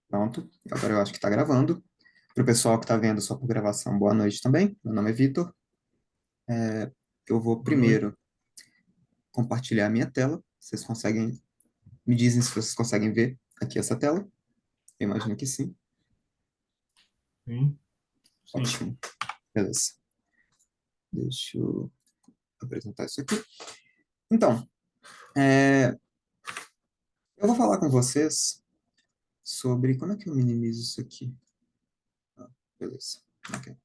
Pronto, agora eu acho que está gravando. Para o pessoal que está vendo só por gravação, boa noite também. Meu nome é Vitor. Eu vou Boa noite. primeiro compartilhar a minha tela. Vocês conseguem, me dizem se vocês conseguem ver aqui essa tela. Eu imagino que sim. Sim, sim. Ótimo, beleza. Deixa eu apresentar isso aqui. Então, é, eu vou falar com vocês sobre como é que eu minimizo isso aqui. Ah, beleza. Ok.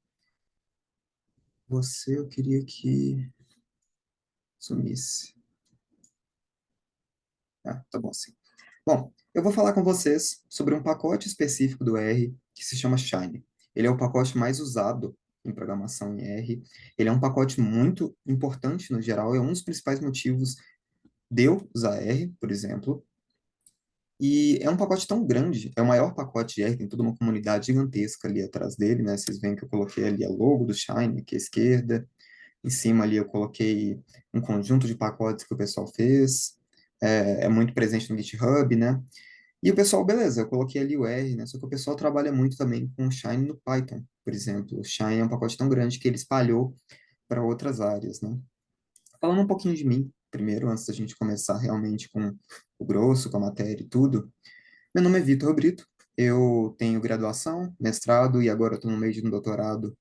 Você, eu queria que sumisse. Ah, tá bom assim. Bom, eu vou falar com vocês sobre um pacote específico do R que se chama Shine. Ele é o pacote mais usado em programação em R. Ele é um pacote muito importante no geral, é um dos principais motivos de eu usar R, por exemplo. E é um pacote tão grande, é o maior pacote de R, tem toda uma comunidade gigantesca ali atrás dele, né? Vocês veem que eu coloquei ali a logo do Shine aqui à esquerda. Em cima ali eu coloquei um conjunto de pacotes que o pessoal fez. É muito presente no GitHub, né? E o pessoal, beleza, eu coloquei ali o R, né? Só que o pessoal trabalha muito também com Shine no Python, por exemplo. O Shine é um pacote tão grande que ele espalhou para outras áreas, né? Falando um pouquinho de mim, primeiro, antes da gente começar realmente com o grosso, com a matéria e tudo. Meu nome é Vitor Brito, eu tenho graduação, mestrado e agora estou no meio de um doutorado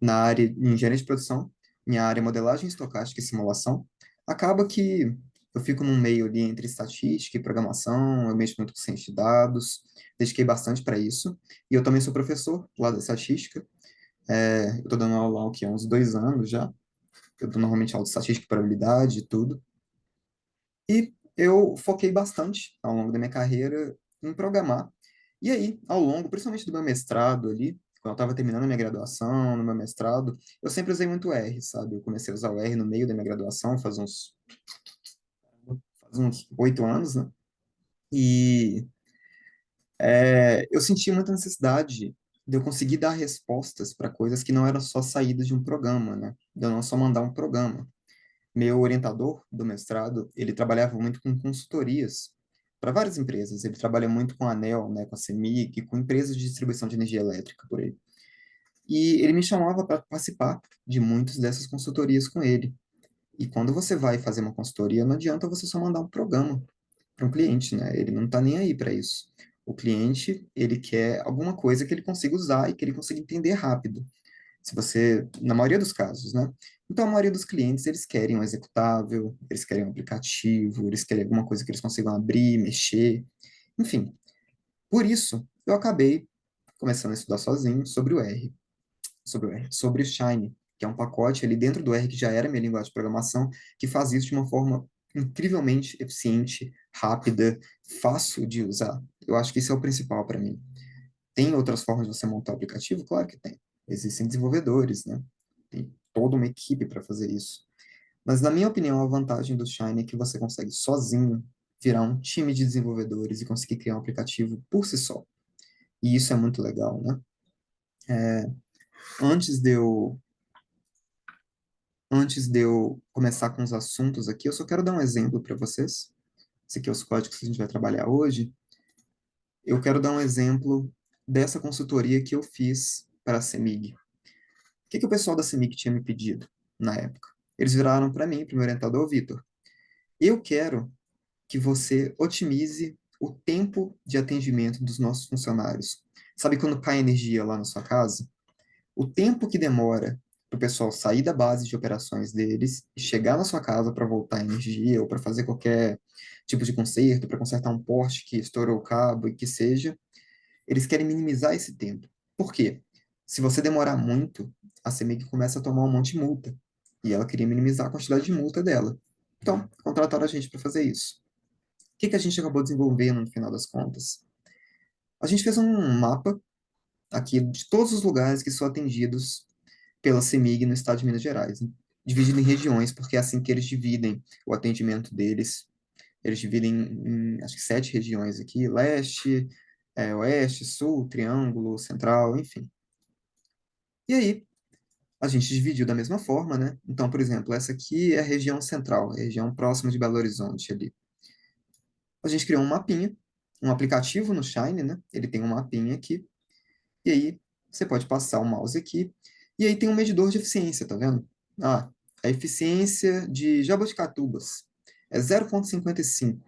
na área de engenharia de produção. Minha área é modelagem estocástica e simulação. Acaba que eu fico num meio ali entre estatística e programação, eu mexo muito com ciência de dados, dediquei bastante para isso. E eu também sou professor lá da estatística. Eu estou dando aula há, o quê? Há uns 2 anos já. Eu dou normalmente aula de estatística e probabilidade e tudo. E eu foquei bastante ao longo da minha carreira em programar. E aí, ao longo, principalmente do meu mestrado ali, quando eu estava terminando a minha graduação, no meu mestrado, eu sempre usei muito R, sabe? Eu comecei a usar o R no meio da minha graduação, faz uns 8 anos, né? E eu senti muita necessidade de eu conseguir dar respostas para coisas que não eram só saídas de um programa, né? De eu não só mandar um programa. Meu orientador do mestrado, ele trabalhava muito com consultorias para várias empresas. Ele trabalha muito com a ANEEL, né, com a CEMIG, com empresas de distribuição de energia elétrica por aí. E ele me chamava para participar de muitas dessas consultorias com ele. E quando você vai fazer uma consultoria, não adianta você só mandar um programa para um cliente, né? Ele não está nem aí para isso. O cliente, ele quer alguma coisa que ele consiga usar e que ele consiga entender rápido. Se você, na maioria dos casos, né? Então, a maioria dos clientes, eles querem um executável, eles querem um aplicativo, eles querem alguma coisa que eles consigam abrir, mexer, enfim. Por isso, eu acabei começando a estudar sozinho sobre o Shine, que é um pacote ali dentro do R que já era minha linguagem de programação, que faz isso de uma forma incrivelmente eficiente, rápida, fácil de usar. Eu acho que isso é o principal para mim. Tem outras formas de você montar o aplicativo? Claro que tem. Existem desenvolvedores, né? Tem toda uma equipe para fazer isso. Mas, na minha opinião, a vantagem do Shine é que você consegue sozinho virar um time de desenvolvedores e conseguir criar um aplicativo por si só. E isso é muito legal, né? Antes de eu, antes de eu começar com os assuntos aqui, eu só quero dar um exemplo para vocês. Esse aqui é os códigos que a gente vai trabalhar hoje. Eu quero dar um exemplo dessa consultoria que eu fiz para a CEMIG. O que o pessoal da CEMIG tinha me pedido na época? Eles viraram para mim, para o meu orientador, Vitor. Eu quero que você otimize o tempo de atendimento dos nossos funcionários. Sabe quando cai energia lá na sua casa? O tempo que demora para o pessoal sair da base de operações deles e chegar na sua casa para voltar a energia ou para fazer qualquer tipo de conserto, para consertar um poste que estourou o cabo e que seja, eles querem minimizar esse tempo. Por quê? Se você demorar muito, a CEMIG começa a tomar um monte de multa. E ela queria minimizar a quantidade de multa dela. Então, contrataram a gente para fazer isso. O que a gente acabou desenvolvendo no final das contas? A gente fez um mapa aqui de todos os lugares que são atendidos pela CEMIG no estado de Minas Gerais, né? Dividido em regiões, porque é assim que eles dividem o atendimento deles. Eles dividem acho que 7 regiões aqui: leste, oeste, sul, triângulo, central, enfim. E aí, a gente dividiu da mesma forma, né? Então, por exemplo, essa aqui é a região central, a região próxima de Belo Horizonte ali. A gente criou um mapinha, um aplicativo no Shine, né? Ele tem um mapinha aqui, e aí você pode passar o mouse aqui, e aí tem um medidor de eficiência, tá vendo? Ah, a eficiência de Jaboticatubas é 0,55,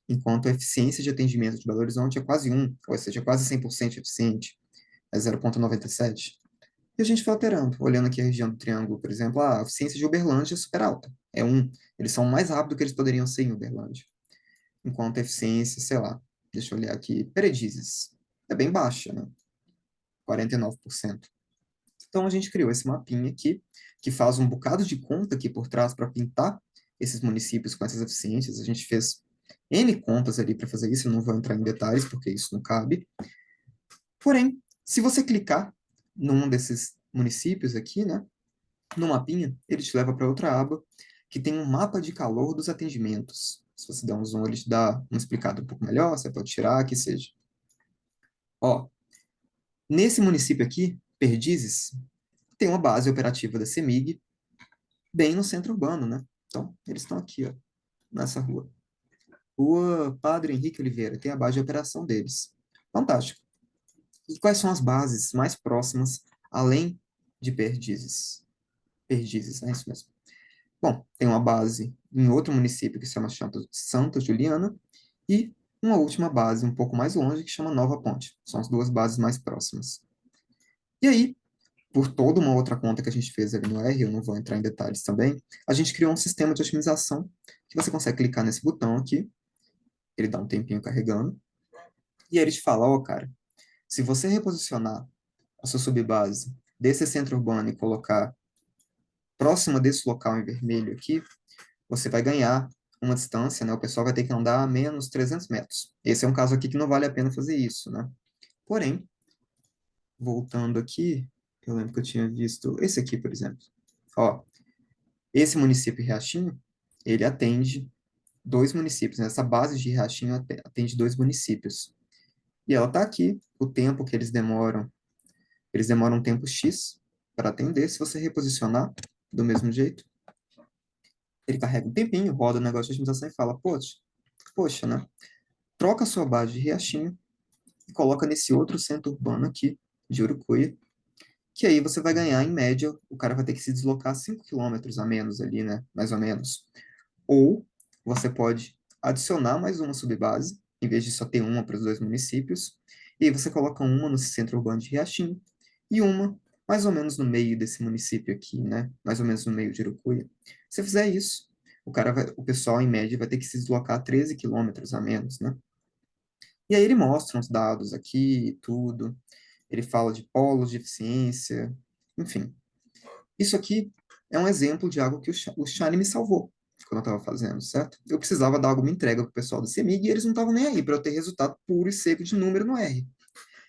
enquanto a eficiência de atendimento de Belo Horizonte é quase 1, ou seja, quase 100% eficiente, é 0,97. E a gente foi alterando, olhando aqui a região do Triângulo, por exemplo, a eficiência de Uberlândia é super alta, é 1. Eles são mais rápidos que eles poderiam ser em Uberlândia. Enquanto a eficiência, sei lá, deixa eu olhar aqui, Perdizes, é bem baixa, né? 49%. Então a gente criou esse mapinha aqui, que faz um bocado de conta aqui por trás para pintar esses municípios com essas eficiências. A gente fez N contas ali para fazer isso, eu não vou entrar em detalhes, porque isso não cabe. Porém, se você clicar num desses municípios aqui, né, no mapinha, ele te leva para outra aba, que tem um mapa de calor dos atendimentos. Se você der um zoom, ele te dá uma explicada um pouco melhor, você pode tirar, que seja. Ó, nesse município aqui, Perdizes, tem uma base operativa da CEMIG, bem no centro urbano, né? Então, eles estão aqui, ó, nessa rua. Rua Padre Henrique Oliveira, tem a base de operação deles. Fantástico. E quais são as bases mais próximas, além de Perdizes? Perdizes, é isso mesmo. Bom, tem uma base em outro município que se chama Santa Juliana e uma última base um pouco mais longe que chama Nova Ponte. São as duas bases mais próximas. E aí, por toda uma outra conta que a gente fez ali no R, eu não vou entrar em detalhes também, a gente criou um sistema de otimização que você consegue clicar nesse botão aqui, ele dá um tempinho carregando, e aí ele te fala, ó, cara, se você reposicionar a sua subbase desse centro urbano e colocar próxima desse local em vermelho aqui, você vai ganhar uma distância, né? O pessoal vai ter que andar menos 300 metros. Esse é um caso aqui que não vale a pena fazer isso, né? Porém, voltando aqui, eu lembro que eu tinha visto esse aqui, por exemplo. Ó, esse município Riachinho, ele atende dois municípios, né? Essa base de Riachinho atende dois municípios. E ela está aqui, o tempo que eles demoram um tempo X para atender. Se você reposicionar do mesmo jeito, ele carrega um tempinho, roda o negócio de otimização e fala, poxa, né? Troca a sua base de Riachinho e coloca nesse outro centro urbano aqui, de Urucuia, que aí você vai ganhar, em média, o cara vai ter que se deslocar 5 quilômetros a menos ali, né? Mais ou menos. Ou você pode adicionar mais uma subbase, em vez de só ter uma para os dois municípios, e aí você coloca uma no centro urbano de Riachim e uma mais ou menos no meio desse município aqui, né? Mais ou menos no meio de Urucuia. Se você fizer isso, o pessoal, em média, vai ter que se deslocar 13 quilômetros a menos, né? E aí ele mostra uns dados aqui, e tudo. Ele fala de polos de eficiência, enfim. Isso aqui é um exemplo de algo que o Shine me salvou quando eu estava fazendo, certo? Eu precisava dar alguma entrega para o pessoal do CEMIG e eles não estavam nem aí para eu ter resultado puro e seco de número no R.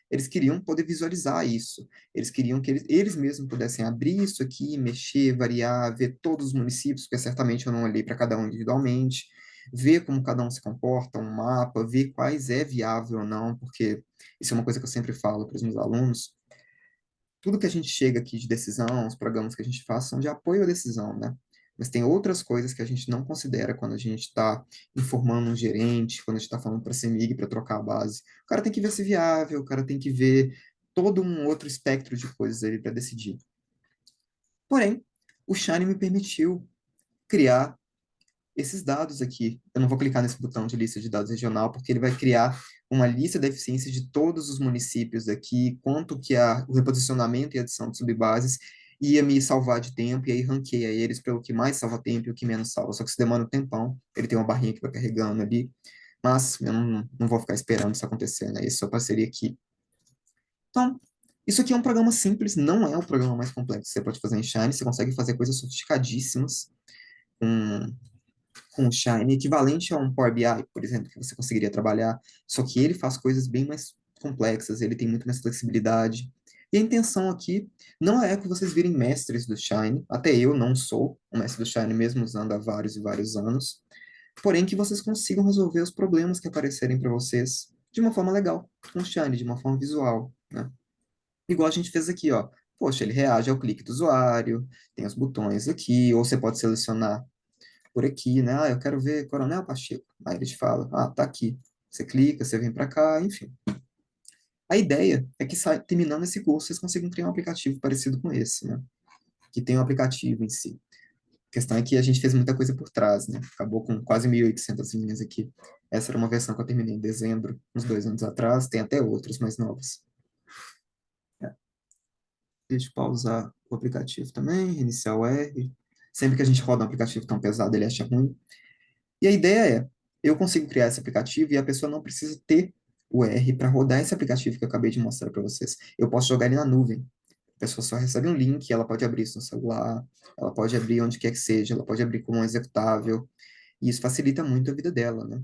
Eles queriam poder visualizar isso. Eles queriam que eles mesmos pudessem abrir isso aqui, mexer, variar, ver todos os municípios, porque certamente eu não olhei para cada um individualmente, ver como cada um se comporta, um mapa, ver quais é viável ou não, porque isso é uma coisa que eu sempre falo para os meus alunos. Tudo que a gente chega aqui de decisão, os programas que a gente faz são de apoio à decisão, né? Mas tem outras coisas que a gente não considera quando a gente está informando um gerente, quando a gente está falando para a CEMIG para trocar a base. O cara tem que ver se é viável, o cara tem que ver todo um outro espectro de coisas ali para decidir. Porém, o Shine me permitiu criar esses dados aqui. Eu não vou clicar nesse botão de lista de dados regional, porque ele vai criar uma lista da eficiência de todos os municípios aqui, quanto que o reposicionamento e adição de subbases ia me salvar de tempo, e aí ranqueia eles pelo que mais salva tempo e o que menos salva. Só que isso demora um tempão, ele tem uma barrinha que vai carregando ali, mas eu não vou ficar esperando isso acontecer, né? Isso é só parceria aqui. Então, isso aqui é um programa simples, não é o programa mais complexo que você pode fazer em Shine, você consegue fazer coisas sofisticadíssimas com o Shine, equivalente a um Power BI, por exemplo, que você conseguiria trabalhar, só que ele faz coisas bem mais complexas, ele tem muito mais flexibilidade. E a intenção aqui não é que vocês virem mestres do Shine, até eu não sou um mestre do Shine, mesmo usando há vários e vários anos, porém que vocês consigam resolver os problemas que aparecerem para vocês de uma forma legal, com o Shine, de uma forma visual, né? Igual a gente fez aqui, ó. Poxa, ele reage ao clique do usuário, tem os botões aqui, ou você pode selecionar por aqui, né? Ah, eu quero ver Coronel Pacheco. Aí ele te fala, ah, tá aqui. Você clica, você vem para cá, enfim. A ideia é que, terminando esse curso, vocês consigam criar um aplicativo parecido com esse, né? Que tem um aplicativo em si. A questão é que a gente fez muita coisa por trás, né? Acabou com quase 1.800 linhas aqui. Essa era uma versão que eu terminei em dezembro, uns 2 anos atrás. Tem até outras mais novas. É. Deixa eu pausar o aplicativo também, reiniciar o R. Sempre que a gente roda um aplicativo tão pesado, ele acha ruim. E a ideia é, eu consigo criar esse aplicativo e a pessoa não precisa ter o R para rodar esse aplicativo que eu acabei de mostrar para vocês. Eu posso jogar ele na nuvem. A pessoa só recebe um link, ela pode abrir isso no celular, ela pode abrir onde quer que seja, ela pode abrir como um executável, e isso facilita muito a vida dela, né?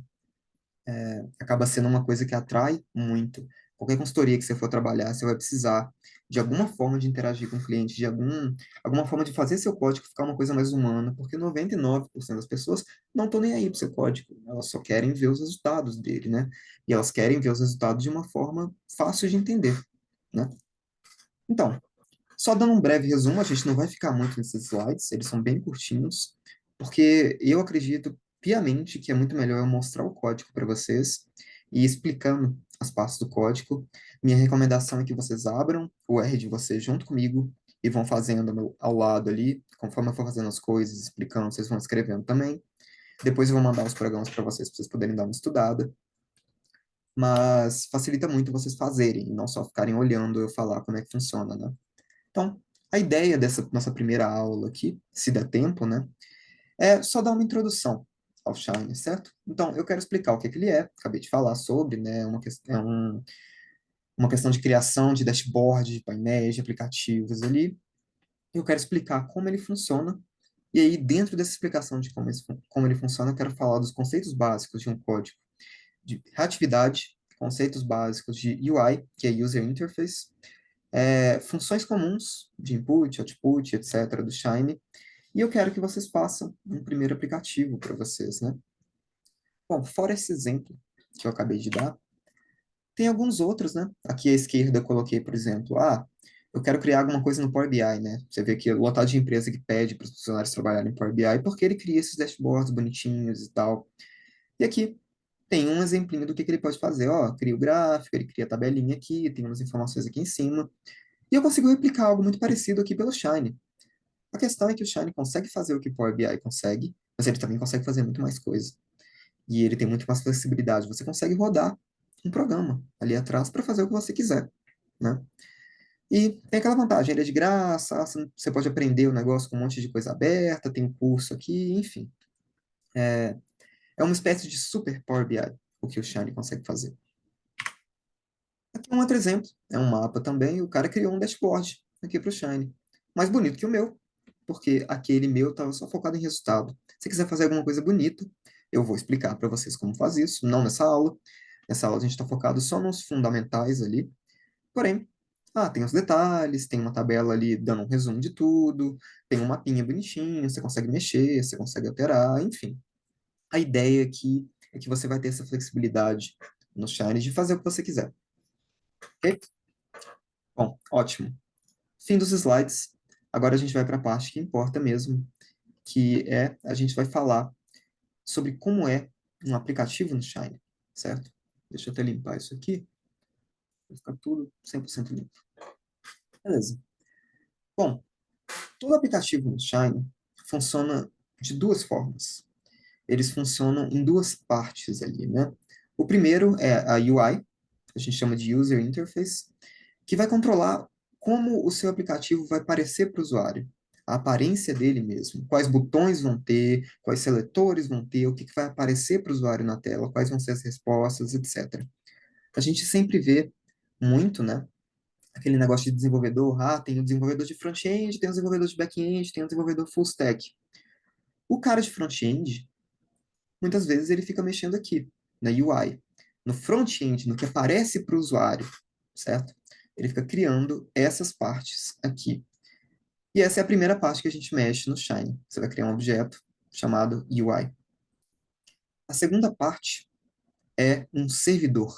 Acaba sendo uma coisa que atrai muito. Qualquer consultoria que você for trabalhar, você vai precisar de alguma forma de interagir com o cliente, alguma forma de fazer seu código ficar uma coisa mais humana, porque 99% das pessoas não estão nem aí para o seu código, elas só querem ver os resultados dele, né? E elas querem ver os resultados de uma forma fácil de entender, né? Então, só dando um breve resumo, a gente não vai ficar muito nesses slides, eles são bem curtinhos, porque eu acredito piamente que é muito melhor eu mostrar o código para vocês e explicando as partes do código. Minha recomendação é que vocês abram o R de vocês junto comigo e vão fazendo ao lado ali, conforme eu for fazendo as coisas, explicando, vocês vão escrevendo também. Depois eu vou mandar os programas para vocês poderem dar uma estudada, mas facilita muito vocês fazerem, e não só ficarem olhando eu falar como é que funciona, né? Então, a ideia dessa nossa primeira aula aqui, se der tempo, né, é só dar uma introdução ao Shine, certo? Então, eu quero explicar o que, que ele é, acabei de falar sobre, né, uma questão de criação de dashboard, de painéis, de aplicativos ali. Eu quero explicar como ele funciona, e aí, dentro dessa explicação de como ele funciona, eu quero falar dos conceitos básicos de um código de reatividade, conceitos básicos de UI, que é User Interface, funções comuns de input, output, etc., do Shine, e eu quero que vocês façam um primeiro aplicativo para vocês, né? Bom, fora esse exemplo que eu acabei de dar, tem alguns outros, né? Aqui à esquerda eu coloquei, por exemplo, eu quero criar alguma coisa no Power BI, né? Você vê que o lotado de empresa que pede para os funcionários trabalharem em Power BI, porque ele cria esses dashboards bonitinhos e tal. E aqui tem um exemplinho do que ele pode fazer. Ó, cria o gráfico, ele cria a tabelinha aqui, tem umas informações aqui em cima. E eu consigo replicar algo muito parecido aqui pelo Shine. A questão é que o Shine consegue fazer o que o Power BI consegue, mas ele também consegue fazer muito mais coisa. E ele tem muito mais flexibilidade. Você consegue rodar um programa ali atrás para fazer o que você quiser, né? E tem aquela vantagem, ele é de graça, você pode aprender o negócio com um monte de coisa aberta, tem um curso aqui, enfim. É uma espécie de super Power BI, o que o Shine consegue fazer. Aqui é um outro exemplo, é um mapa também, o cara criou um dashboard aqui para o Shine. Mais bonito que o meu, porque aquele meu estava só focado em resultado. Se quiser fazer alguma coisa bonita, eu vou explicar para vocês como faz isso, não nessa aula. Nessa aula a gente está focado só nos fundamentais ali. Porém, tem os detalhes, tem uma tabela ali dando um resumo de tudo, tem um mapinha bonitinho, você consegue mexer, você consegue alterar, enfim. A ideia aqui é que você vai ter essa flexibilidade no Shine de fazer o que você quiser, ok? Bom, ótimo. Fim dos slides. Agora a gente vai para a parte que importa mesmo, que é a gente vai falar sobre como é um aplicativo no Shine, certo? Deixa eu até limpar isso aqui, vai ficar tudo 100% limpo. Beleza. Bom, todo aplicativo no Shine funciona de duas formas. Eles funcionam em duas partes ali, né? O primeiro é a UI, a gente chama de User Interface, que vai controlar como o seu aplicativo vai parecer para o usuário, a aparência dele mesmo, quais botões vão ter, quais seletores vão ter, o que que vai aparecer para o usuário na tela, quais vão ser as respostas, etc. A gente sempre vê muito, né, aquele negócio de desenvolvedor, tem o desenvolvedor de front-end, tem o desenvolvedor de back-end, tem o desenvolvedor full stack. O cara de front-end, muitas vezes ele fica mexendo aqui, na UI, no front-end, no que aparece para o usuário, certo? Ele fica criando essas partes aqui. E essa é a primeira parte que a gente mexe no Shine. Você vai criar um objeto chamado UI. A segunda parte é um servidor.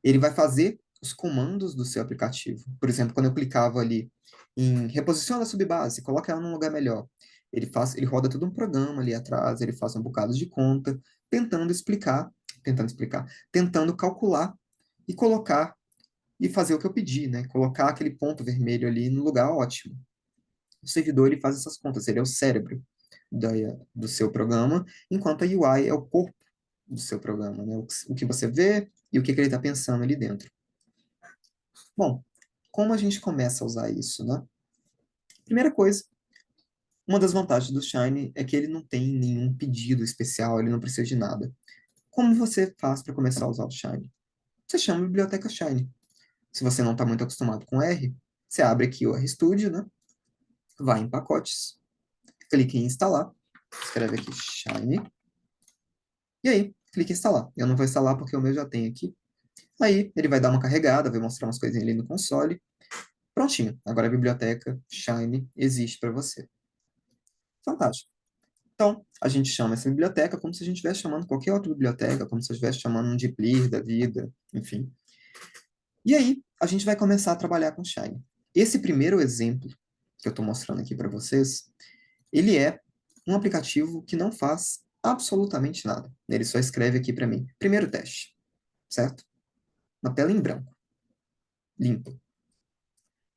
Ele vai fazer os comandos do seu aplicativo. Por exemplo, quando eu clicava ali em reposiciona a subbase, coloca ela num lugar melhor. Ele roda todo um programa ali atrás, ele faz um bocado de conta, tentando explicar tentando explicar? Tentando calcular e colocar e fazer o que eu pedi, né? Colocar aquele ponto vermelho ali no lugar ótimo. O servidor ele faz essas contas, ele é o cérebro da, do seu programa, enquanto a UI é o corpo do seu programa, né? O que você vê e o que ele está pensando ali dentro. Bom, como a gente começa a usar isso, né? Primeira coisa, uma das vantagens do Shine é que ele não tem nenhum pedido especial, ele não precisa de nada. Como você faz para começar a usar o Shine? Você chama a biblioteca Shine. Se você não está muito acostumado com R, você abre aqui o RStudio, né? Vai em pacotes, clique em instalar, escreve aqui Shine, e aí clique em instalar. Eu não vou instalar porque o meu já tem aqui. Aí ele vai dar uma carregada, vai mostrar umas coisinhas ali no console. Prontinho. Agora a biblioteca Shine existe para você. Fantástico. Então, a gente chama essa biblioteca como se a gente estivesse chamando qualquer outra biblioteca, como se eu estivesse chamando um dplyr da vida, enfim. E aí, a gente vai começar a trabalhar com Shine. Esse primeiro exemplo que eu estou mostrando aqui para vocês, ele é um aplicativo que não faz absolutamente nada. Ele só escreve aqui para mim, primeiro teste, certo? Uma tela em branco, limpa.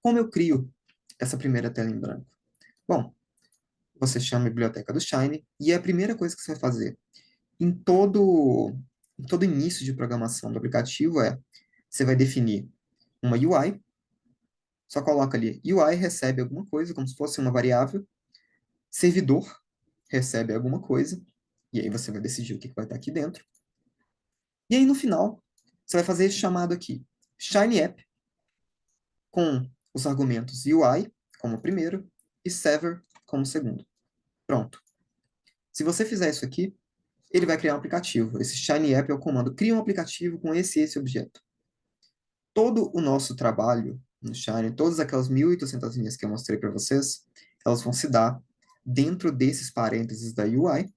Como eu crio essa primeira tela em branco? Bom, você chama a biblioteca do Shine e é a primeira coisa que você vai fazer em todo início de programação do aplicativo você vai definir uma UI, só coloca ali, UI recebe alguma coisa, como se fosse uma variável, servidor recebe alguma coisa, e aí você vai decidir o que vai estar aqui dentro. E aí no final, você vai fazer esse chamado aqui, Shiny App, com os argumentos UI como primeiro e Sever como segundo. Pronto. Se você fizer isso aqui, ele vai criar um aplicativo. Esse Shiny App é o comando, cria um aplicativo com esse objeto. Todo o nosso trabalho no Shine, todas aquelas 1.800 linhas que eu mostrei para vocês, elas vão se dar dentro desses parênteses da UI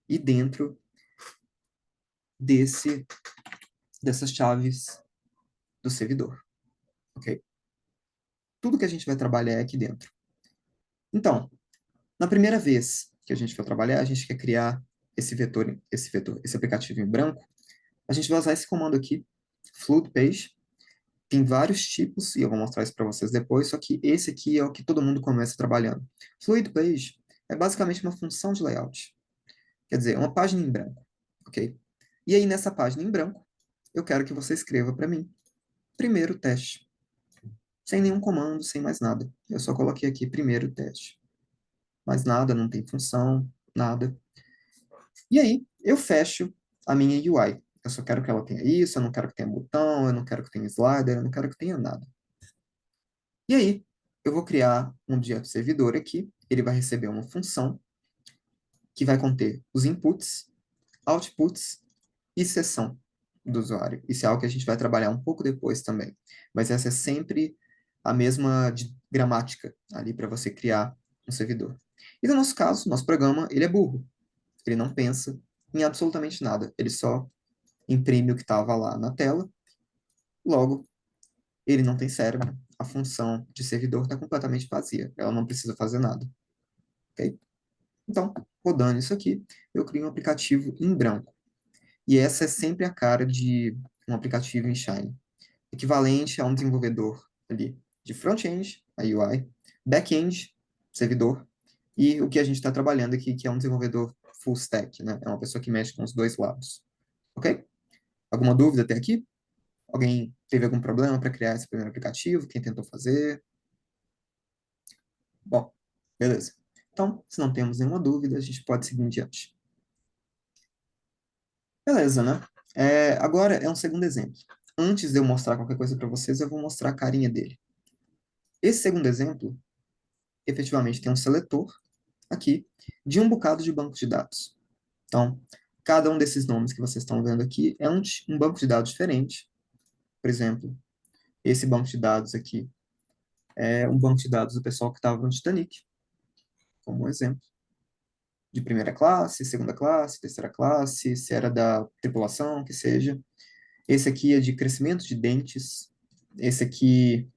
e dentro desse, dessas chaves do servidor, ok? Tudo que a gente vai trabalhar é aqui dentro. Então, na primeira vez que a gente for trabalhar, a gente quer criar esse aplicativo em branco, a gente vai usar esse comando aqui, float page. Tem vários tipos, e eu vou mostrar isso para vocês depois, só que esse aqui é o que todo mundo começa trabalhando. Fluid Page é basicamente uma função de layout. Quer dizer, é uma página em branco, ok? E aí, nessa página em branco, eu quero que você escreva para mim, primeiro teste. Sem nenhum comando, sem mais nada. Eu só coloquei aqui, primeiro teste. Mais nada, não tem função, nada. E aí, eu fecho a minha UI. Eu só quero que ela tenha isso, eu não quero que tenha botão, eu não quero que tenha slider, eu não quero que tenha nada. E aí, eu vou criar um objeto servidor aqui, ele vai receber uma função que vai conter os inputs, outputs e sessão do usuário. Isso é algo que a gente vai trabalhar um pouco depois também. Mas essa é sempre a mesma gramática ali para você criar um servidor. E no nosso caso, nosso programa, ele é burro. Ele não pensa em absolutamente nada. Ele só imprime o que estava lá na tela. Logo, ele não tem cérebro. A função de servidor está completamente vazia. Ela não precisa fazer nada. Ok? Então, rodando isso aqui, eu crio um aplicativo em branco. E essa é sempre a cara de um aplicativo em Shine. Equivalente a um desenvolvedor ali de front-end, a UI, back-end, servidor, e o que a gente está trabalhando aqui, que é um desenvolvedor full stack, né? É uma pessoa que mexe com os dois lados. Ok? Alguma dúvida até aqui? Alguém teve algum problema para criar esse primeiro aplicativo? Quem tentou fazer? Bom, beleza. Então, se não temos nenhuma dúvida, a gente pode seguir em diante. Beleza, né? Agora é um segundo exemplo. Antes de eu mostrar qualquer coisa para vocês, eu vou mostrar a carinha dele. Esse segundo exemplo, efetivamente, tem um seletor aqui de um bocado de banco de dados. Então, cada um desses nomes que vocês estão vendo aqui é um banco de dados diferente. Por exemplo, esse banco de dados aqui é um banco de dados do pessoal que estava no Titanic, como um exemplo. De primeira classe, segunda classe, terceira classe, se era da tripulação, que seja. Esse aqui é de crescimento de dentes. Esse aqui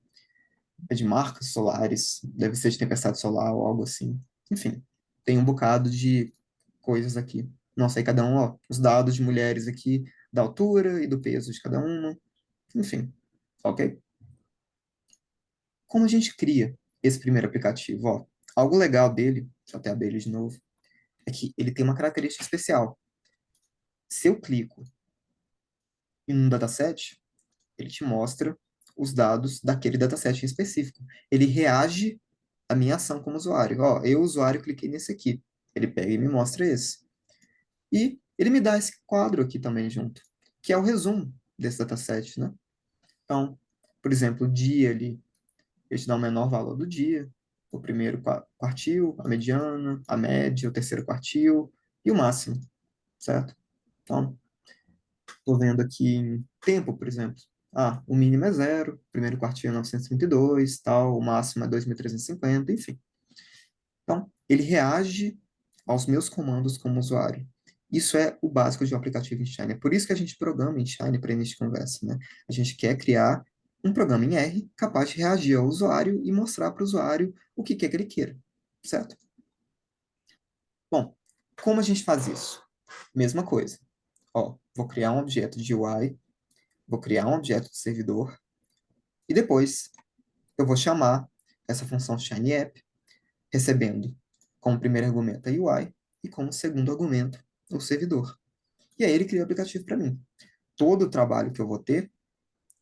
é de marcas solares. Deve ser de tempestade solar ou algo assim. Enfim, tem um bocado de coisas aqui. Nossa, aí cada um, ó, os dados de mulheres aqui, da altura e do peso de cada uma, enfim, ok? Como a gente cria esse primeiro aplicativo? Ó, algo legal dele, deixa eu até abrir ele de novo, é que ele tem uma característica especial. Se eu clico em um dataset, ele te mostra os dados daquele dataset em específico. Ele reage à minha ação como usuário. Ó, eu, usuário, cliquei nesse aqui. Ele pega e me mostra esse. E ele me dá esse quadro aqui também junto, que é o resumo desse dataset, né? Então, por exemplo, o dia ali, ele te dá o menor valor do dia, o primeiro quartil, a mediana, a média, o terceiro quartil e o máximo, certo? Então, estou vendo aqui em tempo, por exemplo. Ah, o mínimo é zero, o primeiro quartil é 932, tal, o máximo é 2.350, enfim. Então, ele reage aos meus comandos como usuário. Isso é o básico de um aplicativo em Shine. É por isso que a gente programa em Shine para início de conversa, né? A gente quer criar um programa em R capaz de reagir ao usuário e mostrar para o usuário o que quer que ele queira, certo? Bom, como a gente faz isso? Mesma coisa. Ó, vou criar um objeto de UI, vou criar um objeto de servidor, e depois eu vou chamar essa função ShineApp, recebendo como primeiro argumento a UI e como segundo argumento o servidor. E aí ele cria o aplicativo para mim. Todo o trabalho que eu vou ter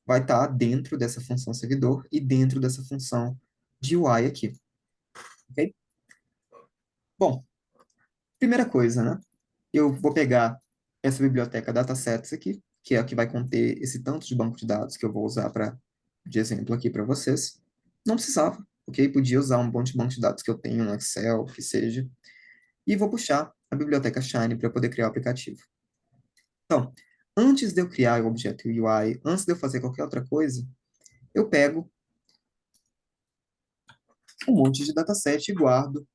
vai estar dentro dessa função servidor e dentro dessa função de UI aqui. Ok? Bom, primeira coisa, né? Eu vou pegar essa biblioteca datasets aqui, que é a que vai conter esse tanto de banco de dados que eu vou usar de exemplo aqui para vocês. Não precisava, ok? Podia usar um monte de banco de dados que eu tenho no Excel, que seja. E vou puxar a biblioteca Shine para poder criar o aplicativo. Então, antes de eu criar o objeto UI, antes de eu fazer qualquer outra coisa, eu pego um monte de dataset e guardo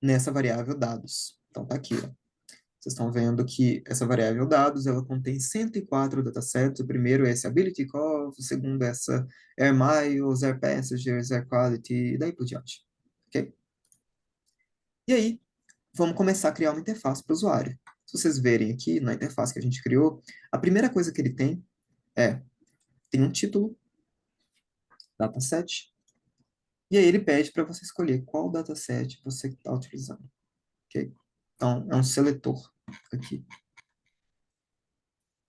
nessa variável dados. Então, tá aqui, ó. Vocês estão vendo que essa variável dados, ela contém 104 datasets. O primeiro é esse Ability Cost, o segundo é essa Air Miles, Air Passengers, Air Quality, e daí por diante. Ok? E aí, vamos começar a criar uma interface para o usuário. Se vocês verem aqui na interface que a gente criou, a primeira coisa que ele tem um título, dataset, e aí ele pede para você escolher qual dataset você está utilizando. Ok? Então, é um seletor aqui.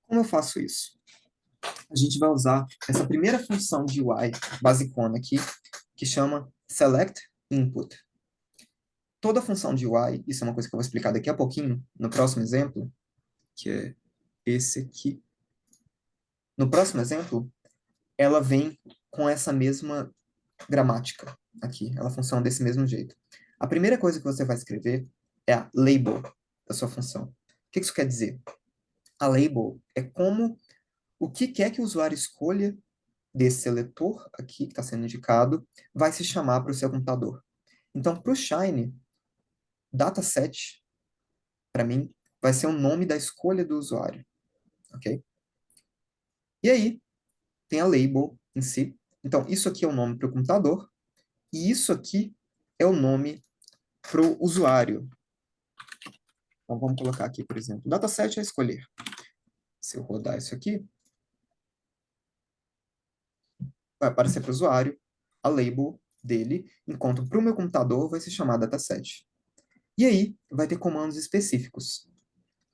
Como eu faço isso? A gente vai usar essa primeira função de UI basicona aqui, que chama select input. Toda função de UI, isso é uma coisa que eu vou explicar daqui a pouquinho, no próximo exemplo, que é esse aqui. No próximo exemplo, ela vem com essa mesma gramática aqui, ela funciona desse mesmo jeito. A primeira coisa que você vai escrever é a label da sua função. O que isso quer dizer? A label é como o que quer que o usuário escolha desse seletor aqui, que está sendo indicado, vai se chamar para o seu computador. Então, para o Shine, dataset, para mim, vai ser o nome da escolha do usuário. Ok? E aí, tem a label em si. Então, isso aqui é o nome para o computador, e isso aqui é o nome para o usuário. Então, vamos colocar aqui, por exemplo, dataset a escolher. Se eu rodar isso aqui, vai aparecer para o usuário a label dele, enquanto para o meu computador vai se chamar dataset. E aí, vai ter comandos específicos.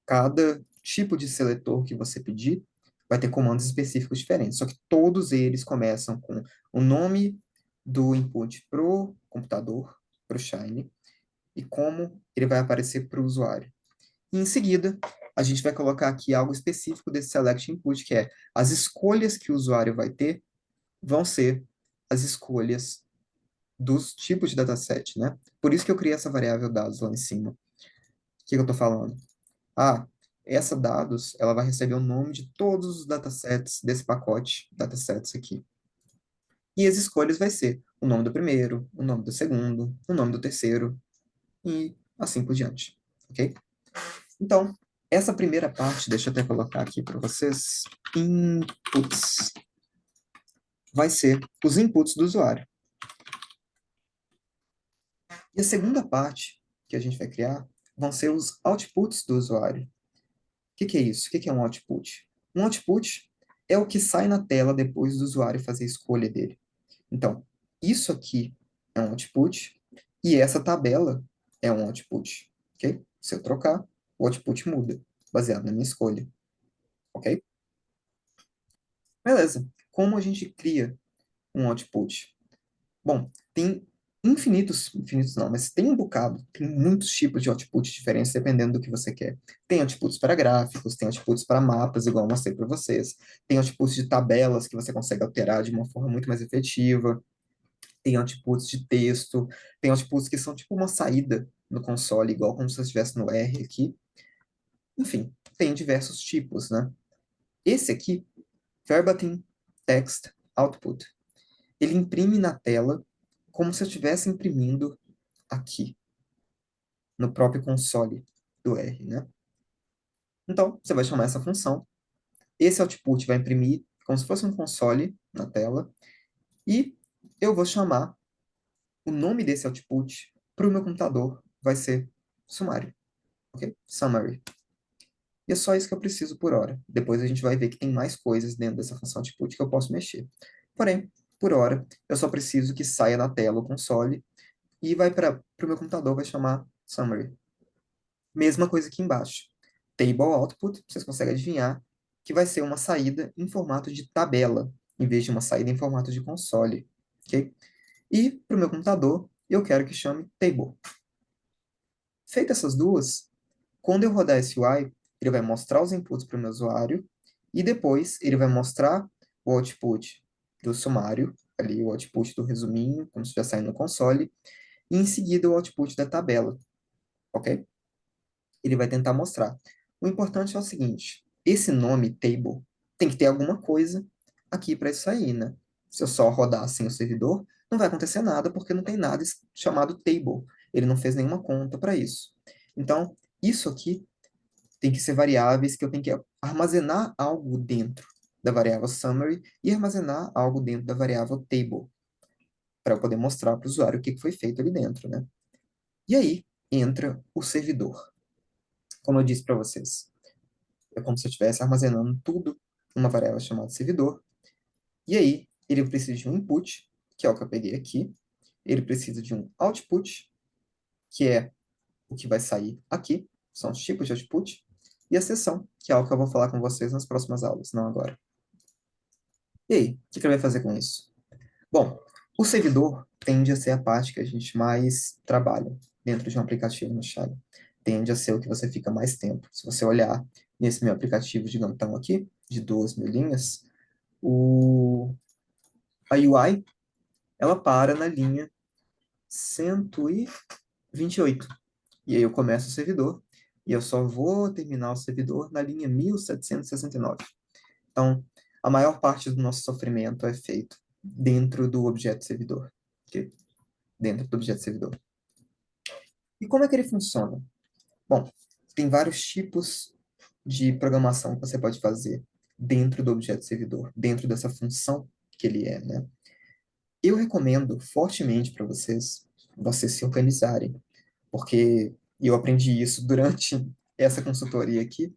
Cada tipo de seletor que você pedir vai ter comandos específicos diferentes, só que todos eles começam com o nome do input para o computador, para o Shine, e como ele vai aparecer para o usuário. E em seguida, a gente vai colocar aqui algo específico desse select input, que é as escolhas que o usuário vai ter vão ser as escolhas dos tipos de dataset, né? Por isso que eu criei essa variável dados lá em cima. O que eu estou falando? Ah, essa dados, ela vai receber o nome de todos os datasets desse pacote datasets aqui. E as escolhas vai ser o nome do primeiro, o nome do segundo, o nome do terceiro e assim por diante, ok? Então, essa primeira parte, deixa eu até colocar aqui para vocês, inputs, vai ser os inputs do usuário. E a segunda parte que a gente vai criar vão ser os outputs do usuário. que é isso? O que é um output? Um output é o que sai na tela depois do usuário fazer a escolha dele. Então, isso aqui é um output e essa tabela é um output, ok? Se eu trocar, o output muda, baseado na minha escolha, ok? Beleza. Como a gente cria um output? Bom, tem infinitos não, mas tem um bocado, tem muitos tipos de outputs diferentes dependendo do que você quer. Tem outputs para gráficos, tem outputs para mapas, igual eu mostrei para vocês. Tem outputs de tabelas que você consegue alterar de uma forma muito mais efetiva. Tem outputs de texto, tem outputs que são tipo uma saída no console, igual como se você estivesse no R aqui. Enfim, tem diversos tipos, né? Esse aqui, Verbatim Text Output, ele imprime na tela como se eu estivesse imprimindo aqui, no próprio console do R, né? Então, você vai chamar essa função. Esse output vai imprimir como se fosse um console na tela. E eu vou chamar o nome desse output para o meu computador. Vai ser sumário, ok? Summary. E é só isso que eu preciso por hora. Depois a gente vai ver que tem mais coisas dentro dessa função output que eu posso mexer. Porém, por hora, eu só preciso que saia na tela o console e vai para o meu computador, vai chamar summary. Mesma coisa aqui embaixo. Table output, vocês conseguem adivinhar, que vai ser uma saída em formato de tabela, em vez de uma saída em formato de console. Ok? E para o meu computador, eu quero que chame table. Feitas essas duas, quando eu rodar esse UI, ele vai mostrar os inputs para o meu usuário e depois ele vai mostrar o output do sumário, ali o output do resuminho, como se já saindo no console, e em seguida o output da tabela, ok? Ele vai tentar mostrar. O importante é o seguinte, esse nome table tem que ter alguma coisa aqui para isso aí, né? Se eu só rodar sem o servidor, não vai acontecer nada porque não tem nada chamado table. Ele não fez nenhuma conta para isso. Então, isso aqui tem que ser variáveis que eu tenho que armazenar algo dentro da variável summary e armazenar algo dentro da variável table, para eu poder mostrar para o usuário o que foi feito ali dentro, né? E aí entra o servidor. Como eu disse para vocês, é como se eu estivesse armazenando tudo numa variável chamada servidor. E aí ele precisa de um input, que é o que eu peguei aqui. Ele precisa de um output, que é o que vai sair aqui, são os tipos de output, e a sessão, que é algo que eu vou falar com vocês nas próximas aulas, não agora. E aí, o que ele vai fazer com isso? Bom, o servidor tende a ser a parte que a gente mais trabalha dentro de um aplicativo no Shine. Tende a ser o que você fica mais tempo. Se você olhar nesse meu aplicativo gigantão aqui, de 2.000 linhas, a UI, ela para na linha 128. E aí eu começo o servidor, e eu só vou terminar o servidor na linha 1769. Então, a maior parte do nosso sofrimento é feito dentro do objeto servidor, ok? Dentro do objeto servidor. E como é que ele funciona? Bom, tem vários tipos de programação que você pode fazer dentro do objeto servidor, dentro dessa função que ele é, né? Eu recomendo fortemente para vocês se organizarem, porque eu aprendi isso durante essa consultoria aqui.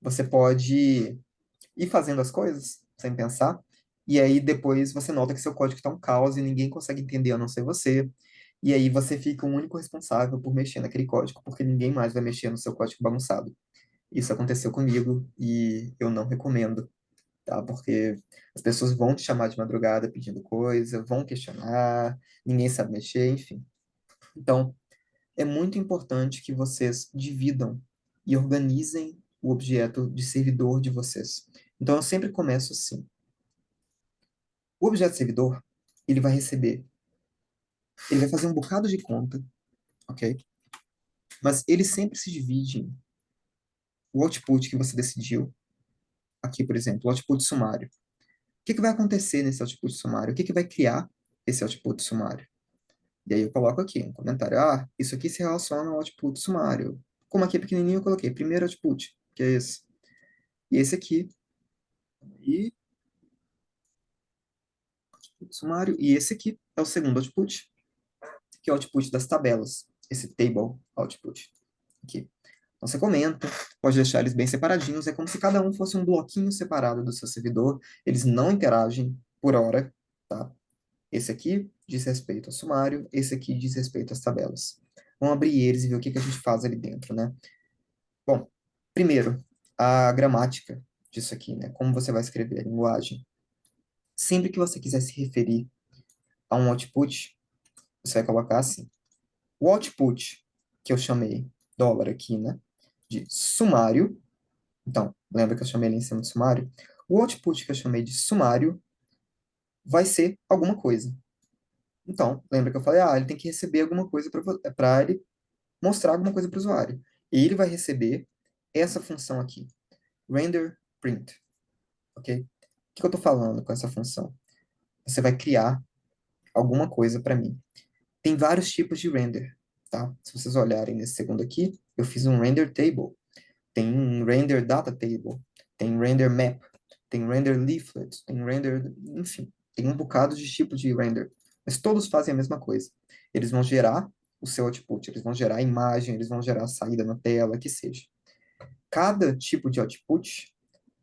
Você pode ir fazendo as coisas sem pensar, e aí depois você nota que seu código está um caos e ninguém consegue entender a não ser você. E aí você fica o único responsável por mexer naquele código, porque ninguém mais vai mexer no seu código bagunçado. Isso aconteceu comigo e eu não recomendo, tá? Porque as pessoas vão te chamar de madrugada pedindo coisa, vão questionar, ninguém sabe mexer, enfim. Então, é muito importante que vocês dividam e organizem o objeto de servidor de vocês. Então, eu sempre começo assim. O objeto servidor, ele vai receber, ele vai fazer um bocado de conta, ok? Mas ele sempre se divide em o output que você decidiu. Aqui, por exemplo, o output sumário. O que vai acontecer nesse output sumário? O que vai criar esse output sumário? E aí eu coloco aqui um comentário. Ah, isso aqui se relaciona ao output sumário. Como aqui é pequenininho, eu coloquei primeiro output, que é esse. E esse aqui, e output sumário. E esse aqui é o segundo output, que é o output das tabelas. Esse table output aqui. Então, você comenta, pode deixar eles bem separadinhos, é como se cada um fosse um bloquinho separado do seu servidor, eles não interagem por hora, tá? Esse aqui diz respeito ao sumário, esse aqui diz respeito às tabelas. Vamos abrir eles e ver o que que a gente faz ali dentro, né? Bom, primeiro, a gramática disso aqui, né? Como você vai escrever a linguagem. Sempre que você quiser se referir a um output, você vai colocar assim. O output, que eu chamei dólar aqui, né? De sumário. Então, lembra que eu chamei ele em cima de sumário? O output que eu chamei de sumário vai ser alguma coisa. Então, lembra que eu falei, ele tem que receber alguma coisa para ele mostrar alguma coisa para o usuário. E ele vai receber essa função aqui, render print, ok? O que eu estou falando com essa função? Você vai criar alguma coisa para mim. Tem vários tipos de render, tá? Se vocês olharem nesse segundo aqui, eu fiz um render table, tem um render data table, tem render map, tem render leaflet, tem render, enfim, tem um bocado de tipo de render, mas todos fazem a mesma coisa. Eles vão gerar o seu output, eles vão gerar a imagem, eles vão gerar a saída na tela, que seja. Cada tipo de output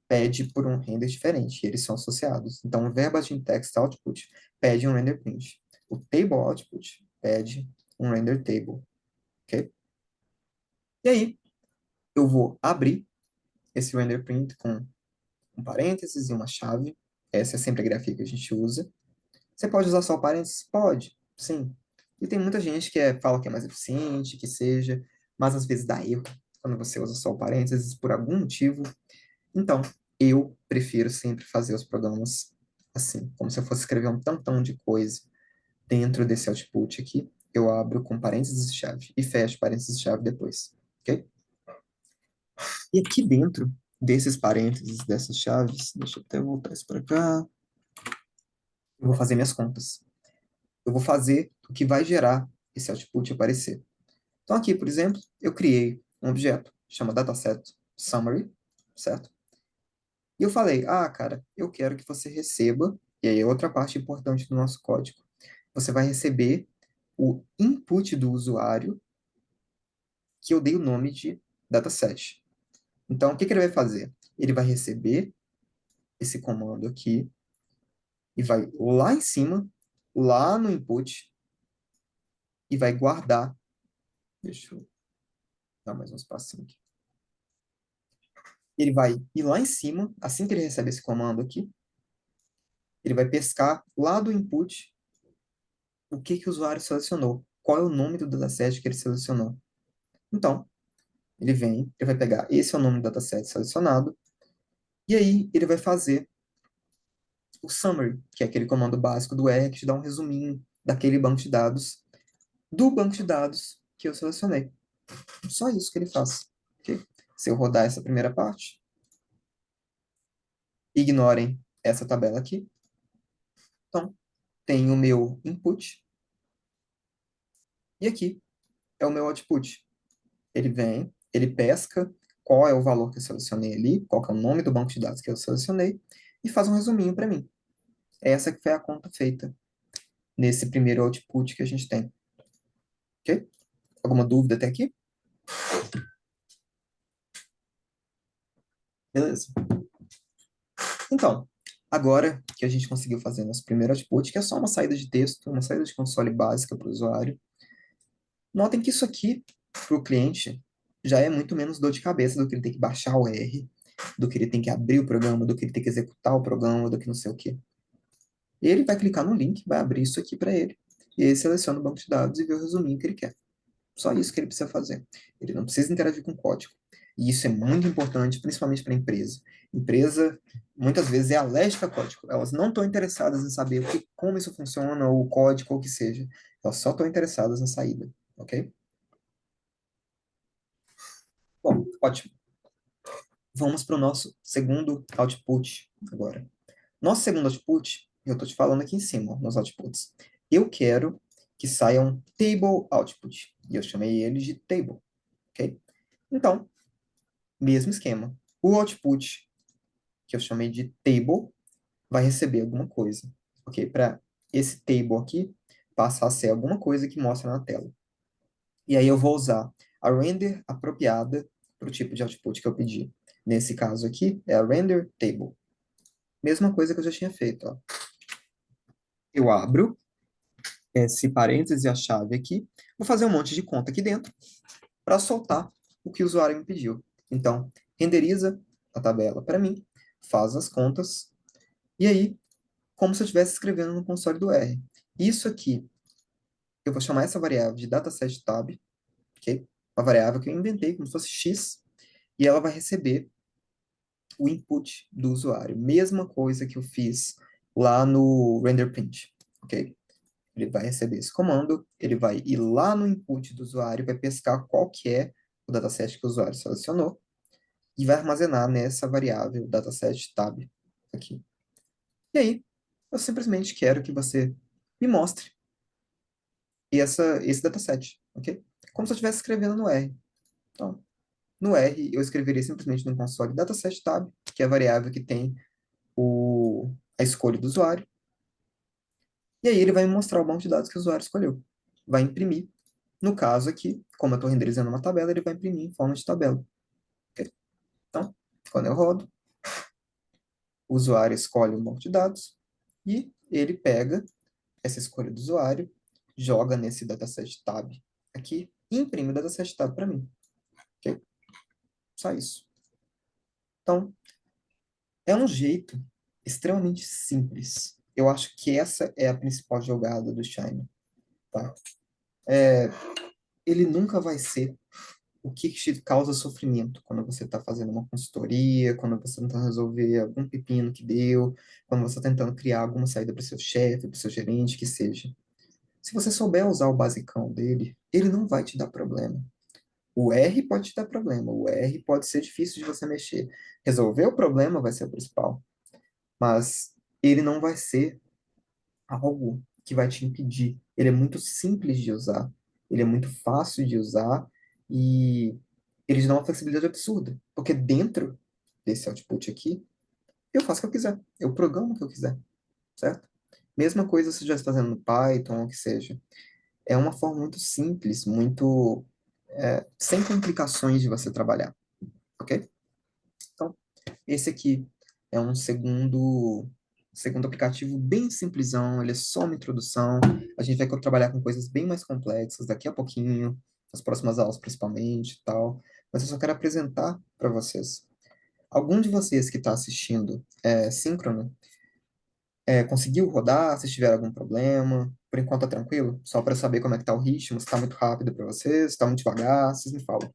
pede por um render diferente, e eles são associados. Então, o verbatim text output pede um render print. O table output pede um render table, ok? E aí, eu vou abrir esse render print com um parênteses e uma chave. Essa é sempre a grafia que a gente usa. Você pode usar só parênteses? Pode, sim. E tem muita gente que fala que é mais eficiente, que seja, mas às vezes dá erro quando você usa só o parênteses por algum motivo. Então, eu prefiro sempre fazer os programas assim, como se eu fosse escrever um tantão de coisa dentro desse output aqui. Eu abro com parênteses e chave e fecho parênteses e chave depois, ok? E aqui dentro desses parênteses, dessas chaves, deixa eu até voltar isso para cá, eu vou fazer minhas contas. Eu vou fazer o que vai gerar esse output aparecer. Então aqui, por exemplo, eu criei um objeto, chama dataset summary, certo? E eu falei, cara, eu quero que você receba, e aí é outra parte importante do nosso código. Você vai receber o input do usuário, que eu dei o nome de dataset. Então, o que que ele vai fazer? Ele vai receber esse comando aqui e vai lá em cima, lá no input, e vai guardar. Deixa eu dar mais um espacinho aqui. Ele vai ir lá em cima, assim que ele recebe esse comando aqui, ele vai pescar lá do input o que que o usuário selecionou, qual é o nome do dataset que ele selecionou. Então, ele vai pegar esse é o nome do dataset selecionado, e aí ele vai fazer o summary, que é aquele comando básico do R que te dá um resuminho daquele banco de dados, do banco de dados que eu selecionei. Só isso que ele faz. Okay? Se eu rodar essa primeira parte, ignorem essa tabela aqui. Então, tem o meu input, e aqui é o meu output. Ele vem, ele pesca qual é o valor que eu selecionei ali, qual é o nome do banco de dados que eu selecionei, e faz um resuminho para mim. Essa que foi a conta feita nesse primeiro output que a gente tem. Ok? Alguma dúvida até aqui? Beleza. Então, agora que a gente conseguiu fazer nosso primeiro output, que é só uma saída de texto, uma saída de console básica para o usuário, notem que isso aqui, para o cliente, já é muito menos dor de cabeça do que ele ter que baixar o R, do que ele tem que abrir o programa, do que ele tem que executar o programa, do que não sei o quê. Ele vai clicar no link, vai abrir isso aqui para ele, e ele seleciona o banco de dados e vê o resuminho que ele quer. Só isso que ele precisa fazer. Ele não precisa interagir com código. E isso é muito importante, principalmente para a empresa. Empresa, muitas vezes, é alérgica a código. Elas não estão interessadas em saber como isso funciona, ou o código, ou o que seja. Elas só estão interessadas na saída. Ok? Bom, ótimo. Vamos para o nosso segundo output agora. Nosso segundo output, eu estou te falando aqui em cima, ó, nos outputs. Eu quero que saia um table output. E eu chamei ele de table. Ok? Então, mesmo esquema. O output, que eu chamei de table, vai receber alguma coisa. Ok? Para esse table aqui passar a ser alguma coisa que mostra na tela. E aí eu vou usar a render apropriada para o tipo de output que eu pedi. Nesse caso aqui, é a render table. Mesma coisa que eu já tinha feito, ó. Eu abro esse parênteses e a chave aqui, vou fazer um monte de conta aqui dentro para soltar o que o usuário me pediu. Então, renderiza a tabela para mim, faz as contas, e aí, como se eu estivesse escrevendo no console do R. Isso aqui, eu vou chamar essa variável de dataset_tab, ok? Uma variável que eu inventei como se fosse x, e ela vai receber o input do usuário. Mesma coisa que eu fiz lá no renderPrint, ok? Ele vai receber esse comando, ele vai ir lá no input do usuário, vai pescar qual que é o dataset que o usuário selecionou e vai armazenar nessa variável dataset_tab aqui. E aí, eu simplesmente quero que você me mostre esse dataset, ok? Como se eu estivesse escrevendo no R. Então, no R, eu escreveria simplesmente no console dataset_tab, que é a variável que tem a escolha do usuário, e aí ele vai me mostrar o banco de dados que o usuário escolheu. Vai imprimir. No caso aqui, como eu estou renderizando uma tabela, ele vai imprimir em forma de tabela. Ok? Então, quando eu rodo, o usuário escolhe um banco de dados e ele pega essa escolha do usuário, joga nesse dataset tab aqui e imprime o dataset tab para mim. Ok? Só isso. Então, é um jeito extremamente simples. Eu acho que essa é a principal jogada do Shine. Tá? Ele nunca vai ser o que te causa sofrimento quando você está fazendo uma consultoria, quando você está tentando resolver algum pepino que deu, quando você está tentando criar alguma saída para o seu chefe, para o seu gerente, que seja. Se você souber usar o basicão dele, ele não vai te dar problema. O R pode te dar problema, o R pode ser difícil de você mexer. Resolver o problema vai ser o principal, mas ele não vai ser algo que vai te impedir. Ele é muito simples de usar, ele é muito fácil de usar e eles dão uma flexibilidade absurda, porque dentro desse output aqui, eu faço o que eu quiser, eu programo o que eu quiser, certo? Mesma coisa se já está fazendo no Python, ou o que seja. É uma forma muito simples, muito sem complicações de você trabalhar, ok? Então, esse aqui é um segundo aplicativo bem simplesão, ele é só uma introdução. A gente vai trabalhar com coisas bem mais complexas daqui a pouquinho, nas próximas aulas principalmente e tal. Mas eu só quero apresentar para vocês. Algum de vocês que está assistindo síncrono, conseguiu rodar? Se tiver algum problema? Por enquanto tá tranquilo? Só para saber como é que tá o ritmo, se está muito rápido para vocês, se está muito devagar, vocês me falam.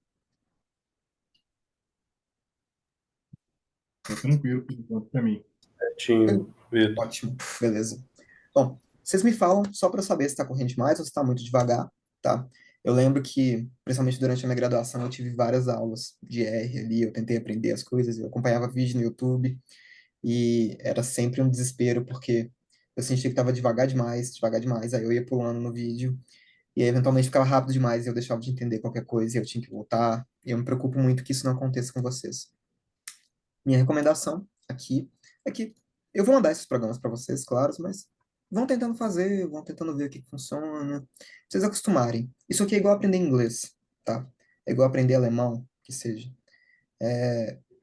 Tá tranquilo por enquanto para mim. Certinho, Vitor. Ótimo, beleza. Bom, vocês me falam só para saber se está correndo demais ou se está muito devagar, tá? Eu lembro que, principalmente durante a minha graduação, eu tive várias aulas de R ali, eu tentei aprender as coisas, eu acompanhava vídeo no YouTube e era sempre um desespero porque eu sentia que estava devagar demais, aí eu ia pulando no vídeo e aí, eventualmente ficava rápido demais e eu deixava de entender qualquer coisa e eu tinha que voltar. E eu me preocupo muito que isso não aconteça com vocês. Minha recomendação aqui é que eu vou mandar esses programas para vocês, claro, mas vão tentando fazer, vão tentando ver o que funciona, pra vocês acostumarem. Isso aqui é igual aprender inglês, tá? É igual aprender alemão, que seja.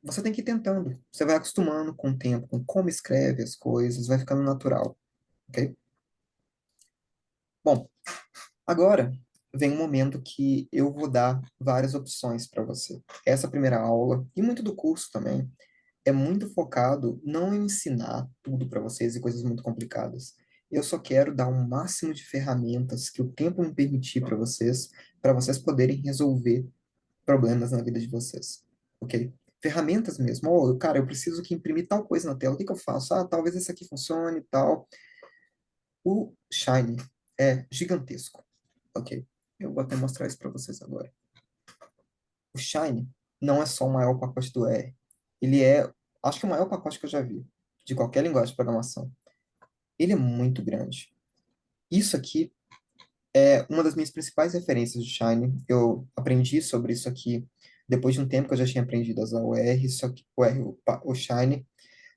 Você tem que ir tentando. Você vai acostumando com o tempo, com como escreve as coisas, vai ficando natural, ok? Bom, agora vem um momento que eu vou dar várias opções para você. Essa primeira aula, e muito do curso também, é muito focado não em ensinar tudo para vocês e coisas muito complicadas. Eu só quero dar um máximo de ferramentas que o tempo me permitir para vocês poderem resolver problemas na vida de vocês, ok? Ferramentas mesmo. Oh, cara, eu preciso que imprimir tal coisa na tela. O que que eu faço? Ah, talvez esse aqui funcione e tal. O Shine é gigantesco, ok? Eu vou até mostrar isso para vocês agora. O Shine não é só o maior pacote do R. Ele é, acho que o maior pacote que eu já vi, de qualquer linguagem de programação. Ele é muito grande. Isso aqui é uma das minhas principais referências de Shine. Eu aprendi sobre isso aqui depois de um tempo que eu já tinha aprendido a usar o R, só que o Shine,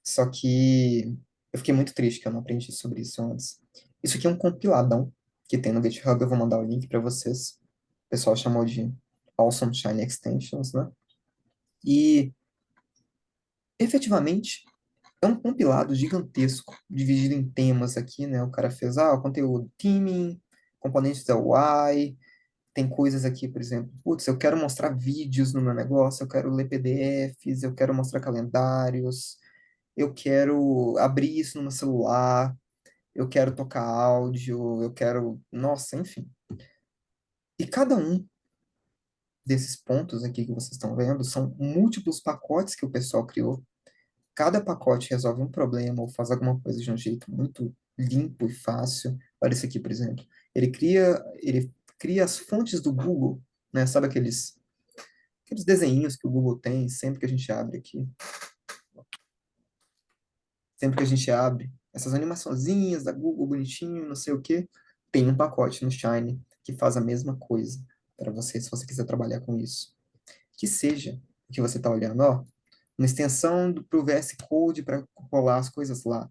só que eu fiquei muito triste que eu não aprendi sobre isso antes. Isso aqui é um compiladão que tem no GitHub, eu vou mandar o link para vocês. O pessoal chamou de Awesome Shine Extensions, né? E, efetivamente, é um compilado gigantesco, dividido em temas aqui, né? O cara fez, o conteúdo theming, componentes da UI, tem coisas aqui, por exemplo, putz, eu quero mostrar vídeos no meu negócio, eu quero ler PDFs, eu quero mostrar calendários, eu quero abrir isso no meu celular, eu quero tocar áudio, eu quero, nossa, enfim. E cada um desses pontos aqui que vocês estão vendo são múltiplos pacotes que o pessoal criou. Cada pacote resolve um problema ou faz alguma coisa de um jeito muito limpo e fácil. Olha esse aqui, por exemplo. Ele cria as fontes do Google, né? Sabe aqueles desenhinhos que o Google tem sempre que a gente abre aqui? Sempre que a gente abre essas animaçãozinhas da Google bonitinho, não sei o quê, tem um pacote no Shine que faz a mesma coisa para você, se você quiser trabalhar com isso. Que seja o que você está olhando, ó, uma extensão para o VS Code para colar as coisas lá.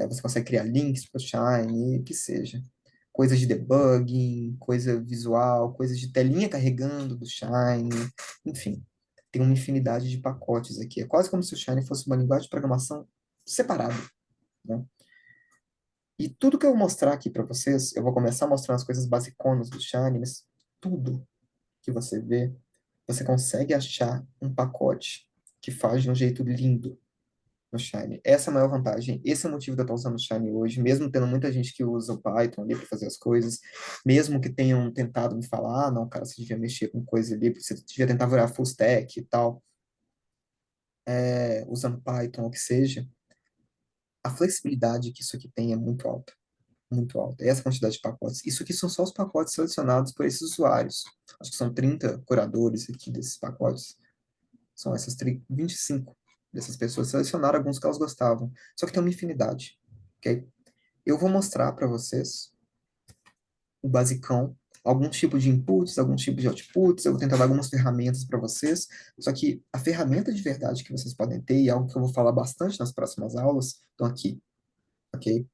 Você consegue criar links para o Shine, que seja. Coisas de debugging, coisa visual, coisas de telinha carregando do Shine, enfim. Tem uma infinidade de pacotes aqui. É quase como se o Shine fosse uma linguagem de programação separada, né? E tudo que eu vou mostrar aqui para vocês, eu vou começar mostrando as coisas basiconas do Shine, mas tudo que você vê, você consegue achar um pacote que faz de um jeito lindo no Shine. Essa é a maior vantagem. Esse é o motivo de eu estar usando o Shine hoje, mesmo tendo muita gente que usa o Python ali para fazer as coisas, mesmo que tenham tentado me falar, não, cara, você devia mexer com coisa ali, você devia tentar virar full stack e tal, usando Python, ou o que seja. A flexibilidade que isso aqui tem é muito alta. Muito alta. E essa quantidade de pacotes. Isso aqui são só os pacotes selecionados por esses usuários. Acho que são 30 curadores aqui desses pacotes. São essas 25 dessas pessoas selecionaram alguns que elas gostavam. Só que tem uma infinidade, ok? Eu vou mostrar para vocês o basicão, alguns tipos de inputs, alguns tipos de outputs, eu vou tentar dar algumas ferramentas para vocês, só que a ferramenta de verdade que vocês podem ter, e algo que eu vou falar bastante nas próximas aulas, estão aqui, ok?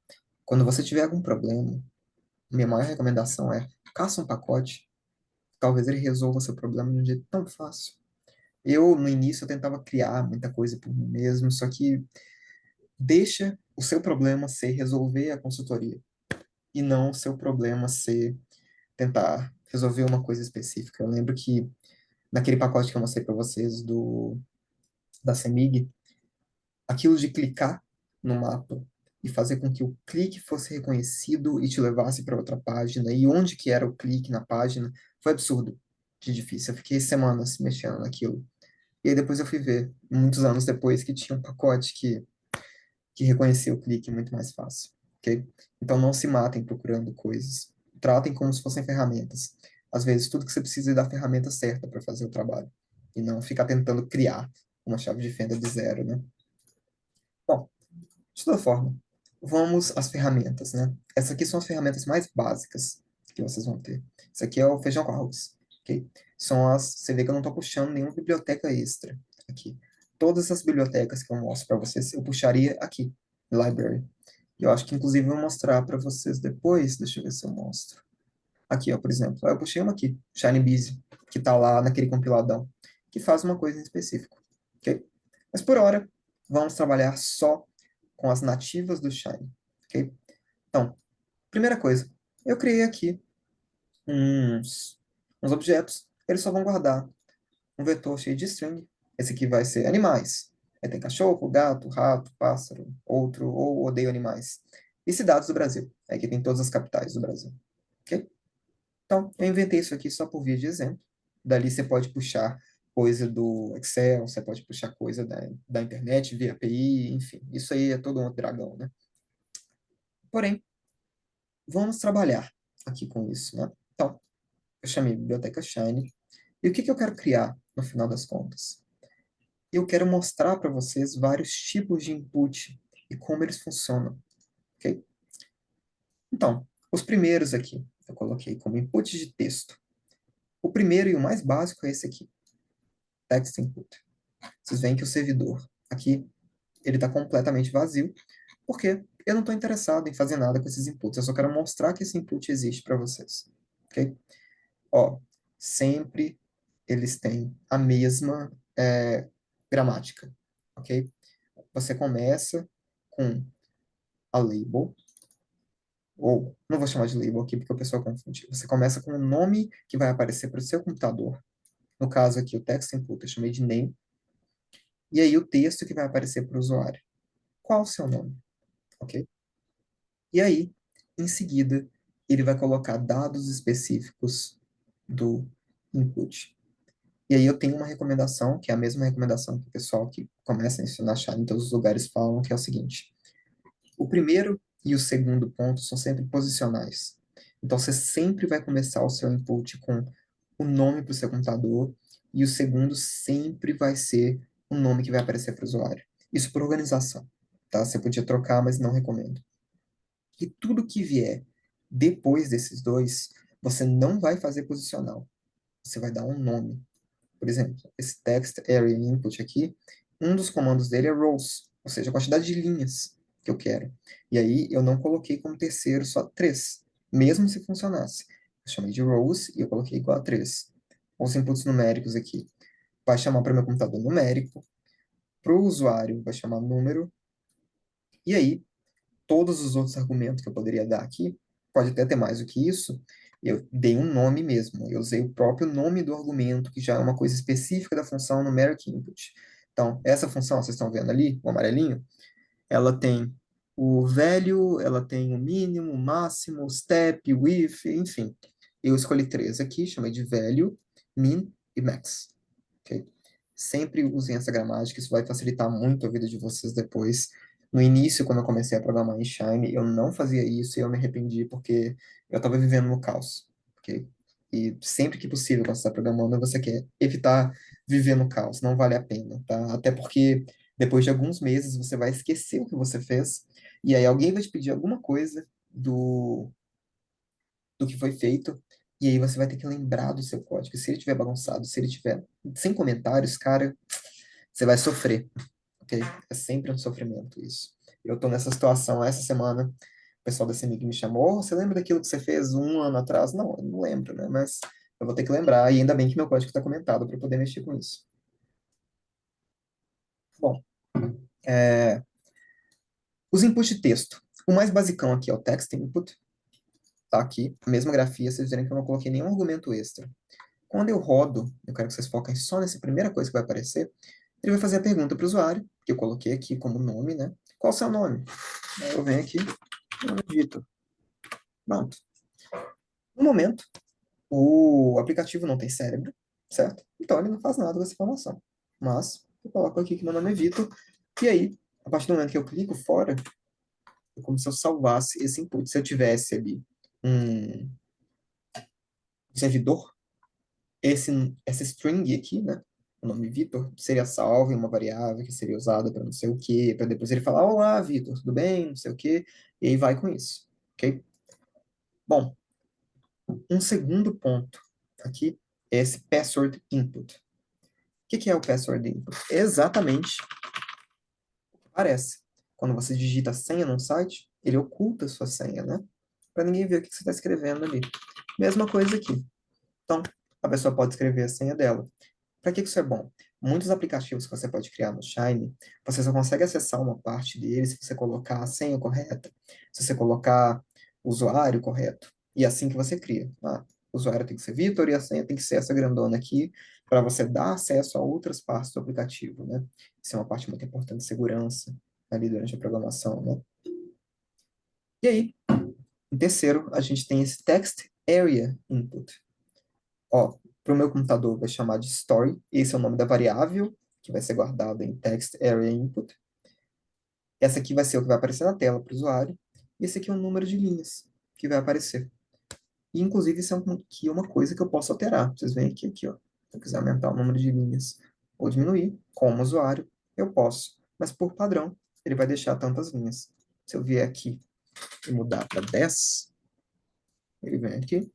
Quando você tiver algum problema, minha maior recomendação é caça um pacote, talvez ele resolva seu problema de um jeito tão fácil. Eu, no início, eu tentava criar muita coisa por mim mesmo, só que deixa o seu problema ser resolver a consultoria, e não o seu problema ser tentar resolver uma coisa específica. Eu lembro que naquele pacote que eu mostrei para vocês da CEMIG, aquilo de clicar no mapa e fazer com que o clique fosse reconhecido e te levasse para outra página, e onde que era o clique na página, foi absurdo de difícil. Eu fiquei semanas mexendo naquilo. E aí depois eu fui ver, muitos anos depois, que tinha um pacote que reconhecia o clique muito mais fácil, ok? Então não se matem procurando coisas. Tratem como se fossem ferramentas. Às vezes tudo que você precisa é da ferramenta certa para fazer o trabalho, e não ficar tentando criar uma chave de fenda de zero, né? Bom, de toda forma, vamos às ferramentas, né? Essas aqui são as ferramentas mais básicas que vocês vão ter. Isso aqui é o feijão com arroz, ok? Você vê que eu não estou puxando nenhuma biblioteca extra aqui. Todas as bibliotecas que eu mostro para vocês, eu puxaria aqui, library. E eu acho que, inclusive, eu vou mostrar para vocês depois. Deixa eu ver se eu mostro. Aqui, ó, por exemplo. Eu puxei uma aqui, Shinebees, que está lá naquele compiladão, que faz uma coisa em específico, ok? Mas, por hora, vamos trabalhar só com as nativas do Shine, ok? Então, primeira coisa, eu criei aqui uns objetos, eles só vão guardar um vetor cheio de string. Esse aqui vai ser animais. Aí tem cachorro, gato, rato, pássaro, outro, ou odeio animais. E cidades do Brasil. Aqui tem todas as capitais do Brasil, ok? Então, eu inventei isso aqui só por via de exemplo. Dali você pode puxar coisa do Excel, você pode puxar coisa da internet via API, enfim. Isso aí é todo um outro dragão, né? Porém, vamos trabalhar aqui com isso, né? Então, eu chamei Biblioteca Shine. E o que que eu quero criar, no final das contas? Eu quero mostrar para vocês vários tipos de input e como eles funcionam, ok? Então, os primeiros aqui, eu coloquei como input de texto. O primeiro e o mais básico é esse aqui, text input. Vocês veem que o servidor aqui, ele está completamente vazio, porque eu não estou interessado em fazer nada com esses inputs, eu só quero mostrar que esse input existe para vocês, ok? Ó, sempre eles têm a mesma gramática, ok? Você começa com a label, ou não vou chamar de label aqui porque o pessoal confunde. Você começa com o nome que vai aparecer para o seu computador. No caso aqui, o text input eu chamei de name. E aí o texto que vai aparecer para o usuário. Qual o seu nome? Ok? E aí, em seguida, ele vai colocar dados específicos do input. E aí eu tenho uma recomendação, que é a mesma recomendação que o pessoal que começa a ensinar Shine em todos os lugares falam, que é o seguinte. O primeiro e o segundo ponto são sempre posicionais. Então, você sempre vai começar o seu input com o nome para o seu computador e o segundo sempre vai ser o nome que vai aparecer para o usuário. Isso por organização, tá? Você podia trocar, mas não recomendo. E tudo que vier depois desses dois, você não vai fazer posicional. Você vai dar um nome. Por exemplo, esse text area input aqui, um dos comandos dele é rows, ou seja, a quantidade de linhas que eu quero. E aí eu não coloquei como terceiro só 3, mesmo se funcionasse. Eu chamei de rows e eu coloquei igual a 3. Os inputs numéricos aqui. Vai chamar para o meu computador numérico, para o usuário vai chamar número, e aí todos os outros argumentos que eu poderia dar aqui, pode até ter mais do que isso, eu dei um nome mesmo. Eu usei o próprio nome do argumento, que já é uma coisa específica da função numeric input. Então, essa função, vocês estão vendo ali, o amarelinho, ela tem o value, ela tem o mínimo, o máximo, o step, o if, enfim. Eu escolhi 3 aqui, chamei de value, min e max. Ok? Sempre usem essa gramática, isso vai facilitar muito a vida de vocês depois. No início, quando eu comecei a programar em Shine, eu não fazia isso e eu me arrependi porque eu estava vivendo no caos. Ok? E sempre que possível, quando você está programando, você quer evitar viver no caos, não vale a pena, tá? Até porque depois de alguns meses você vai esquecer o que você fez e aí alguém vai te pedir alguma coisa do que foi feito, e aí você vai ter que lembrar do seu código. Se ele tiver bagunçado, se ele tiver sem comentários, cara, você vai sofrer, ok? É sempre um sofrimento isso. Eu tô nessa situação essa semana, o pessoal da CEMIG me chamou, "Oh, você lembra daquilo que você fez um ano atrás?" Não, eu não lembro, né? Mas eu vou ter que lembrar, e ainda bem que meu código está comentado para poder mexer com isso. Bom, os inputs de texto. O mais basicão aqui é o text input, tá aqui, a mesma grafia, vocês verem que eu não coloquei nenhum argumento extra. Quando eu rodo, eu quero que vocês foquem só nessa primeira coisa que vai aparecer, ele vai fazer a pergunta para o usuário, que eu coloquei aqui como nome, né? Qual o seu nome? Aí eu venho aqui, meu nome é Vitor. Pronto. No momento, o aplicativo não tem cérebro, certo? Então ele não faz nada com essa informação. Mas eu coloco aqui que meu nome é Vitor, e aí, a partir do momento que eu clico fora, é como se eu salvasse esse input. Se eu tivesse ali um servidor, essa string aqui, né? O nome Vitor seria salvo em uma variável que seria usada para não sei o quê, para depois ele falar, olá, Vitor, tudo bem? Não sei o quê, e aí vai com isso, ok? Bom, um segundo ponto aqui é esse password input. O que é o password input? É exatamente o que parece. Quando você digita a senha num site, ele oculta a sua senha, né? Para ninguém ver o que você está escrevendo ali. Mesma coisa aqui. Então, a pessoa pode escrever a senha dela. Para que isso é bom? Muitos aplicativos que você pode criar no Shine, você só consegue acessar uma parte dele se você colocar a senha correta, se você colocar o usuário correto. E é assim que você cria. Ah, o usuário tem que ser Vitor e a senha tem que ser essa grandona aqui, para você dar acesso a outras partes do aplicativo, né? Isso é uma parte muito importante de segurança ali durante a programação, né? E aí, em terceiro, a gente tem esse text area input. Ó, para o meu computador vai chamar de story, esse é o nome da variável que vai ser guardada em text area input. Essa aqui vai ser o que vai aparecer na tela para o usuário. E esse aqui é o número de linhas que vai aparecer. E, inclusive, isso aqui é uma coisa que eu posso alterar. Vocês veem aqui, ó. Se eu quiser aumentar o número de linhas ou diminuir, como usuário, eu posso. Mas, por padrão, ele vai deixar tantas linhas. Se eu vier aqui e mudar para 10, ele vem aqui.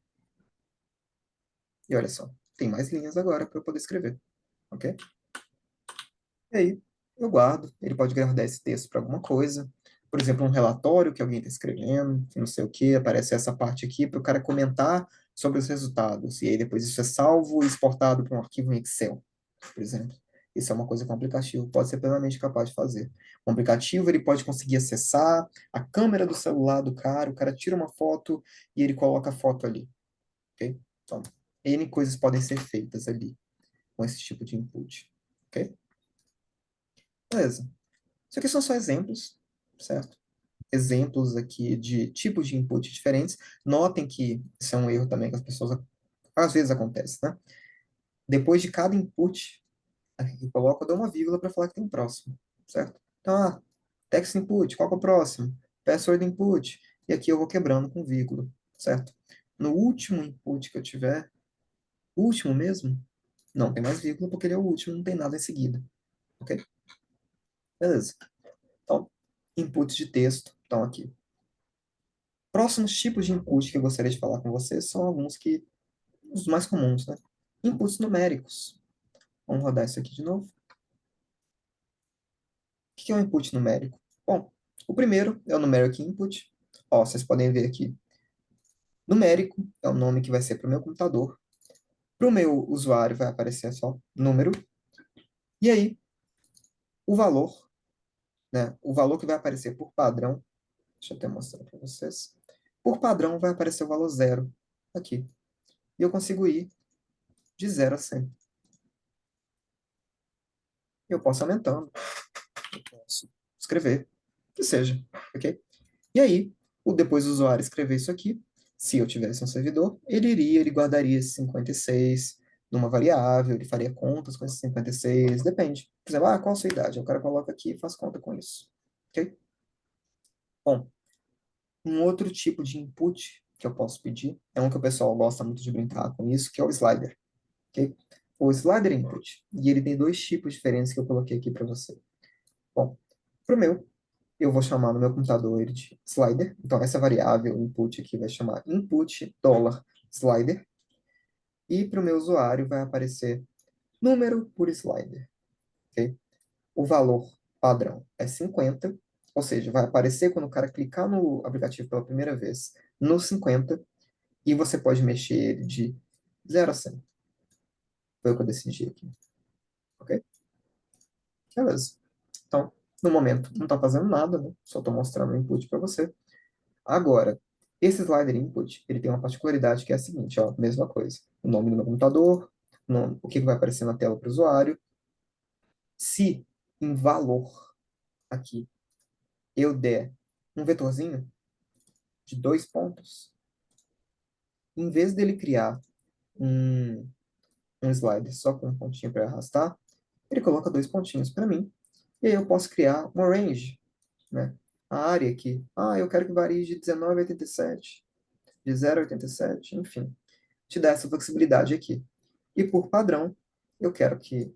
E olha só, tem mais linhas agora para eu poder escrever. Ok? E aí, eu guardo. Ele pode guardar esse texto para alguma coisa. Por exemplo, um relatório que alguém está escrevendo, que não sei o quê, aparece essa parte aqui para o cara comentar sobre os resultados. E aí depois isso é salvo e exportado para um arquivo em Excel, por exemplo. Isso é uma coisa que um aplicativo pode ser plenamente capaz de fazer. O aplicativo, ele pode conseguir acessar a câmera do celular do cara, o cara tira uma foto e ele coloca a foto ali, ok? Então, N coisas podem ser feitas ali com esse tipo de input, ok? Beleza. Isso aqui são só exemplos, certo? Exemplos aqui de tipos de input diferentes. Notem que isso é um erro também que as pessoas às vezes acontece, né? Depois de cada input, aqui que eu coloco, eu dou uma vírgula para falar que tem um próximo, certo? Então, text input, qual que é o próximo? Password input. E aqui eu vou quebrando com vírgula, certo? No último input que eu tiver, o último mesmo, não tem mais vírgula porque ele é o último, não tem nada em seguida, ok? Beleza. Então, inputs de texto estão aqui. Próximos tipos de input que eu gostaria de falar com vocês são alguns que, os mais comuns, né? Inputs numéricos. Vamos rodar isso aqui de novo. O que é um input numérico? Bom, o primeiro é o numeric input. Ó, vocês podem ver aqui. Numérico é o nome que vai ser para o meu computador. Para o meu usuário vai aparecer só número. E aí, o valor, né? O valor que vai aparecer por padrão. Deixa eu até mostrar para vocês. Por padrão vai aparecer o valor zero aqui. E eu consigo ir de 0 a 100. Eu posso aumentando. Eu posso escrever. Que seja, ok? E aí, depois do usuário escrever isso aqui, se eu tivesse um servidor, ele guardaria esse 56 numa variável, ele faria contas com esses 56, depende. Por exemplo, qual a sua idade? O cara coloca aqui e faz conta com isso. Ok? Bom, um outro tipo de input que eu posso pedir, é um que o pessoal gosta muito de brincar com isso, que é o slider. Ok? O slider input. E ele tem dois tipos diferentes que eu coloquei aqui para você. Bom, para o meu, eu vou chamar no meu computador ele de slider. Então, essa variável input aqui vai chamar input $slider. E para o meu usuário vai aparecer número por slider. Okay? O valor padrão é 50, ou seja, vai aparecer quando o cara clicar no aplicativo pela primeira vez no 50, e você pode mexer ele de 0 a 100. Foi o que eu decidi aqui. Ok? Beleza. Então, no momento, não está fazendo nada, né? Só estou mostrando o input para você. Agora, esse slider input, ele tem uma particularidade que é a seguinte, ó, mesma coisa. O nome do meu computador, o que vai aparecer na tela para o usuário. Se em valor aqui eu der um vetorzinho de 2 pontos, em vez dele criar um, um slider só com um pontinho para arrastar, ele coloca 2 pontinhos para mim. E aí eu posso criar uma range, né? A área aqui. Eu quero que varie de 19 a 87, de 0 a 87, enfim. Te dá essa flexibilidade aqui. E por padrão, eu quero que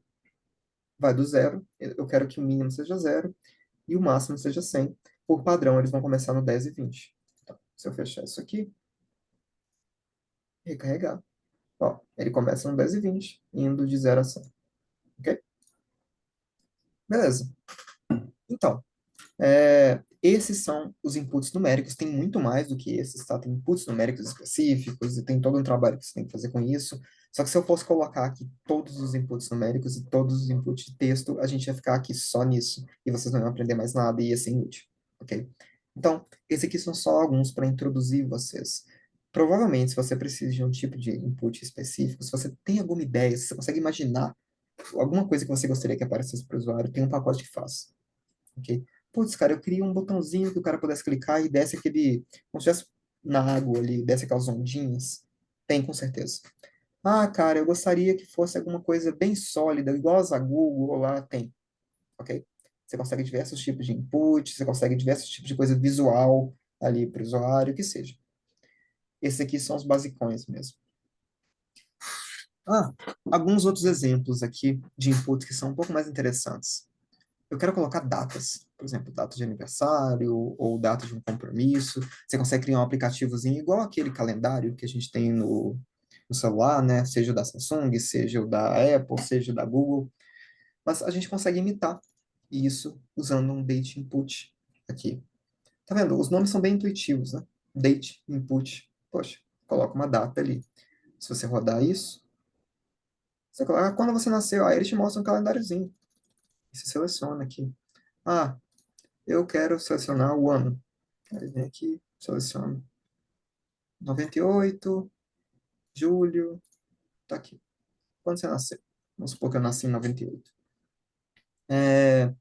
vai do zero, eu quero que o mínimo seja zero e o máximo seja 100. Por padrão, eles vão começar no 10 e 20. Então, se eu fechar isso aqui, recarregar, ó, ele começa no 10 e 20, indo de 0 a 100. Ok? Beleza. Então, esses são os inputs numéricos, tem muito mais do que esses, tá? Tem inputs numéricos específicos e tem todo um trabalho que você tem que fazer com isso. Só que se eu fosse colocar aqui todos os inputs numéricos e todos os inputs de texto, a gente ia ficar aqui só nisso e vocês não iam aprender mais nada e ia ser inútil, ok? Então, esses aqui são só alguns para introduzir vocês. Provavelmente, se você precisa de um tipo de input específico, se você tem alguma ideia, se você consegue imaginar alguma coisa que você gostaria que aparecesse para o usuário, tem um pacote que faz, ok? Putz, cara, eu queria um botãozinho que o cara pudesse clicar e desse aquele, como se estivesse na água ali, desse aquelas ondinhas. Tem, com certeza. Cara, eu gostaria que fosse alguma coisa bem sólida, igual as da Google lá tem, ok? Você consegue diversos tipos de input, você consegue diversos tipos de coisa visual ali para o usuário, o que seja. Esses aqui são os basicões mesmo. Alguns outros exemplos aqui de inputs que são um pouco mais interessantes. Eu quero colocar datas, por exemplo, data de aniversário ou data de um compromisso. Você consegue criar um aplicativozinho igual aquele calendário que a gente tem no celular, né? Seja o da Samsung, seja o da Apple, seja o da Google. Mas a gente consegue imitar isso usando um date input aqui. Tá vendo? Os nomes são bem intuitivos, né? Date input. Poxa, coloca uma data ali. Se você rodar isso, Você coloca, quando você nasceu, aí ele te mostra um calendáriozinho. E você seleciona aqui. Ah, eu quero selecionar o ano. Aí vem aqui, seleciono 98, julho, tá aqui. Quando você nasceu? Vamos supor que eu nasci em 98. É,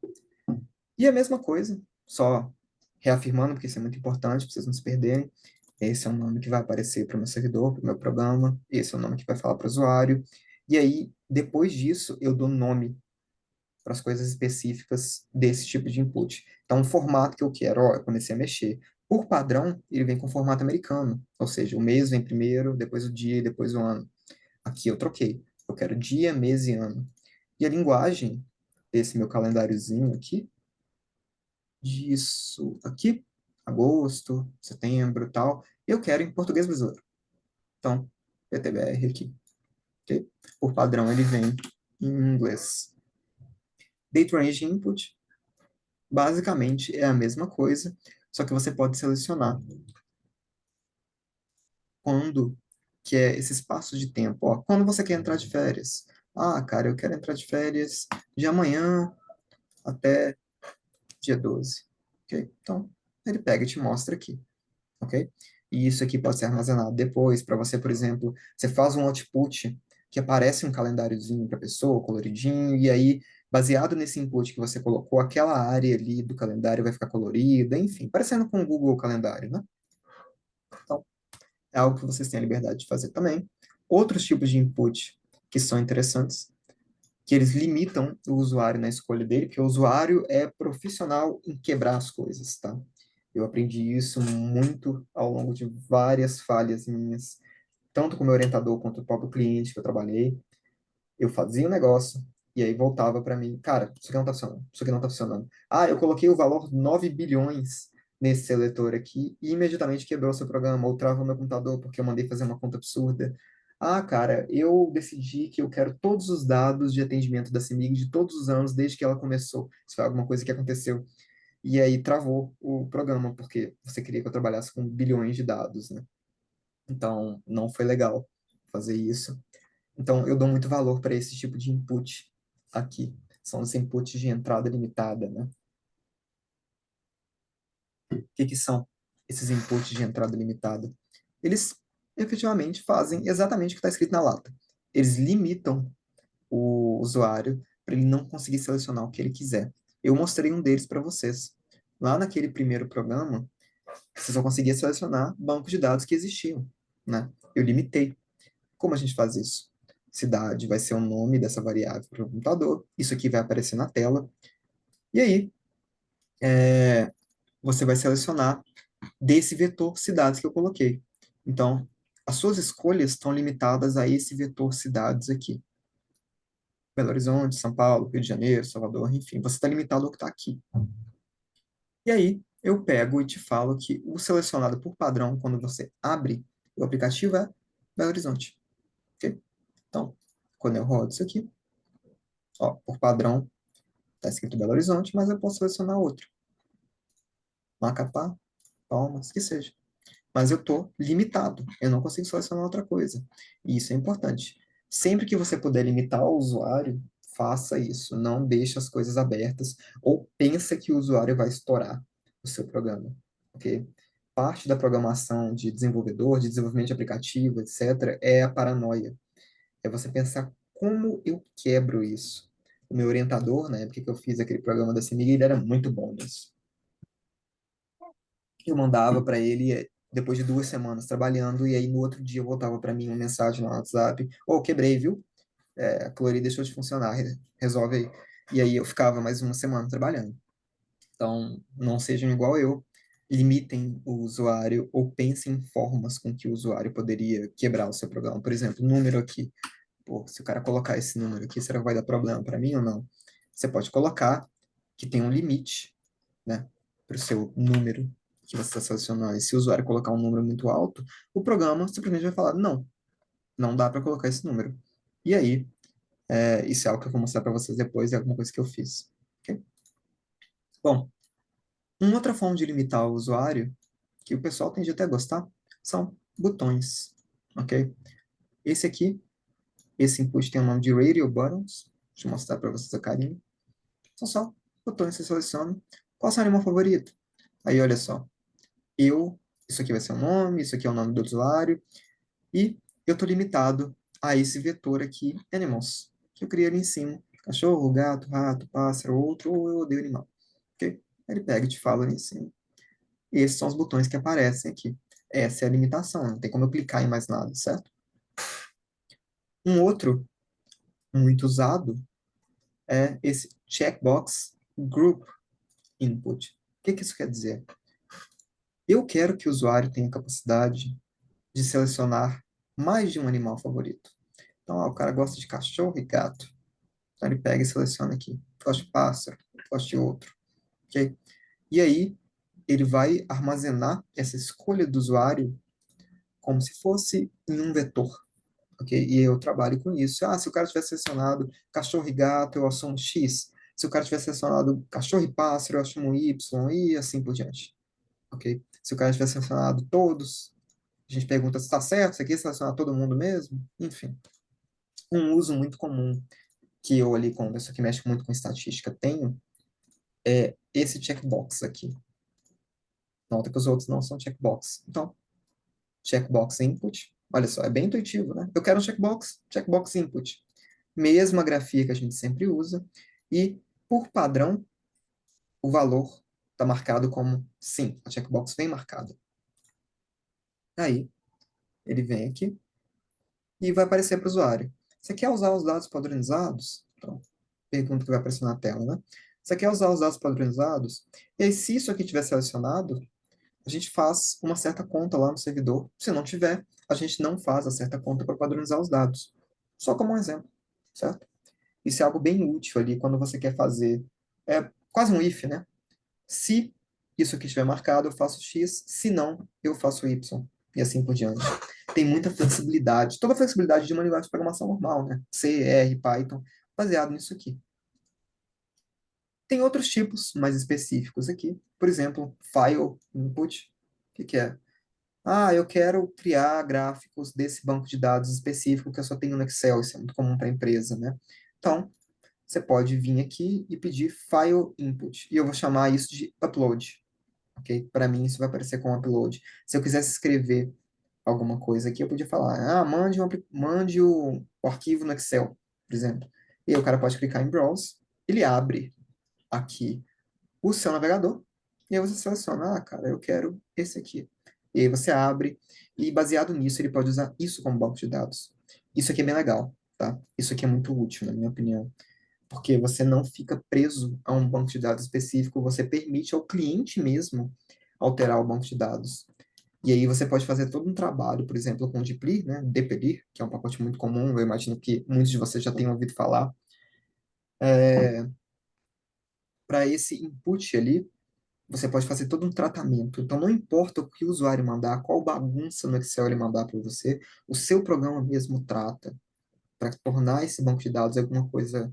e a mesma coisa, só reafirmando, porque isso é muito importante, para vocês não se perderem. Esse é o nome que vai aparecer para o meu servidor, para o meu programa. Esse é o nome que vai falar para o usuário. E aí, depois disso, eu dou nome para as coisas específicas desse tipo de input. Então, o formato que eu quero, ó, eu comecei a mexer. Por padrão, ele vem com formato americano, ou seja, o mês vem primeiro, depois o dia e depois o ano. Aqui eu troquei. Eu quero dia, mês e ano. E a linguagem desse meu calendáriozinho aqui, disso aqui, agosto, setembro e tal, eu quero em português brasileiro. Então, PTBR aqui. Ok? Por padrão, ele vem em inglês. Date range input, basicamente é a mesma coisa, só que você pode selecionar quando que é esse espaço de tempo. Ó, quando você quer entrar de férias? Ah, cara, eu quero entrar de férias de amanhã até dia 12. Ok? Então, ele pega e te mostra aqui. Ok? E isso aqui pode ser armazenado depois para você, por exemplo, você faz um output que aparece um calendáriozinho para a pessoa, coloridinho, e aí, baseado nesse input que você colocou, aquela área ali do calendário vai ficar colorida, enfim, parecendo com o Google Calendário, né? Então, é algo que vocês têm a liberdade de fazer também. Outros tipos de input que são interessantes, que eles limitam o usuário na escolha dele, porque o usuário é profissional em quebrar as coisas, tá? Eu aprendi isso muito ao longo de várias falhas minhas, tanto com o meu orientador quanto o próprio cliente que eu trabalhei. Eu fazia o negócio e aí voltava para mim, cara, isso aqui não tá funcionando, isso aqui não tá funcionando. Ah, eu coloquei o valor 9 bilhões nesse seletor aqui e imediatamente quebrou seu programa ou travou meu computador porque eu mandei fazer uma conta absurda. Ah, cara, eu decidi que eu quero todos os dados de atendimento da CEMIG de todos os anos desde que ela começou. Isso foi alguma coisa que aconteceu. E aí travou o programa, porque você queria que eu trabalhasse com bilhões de dados, né? Então, não foi legal fazer isso. Então, eu dou muito valor para esse tipo de input aqui. São os inputs de entrada limitada, né? O que que são esses inputs de entrada limitada? Eles efetivamente fazem exatamente o que está escrito na lata. Eles limitam o usuário para ele não conseguir selecionar o que ele quiser. Eu mostrei um deles para vocês. Lá naquele primeiro programa, você só conseguia selecionar bancos de dados que existiam, né? Eu limitei. Como a gente faz isso? Cidade vai ser o nome dessa variável para o computador. Isso aqui vai aparecer na tela. E aí, você vai selecionar desse vetor cidades que eu coloquei. Então, as suas escolhas estão limitadas a esse vetor cidades aqui. Belo Horizonte, São Paulo, Rio de Janeiro, Salvador, enfim, você está limitado ao que está aqui. E aí, eu pego e te falo que o selecionado por padrão, quando você abre o aplicativo, é Belo Horizonte. Ok? Então, quando eu rodo isso aqui, ó, por padrão, está escrito Belo Horizonte, mas eu posso selecionar outro. Macapá, Palmas, que seja. Mas eu estou limitado, eu não consigo selecionar outra coisa. E isso é importante. Sempre que você puder limitar o usuário, faça isso. Não deixe as coisas abertas ou pense que o usuário vai estourar o seu programa. Ok? Parte da programação de desenvolvedor, de desenvolvimento de aplicativo, etc., é a paranoia. É você pensar como eu quebro isso. O meu orientador, na época que eu fiz aquele programa da CEMIG, ele era muito bom nisso. Eu mandava para ele depois de 2 semanas trabalhando, e aí no outro dia voltava para mim uma mensagem no WhatsApp: Ô, quebrei, viu? A Clori deixou de funcionar, resolve aí. E aí eu ficava mais uma semana trabalhando. Então, não sejam igual eu, limitem o usuário ou pensem em formas com que o usuário poderia quebrar o seu programa. Por exemplo, número aqui. Pô, se o cara colocar esse número aqui, será que vai dar problema para mim ou não? Você pode colocar que tem um limite, né, para o seu número que você está selecionando. E se o usuário colocar um número muito alto, o programa simplesmente vai falar, não, não dá para colocar esse número. E aí, isso é algo que eu vou mostrar para vocês depois, é alguma coisa que eu fiz. Ok? Bom, uma outra forma de limitar o usuário, que o pessoal tende até a gostar, são botões. Ok? Esse aqui, Esse input tem o nome de Radio Buttons. Deixa eu mostrar para vocês a carinha. São só botões que você seleciona. Qual é o seu animal favorito? Aí, olha só. Isso aqui vai ser o nome, isso aqui é o nome do usuário. E eu estou limitado a esse vetor aqui, animals, que eu criei ali em cima. Cachorro, gato, rato, pássaro, outro, ou eu odeio animal. Ok? Ele pega e te fala ali em cima. E esses são os botões que aparecem aqui. Essa é a limitação, não tem como eu clicar em mais nada, certo? Um outro muito usado é esse checkbox group input. O que que isso quer dizer? Eu quero que o usuário tenha capacidade de selecionar mais de um animal favorito. Então, o cara gosta de cachorro e gato. Então, ele pega e seleciona aqui. Gosta de pássaro, gosta de outro. Ok? E aí, ele vai armazenar essa escolha do usuário como se fosse em um vetor. Ok? E eu trabalho com isso. Se o cara tivesse selecionado cachorro e gato, eu assumo X. Se o cara tivesse selecionado cachorro e pássaro, eu assumo Y, e assim por diante. Ok? Se o cara tivesse selecionado todos, a gente pergunta se está certo, se aqui selecionar todo mundo mesmo, enfim. Um uso muito comum que eu ali, como pessoa que mexe muito com estatística, tenho, é esse checkbox aqui. Nota que os outros não são checkbox. Então, checkbox input, olha só, é bem intuitivo, né? Eu quero um checkbox, checkbox input. Mesma grafia que a gente sempre usa, e, por padrão, o valor está marcado como sim, a checkbox vem marcada. Aí, ele vem aqui e vai aparecer para o usuário. Você quer usar os dados padronizados? Então, pergunta que vai aparecer na tela, né? Você quer usar os dados padronizados? E aí, se isso aqui tiver selecionado, a gente faz uma certa conta lá no servidor. Se não tiver, a gente não faz a certa conta para padronizar os dados. Só como um exemplo, certo? Isso é algo bem útil ali quando você quer fazer. É quase um if, né? Se isso aqui estiver marcado, eu faço X. Se não, eu faço Y. E assim por diante. Tem muita flexibilidade. Toda a flexibilidade de uma linguagem de programação normal, né? C, R, Python, baseado nisso aqui. Tem outros tipos mais específicos aqui. Por exemplo, file input. O que que é? Eu quero criar gráficos desse banco de dados específico que eu só tenho no Excel. Isso é muito comum para a empresa, né? Então, você pode vir aqui e pedir file input. E eu vou chamar isso de upload. Ok? Para mim, isso vai aparecer como upload. Se eu quisesse escrever alguma coisa aqui, eu podia falar, mande o arquivo no Excel, por exemplo. E aí o cara pode clicar em Browse, ele abre aqui o seu navegador, e aí você seleciona, cara, eu quero esse aqui. E aí você abre, e baseado nisso, ele pode usar isso como banco de dados. Isso aqui é bem legal, tá? Isso aqui é muito útil, na minha opinião, porque você não fica preso a um banco de dados específico, você permite ao cliente mesmo alterar o banco de dados. E aí você pode fazer todo um trabalho, por exemplo, com o dplyr, né? dplyr, que é um pacote muito comum, eu imagino que muitos de vocês já tenham ouvido falar. Para esse input ali, você pode fazer todo um tratamento. Então, não importa o que o usuário mandar, qual bagunça no Excel ele mandar para você, o seu programa mesmo trata para tornar esse banco de dados alguma coisa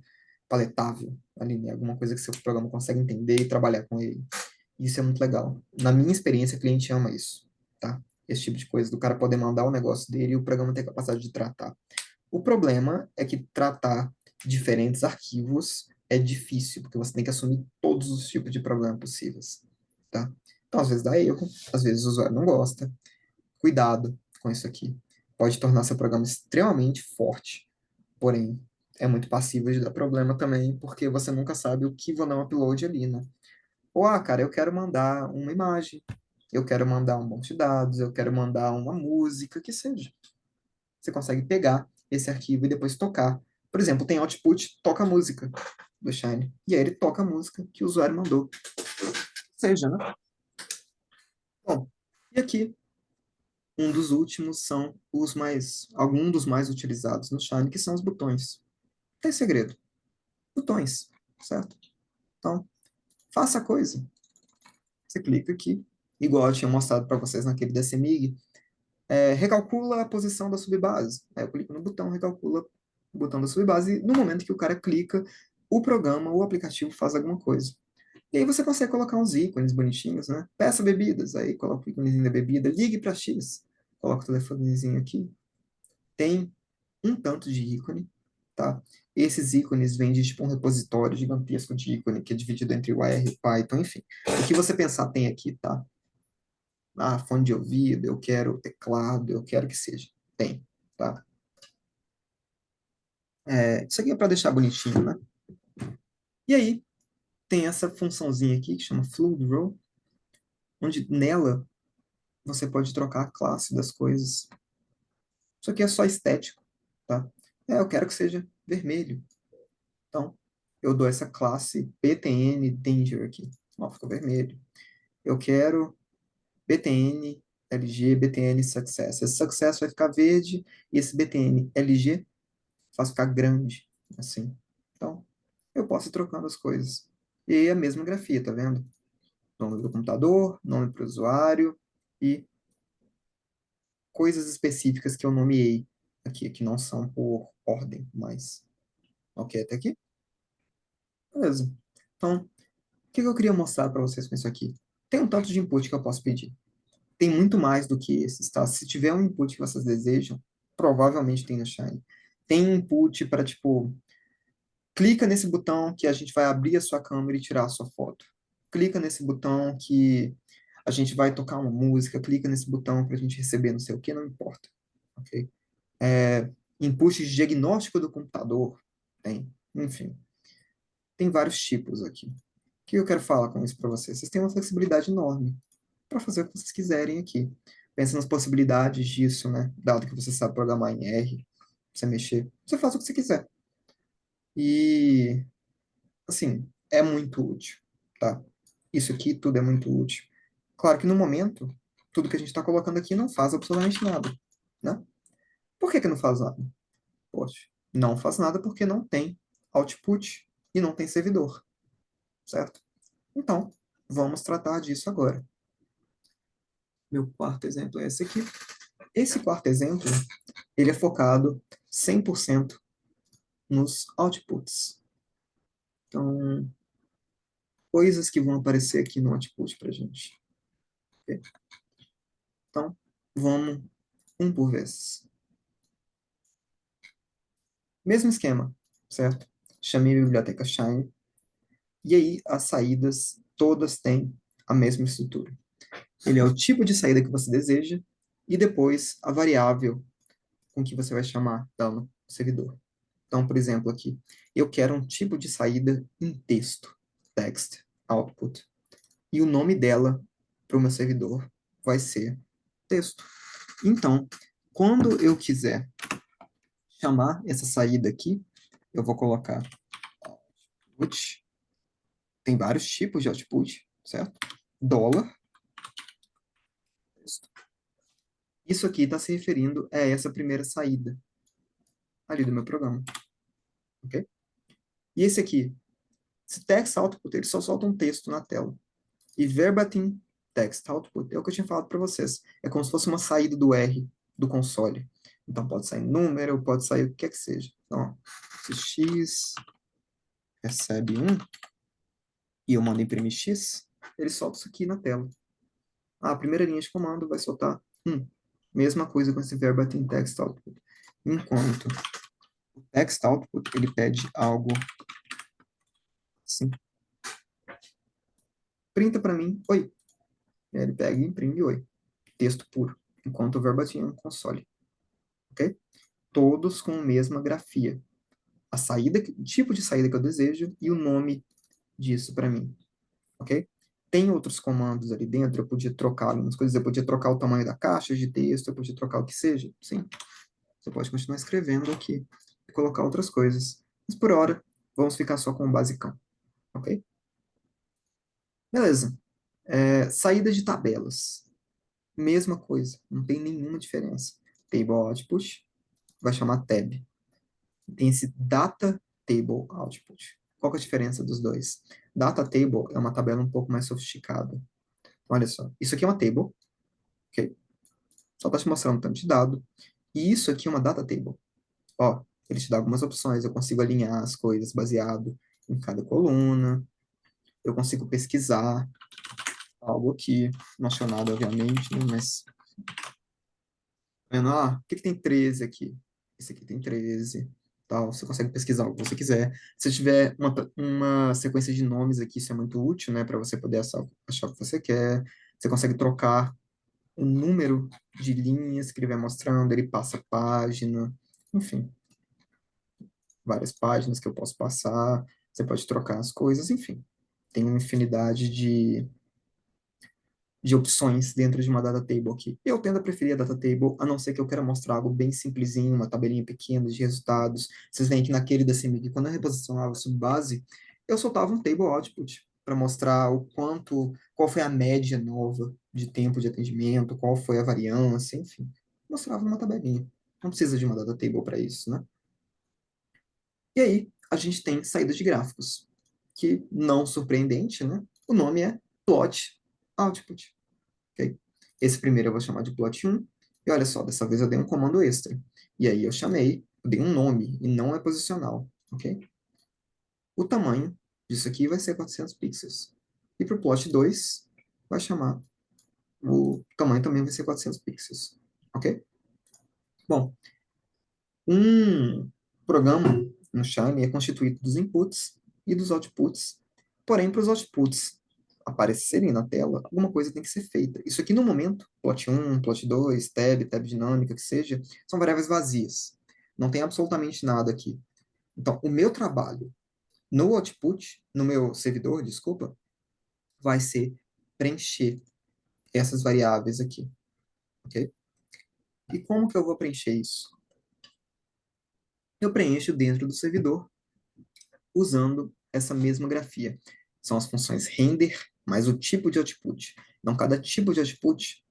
paletável ali, né? Alguma coisa que seu programa consegue entender e trabalhar com ele. Isso é muito legal. Na minha experiência, o cliente ama isso, tá? Esse tipo de coisa, do cara poder mandar o negócio dele e o programa ter capacidade de tratar. O problema é que tratar diferentes arquivos é difícil, porque você tem que assumir todos os tipos de problema possíveis, tá? Então, às vezes dá erro, às vezes o usuário não gosta. Cuidado com isso aqui. Pode tornar seu programa extremamente forte, porém, é muito passível de dar problema também, porque você nunca sabe o que vou dar um upload ali, né? Ou, cara, eu quero mandar uma imagem, eu quero mandar um banco de dados, eu quero mandar uma música, que seja. Você consegue pegar esse arquivo e depois tocar. Por exemplo, tem output, toca a música do Shine. E aí ele toca a música que o usuário mandou. Seja, né? Bom, e aqui, um dos últimos são alguns dos mais utilizados no Shine, que são os botões. Não tem segredo. Botões, certo? Então, faça a coisa. Você clica aqui, igual eu tinha mostrado para vocês naquele DCMig, recalcula a posição da subbase. Aí eu clico no botão, recalcula o botão da subbase, e no momento que o cara clica, o programa, o aplicativo faz alguma coisa. E aí você consegue colocar uns ícones bonitinhos, né? Peça bebidas, aí coloca o íconezinho da bebida, ligue para X, coloca o telefonezinho aqui. Tem um tanto de ícone, tá? Esses ícones vêm de tipo um repositório gigantesco de ícone, que é dividido entre o R, Python, enfim. O que você pensar tem aqui, tá? Ah, fone de ouvido, eu quero teclado, eu quero que seja. Tem, tá? Isso aqui é para deixar bonitinho, né? E aí, tem essa funçãozinha aqui que chama Fluid Row, onde nela você pode trocar a classe das coisas. Isso aqui é só estético, tá? Eu quero que seja vermelho. Então, eu dou essa classe btn danger aqui. Ó, ficou vermelho. Eu quero btn lg, btn success. Esse success vai ficar verde e esse btn lg faz ficar grande, assim. Então, eu posso ir trocando as coisas. E aí a mesma grafia, tá vendo? Nome do computador, nome para o usuário e coisas específicas que eu nomeei aqui, que não são por ordem, mas... Ok, até aqui? Beleza. Então, o que eu queria mostrar para vocês com isso aqui? Tem um tanto de input que eu posso pedir. Tem muito mais do que esses, tá? Se tiver um input que vocês desejam, provavelmente tem no Shine. Tem input para, tipo, clica nesse botão que a gente vai abrir a sua câmera e tirar a sua foto. Clica nesse botão que a gente vai tocar uma música. Clica nesse botão para a gente receber não sei o que, não importa. Ok? Input de diagnóstico do computador. Tem. Enfim, tem vários tipos aqui. O que eu quero falar com isso para vocês? Vocês têm uma flexibilidade enorme para fazer o que vocês quiserem aqui. Pensa nas possibilidades disso, né? Dado que você sabe programar em R, você mexer, você faz o que você quiser. E, assim, é muito útil, tá? Isso aqui tudo é muito útil. Claro que no momento, tudo que a gente está colocando aqui não faz absolutamente nada, né? Por que que não faz nada? Poxa, não faz nada porque não tem output e não tem servidor, certo? Então, vamos tratar disso agora. Meu quarto exemplo é esse aqui. Esse quarto exemplo, ele é focado 100% nos outputs. Então, coisas que vão aparecer aqui no output para a gente. Ok? Então, vamos um por vez. Mesmo esquema, certo? Chamei a biblioteca Shine, e aí as saídas todas têm a mesma estrutura. Ele é o tipo de saída que você deseja, e depois a variável com que você vai chamar lá no servidor. Então, por exemplo, aqui, eu quero um tipo de saída em texto, text, output, e o nome dela para o meu servidor vai ser texto. Então, quando eu quiser chamar essa saída aqui, eu vou colocar output, tem vários tipos de output, certo? Dólar, texto. Isso aqui está se referindo a essa primeira saída ali do meu programa, ok? E esse aqui, esse text output, ele só solta um texto na tela. E verbatim text output é o que eu tinha falado para vocês. É como se fosse uma saída do R do console. Então pode sair número, pode sair o que quer que seja. Então, ó, se x recebe 1 e eu mando imprimir x, ele solta isso aqui na tela. A primeira linha de comando vai soltar 1. Mesma coisa com esse verbatim text output. Enquanto o text output, ele pede algo assim. Printa para mim, oi. Ele pega e imprime oi. Texto puro. Enquanto o verbatim é um console. Ok? Todos com a mesma grafia. A saída, o tipo de saída que eu desejo e o nome disso para mim. Ok? Tem outros comandos ali dentro, eu podia trocar algumas coisas, eu podia trocar o tamanho da caixa de texto, eu podia trocar o que seja. Sim. Você pode continuar escrevendo aqui e colocar outras coisas. Mas por hora, vamos ficar só com o basicão. Ok? Beleza. Saída de tabelas. Mesma coisa, não tem nenhuma diferença. Table output vai chamar tab. Tem esse data table output. Qual que é a diferença dos dois? Data table é uma tabela um pouco mais sofisticada. Olha só, isso aqui é uma table, ok? Só está te mostrando um tanto de dado. E isso aqui é uma data table. Ó, ele te dá algumas opções, eu consigo alinhar as coisas baseado em cada coluna, eu consigo pesquisar algo aqui, nacional, obviamente, né? Mas, vendo, por que tem 13 aqui? esse aqui tem 13, tal. Você consegue pesquisar o que você quiser. Se tiver uma sequência de nomes aqui, isso é muito útil, né, para você poder achar o que você quer. Você consegue trocar o número de linhas que ele vai mostrando, ele passa a página, enfim, várias páginas que eu posso passar. Você pode trocar as coisas, enfim. Tem uma infinidade de opções dentro de uma data table aqui. Eu tendo a preferir a data table, a não ser que eu queira mostrar algo bem simplesinho, uma tabelinha pequena de resultados. Vocês veem que naquele da CMake, quando eu reposicionava subbase, eu soltava um table output para mostrar o quanto, qual foi a média nova de tempo de atendimento, qual foi a variância, enfim. Mostrava numa tabelinha. Não precisa de uma data table para isso, né? E aí, a gente tem saída de gráficos, que, não surpreendente, né? O nome é plot output. Ok? Esse primeiro eu vou chamar de plot 1. E olha só, dessa vez eu dei um comando extra. E aí eu dei um nome, e não é posicional. Ok? O tamanho disso aqui vai ser 400 pixels. E para o plot 2, vai chamar, o tamanho também vai ser 400 pixels. Ok? Bom, um programa no Shine é constituído dos inputs e dos outputs. Porém, para os outputs aparecerem na tela, alguma coisa tem que ser feita. Isso aqui no momento, plot 1, plot 2, tab dinâmica, que seja, são variáveis vazias. Não tem absolutamente nada aqui. Então, o meu trabalho no output, no meu servidor, desculpa, vai ser preencher essas variáveis aqui. Ok? E como que eu vou preencher isso? Eu preencho dentro do servidor usando essa mesma grafia. São as funções render mais o tipo de output. Então, cada tipo de output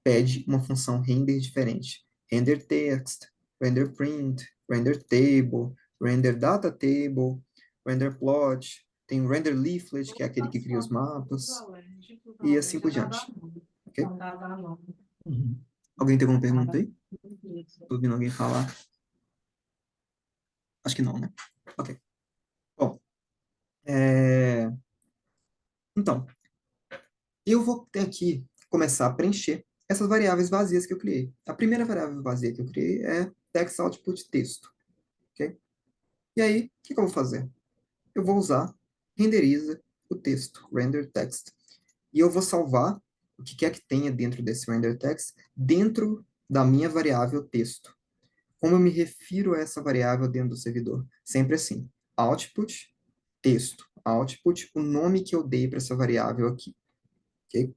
pede uma função render diferente. Render text, render print, render table, render data table, render plot, tem o render leaflet, que é aquele que cria os mapas, e assim por diante. Ok? Alguém tem alguma pergunta aí? Estou ouvindo alguém falar? Acho que não, né? Ok. Bom, então, eu vou ter aqui começar a preencher essas variáveis vazias que eu criei. A primeira variável vazia que eu criei é text output texto. Ok? E aí, o que eu vou fazer? Eu vou usar renderiza o texto, render text. E eu vou salvar o que quer que tenha dentro desse render text dentro da minha variável texto. Como eu me refiro a essa variável dentro do servidor? Sempre assim, output, texto, output, o nome que eu dei para essa variável aqui. Ok?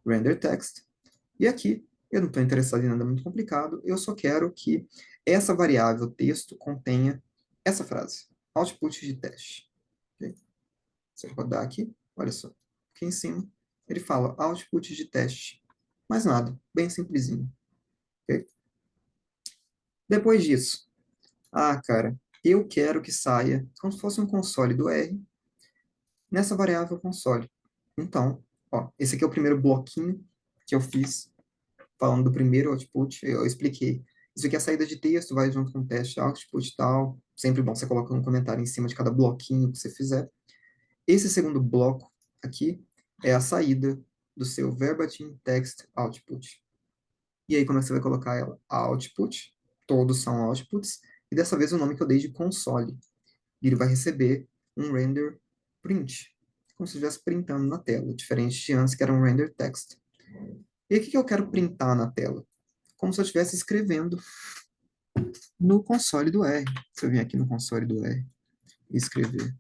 Render text. E aqui, eu não estou interessado em nada muito complicado, eu só quero que essa variável texto contenha essa frase, output de teste. Okay? Se eu rodar aqui, olha só, aqui em cima, ele fala output de teste. Mais nada, bem simplesinho. Okay? Depois disso, cara, eu quero que saia como se fosse um console do R nessa variável console. Então, ó, esse aqui é o primeiro bloquinho que eu fiz falando do primeiro output, eu expliquei. Isso aqui é a saída de texto, vai junto com o teste output e tal. Sempre bom você colocar um comentário em cima de cada bloquinho que você fizer. Esse segundo bloco aqui é a saída do seu verbatim text output. E aí, como é que você vai colocar ela? Output, todos são outputs, e dessa vez o nome que eu dei de console. E ele vai receber um render print, como se estivesse printando na tela, diferente de antes que era um render text. E o que eu quero printar na tela? Como se eu estivesse escrevendo no console do R. Se eu vim aqui no console do R e escrever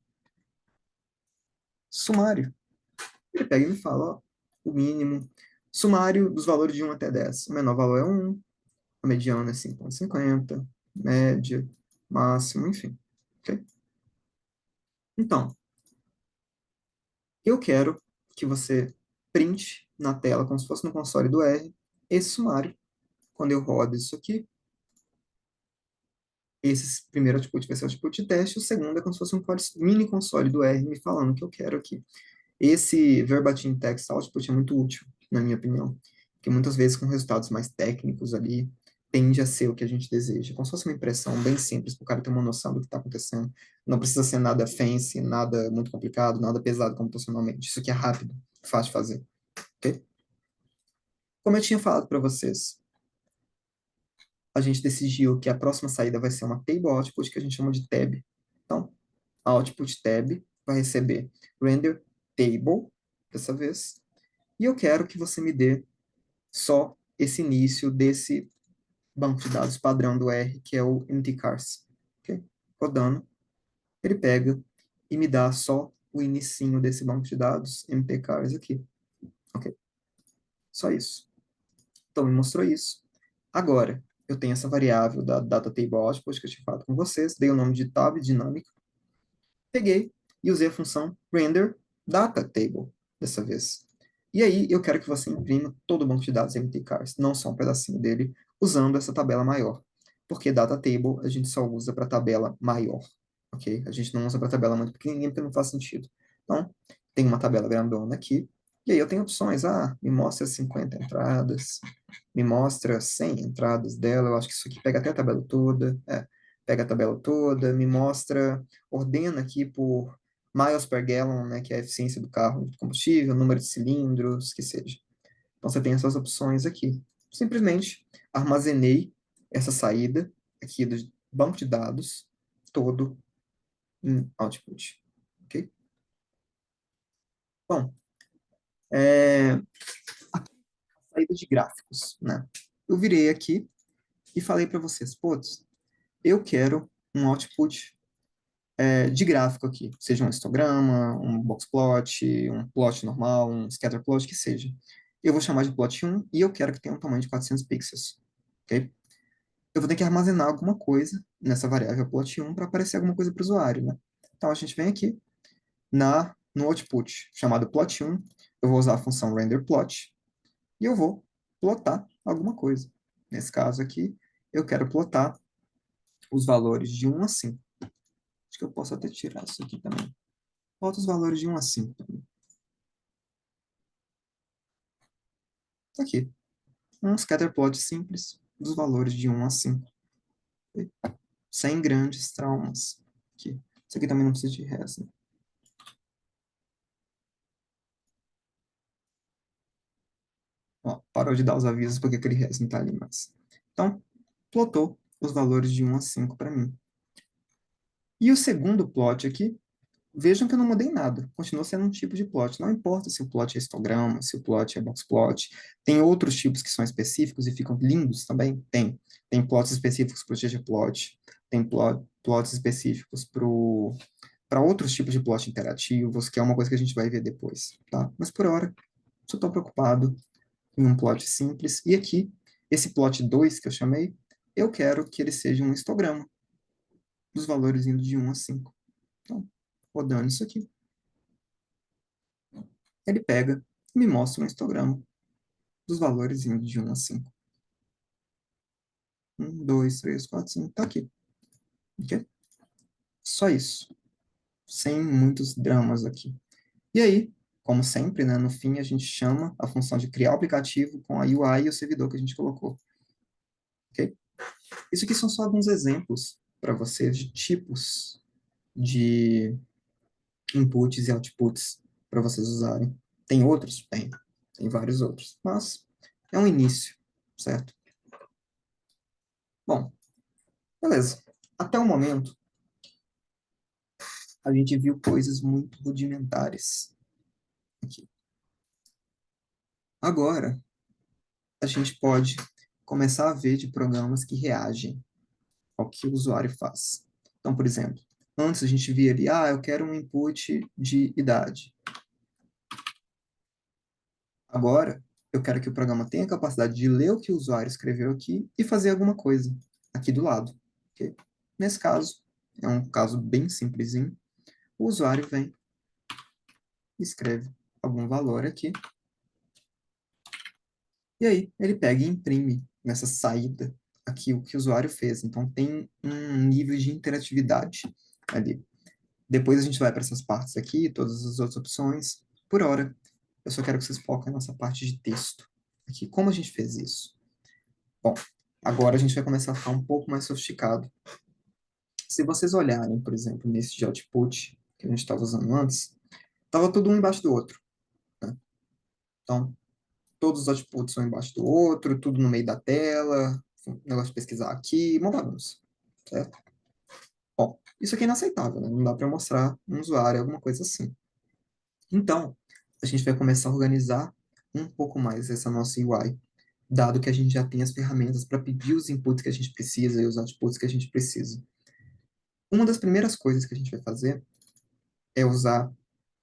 sumário, ele pega e me fala, ó, o mínimo, sumário dos valores de 1 até 10. O menor valor é 1, a mediana é 5,50, média, máximo, enfim. Okay? Então, eu quero que você printe na tela, como se fosse no console do R, esse sumário. Quando eu rodo isso aqui, esse primeiro output vai ser o output de teste, o segundo é como se fosse um mini console do R me falando o que eu quero aqui. Esse verbatim text output é muito útil, na minha opinião, porque muitas vezes com resultados mais técnicos ali, tende a ser o que a gente deseja. Como se fosse uma impressão bem simples, para o cara ter uma noção do que está acontecendo. Não precisa ser nada fancy, nada muito complicado, nada pesado computacionalmente. Isso aqui é rápido, fácil de fazer. Ok? Como eu tinha falado para vocês, a gente decidiu que a próxima saída vai ser uma table output, que a gente chama de tab. Então, a output tab vai receber render table, dessa vez, e eu quero que você me dê só esse início desse banco de dados padrão do R, que é o empty cars. Ok? Rodando, ele pega e me dá só o inicinho desse banco de dados, empty cars aqui. Ok? Só isso. Então, me mostrou isso. Agora, eu tenho essa variável da data table output que eu tinha falado com vocês, dei o nome de tab dinâmica, peguei e usei a função render data table dessa vez. E aí, eu quero que você imprima todo o banco de dados mtcars, não só um pedacinho dele, usando essa tabela maior. Porque data table a gente só usa para tabela maior, ok? A gente não usa para tabela muito pequenininha porque não faz sentido. Então, tem uma tabela grandona aqui, e aí eu tenho opções. Ah, me mostra 50 entradas, me mostra 100 entradas dela, eu acho que isso aqui pega até a tabela toda, pega a tabela toda, me mostra, ordena aqui por miles per gallon, né, que é a eficiência do carro de combustível, número de cilindros, que seja. Então você tem essas opções aqui. Simplesmente armazenei essa saída aqui do banco de dados todo em output, ok? Bom, saída de gráficos, né? Eu virei aqui e falei para vocês, putz, eu quero um output de gráfico aqui, seja um histograma, um boxplot, um plot normal, um scatterplot, que seja. Eu vou chamar de plot 1 e eu quero que tenha um tamanho de 400 pixels, ok? Eu vou ter que armazenar alguma coisa nessa variável plot 1 para aparecer alguma coisa para o usuário, né? Então, a gente vem aqui no output chamado plot 1, eu vou usar a função renderPlot e eu vou plotar alguma coisa. Nesse caso aqui, eu quero plotar os valores de 1 a 5. Acho que eu posso até tirar isso aqui também. Bota os valores de 1 a 5 também. Aqui. Um scatterplot simples dos valores de 1 a 5. Sem grandes traumas. Aqui. Isso aqui também não precisa de res, né? Ó, parou de dar os avisos porque aquele res não está ali mais. Então, plotou os valores de 1 a 5 para mim. E o segundo plot aqui, vejam que eu não mudei nada. Continua sendo um tipo de plot. Não importa se o plot é histograma, se o plot é boxplot. Tem outros tipos que são específicos e ficam lindos também? Tem. Tem plots específicos para o ggplot. Tem plots específicos para outros tipos de plot interativos, que é uma coisa que a gente vai ver depois, tá? Mas por hora, só estou preocupado em um plot simples. E aqui, esse plot 2 que eu chamei, eu quero que ele seja um histograma dos valores indo de 1 a 5. Então, rodando isso aqui, ele pega e me mostra um histograma dos valores indo de 1 a 5. 1, 2, 3, 4, 5, tá aqui. Ok? Só isso. Sem muitos dramas aqui. E aí, como sempre, né, no fim a gente chama a função de criar o aplicativo com a UI e o servidor que a gente colocou. Ok? Isso aqui são só alguns exemplos para vocês de tipos de inputs e outputs para vocês usarem. Tem outros? Tem. Tem vários outros. Mas é um início, certo? Bom, beleza. Até o momento, a gente viu coisas muito rudimentares aqui. Agora, a gente pode começar a ver de programas que reagem ao que o usuário faz. Então, por exemplo, antes a gente via ali, eu quero um input de idade. Agora, eu quero que o programa tenha a capacidade de ler o que o usuário escreveu aqui e fazer alguma coisa aqui do lado. Okay? Nesse caso, é um caso bem simplesinho. O usuário vem, escreve algum valor aqui, e aí ele pega e imprime nessa saída aqui o que o usuário fez. Então tem um nível de interatividade ali. Depois a gente vai para essas partes aqui, todas as outras opções. Por hora, eu só quero que vocês foquem nessa parte de texto. Aqui, como a gente fez isso? Bom, agora a gente vai começar a ficar um pouco mais sofisticado. Se vocês olharem, por exemplo, nesse de output que a gente estava usando antes, estava tudo um embaixo do outro, né? Então, todos os outputs são embaixo do outro, tudo no meio da tela, um negócio de pesquisar aqui, uma bagunça, certo? Bom, isso aqui é inaceitável, né? Não dá para mostrar um usuário, alguma coisa assim. Então, a gente vai começar a organizar um pouco mais essa nossa UI, dado que a gente já tem as ferramentas para pedir os inputs que a gente precisa e os outputs que a gente precisa. Uma das primeiras coisas que a gente vai fazer é usar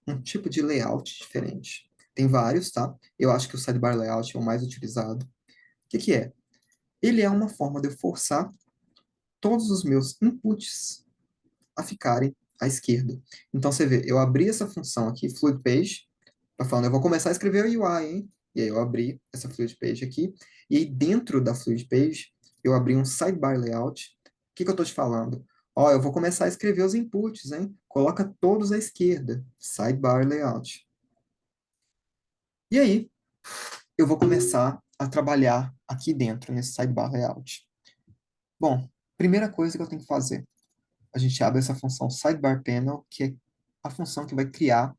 um tipo de layout diferente. Tem vários, tá? Eu acho que o sidebar layout é o mais utilizado. O que que é? Ele é uma forma de eu forçar todos os meus inputs a ficarem à esquerda. Então, você vê, eu abri essa função aqui, Fluid Page, tá falando, eu vou começar a escrever o UI, hein? E aí eu abri essa Fluid Page aqui, e aí dentro da Fluid Page, eu abri um Sidebar Layout. O que que eu estou te falando? Ó, eu vou começar a escrever os inputs, hein? Coloca todos à esquerda, Sidebar Layout. E aí, eu vou começar a trabalhar aqui dentro, nesse Sidebar Layout. Bom, primeira coisa que eu tenho que fazer, a gente abre essa função Sidebar Panel, que é a função que vai criar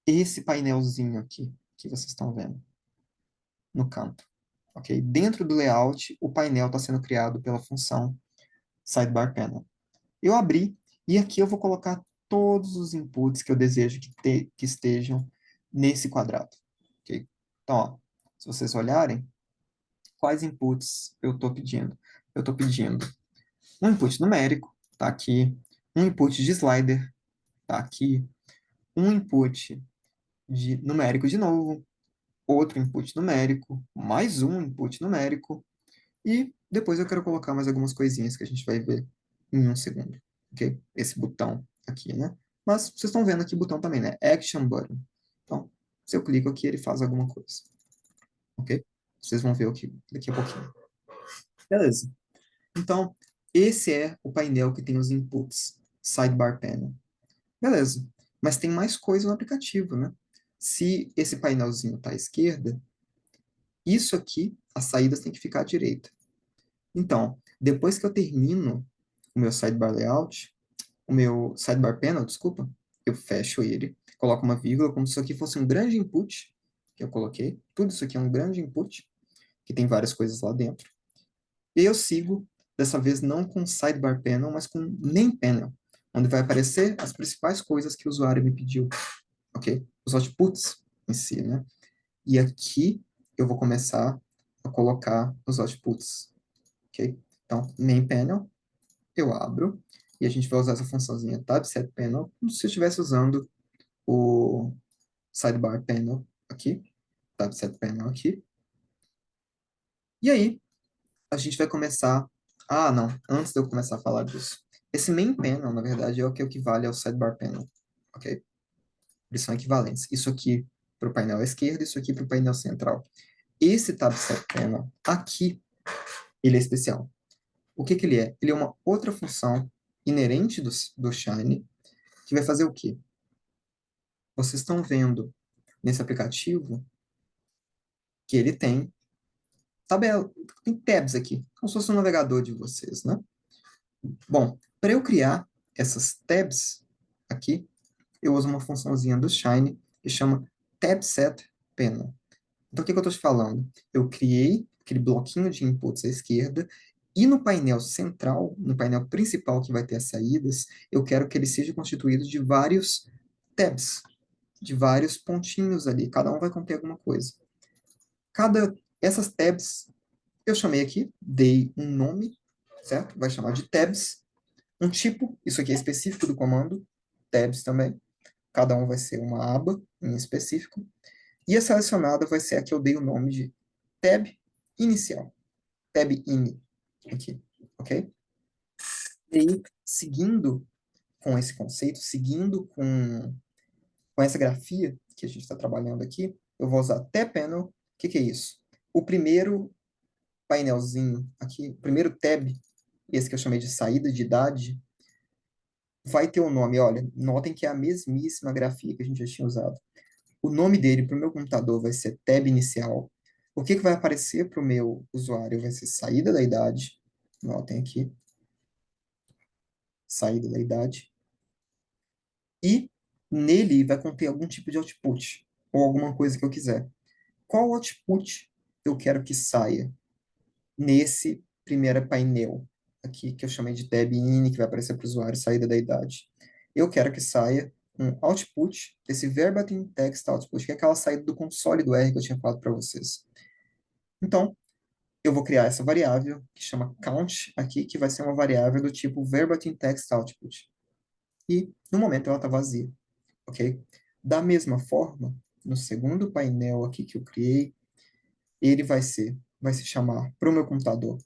esse painelzinho aqui, que vocês estão vendo no canto. Ok? Dentro do layout, o painel está sendo criado pela função Sidebar Panel. Eu abri, e aqui eu vou colocar todos os inputs que eu desejo que estejam nesse quadrado. Ok? Então, ó, se vocês olharem, quais inputs eu estou pedindo? Eu estou pedindo um input numérico, está aqui. Um input de slider, está aqui. Um input de numérico de novo. Outro input numérico. Mais um input numérico. E depois eu quero colocar mais algumas coisinhas que a gente vai ver em um segundo. Ok? Esse botão aqui, né? Mas vocês estão vendo aqui o botão também, né? Action Button. Então, se eu clico aqui, ele faz alguma coisa. Ok? Vocês vão ver aqui daqui a pouquinho. Beleza. Então, esse é o painel que tem os inputs, Sidebar Panel. Beleza. Mas tem mais coisa no aplicativo, né? Se esse painelzinho está à esquerda, isso aqui, as saídas têm que ficar à direita. Então, depois que eu termino o meu Sidebar Layout, o meu Sidebar Panel, desculpa, eu fecho ele, coloco uma vírgula, como se isso aqui fosse um grande input, que eu coloquei. Tudo isso aqui é um grande input, que tem várias coisas lá dentro. E eu sigo, dessa vez não com Sidebar Panel, mas com Name Panel, onde vai aparecer as principais coisas que o usuário me pediu, ok? Os outputs em si, né? E aqui eu vou começar a colocar os outputs, ok? Então, Main Panel, eu abro, e a gente vai usar essa funçãozinha Tab Set Panel, como se eu estivesse usando o Sidebar Panel aqui, Tab Set Panel aqui. E aí, a gente vai começar... Ah, não, antes de eu começar a falar disso. Esse Main Panel, na verdade, é o que equivale ao Sidebar Panel, ok? Eles são equivalentes. Isso aqui para o painel esquerdo, isso aqui para o painel central. Esse Tab Set Panel aqui, ele é especial. O que que ele é? Ele é uma outra função inerente do Shine, que vai fazer o quê? Vocês estão vendo nesse aplicativo que ele tem tabela, tem tabs aqui, como se fosse um navegador de vocês, né? Bom, para eu criar essas tabs aqui, eu uso uma funçãozinha do Shine que chama tabSetPanel. Então, o que que eu estou te falando? Eu criei aquele bloquinho de inputs à esquerda e no painel central, no painel principal que vai ter as saídas, eu quero que ele seja constituído de vários tabs, de vários pontinhos ali. Cada um vai conter alguma coisa. Essas tabs, eu chamei aqui, dei um nome, certo? Vai chamar de tabs. Um tipo, isso aqui é específico do comando, tabs também. Cada um vai ser uma aba em específico. E a selecionada vai ser a que eu dei o nome de tab inicial. Tab ini, aqui, ok? E aí, seguindo com esse conceito, seguindo com essa grafia que a gente está trabalhando aqui, eu vou usar tPanel. O que que é isso? O primeiro painelzinho aqui, o primeiro tab, esse que eu chamei de saída de idade, vai ter o nome, olha, notem que é a mesmíssima grafia que a gente já tinha usado. O nome dele para o meu computador vai ser tab inicial. O que que vai aparecer para o meu usuário vai ser saída da idade. Notem aqui, saída da idade. E nele vai conter algum tipo de output, ou alguma coisa que eu quiser. Qual output eu quero que saia? nesse primeiro painel aqui, que eu chamei de tab in, que vai aparecer para o usuário, saída da idade. Eu quero que saia um output desse verbatim text output, que é aquela saída do console do R que eu tinha falado para vocês. Então, eu vou criar essa variável, que chama count aqui, que vai ser uma variável do tipo verbatim text output. E, no momento, ela está vazia, ok? Da mesma forma, no segundo painel aqui que eu criei, ele vai se chamar para o meu computador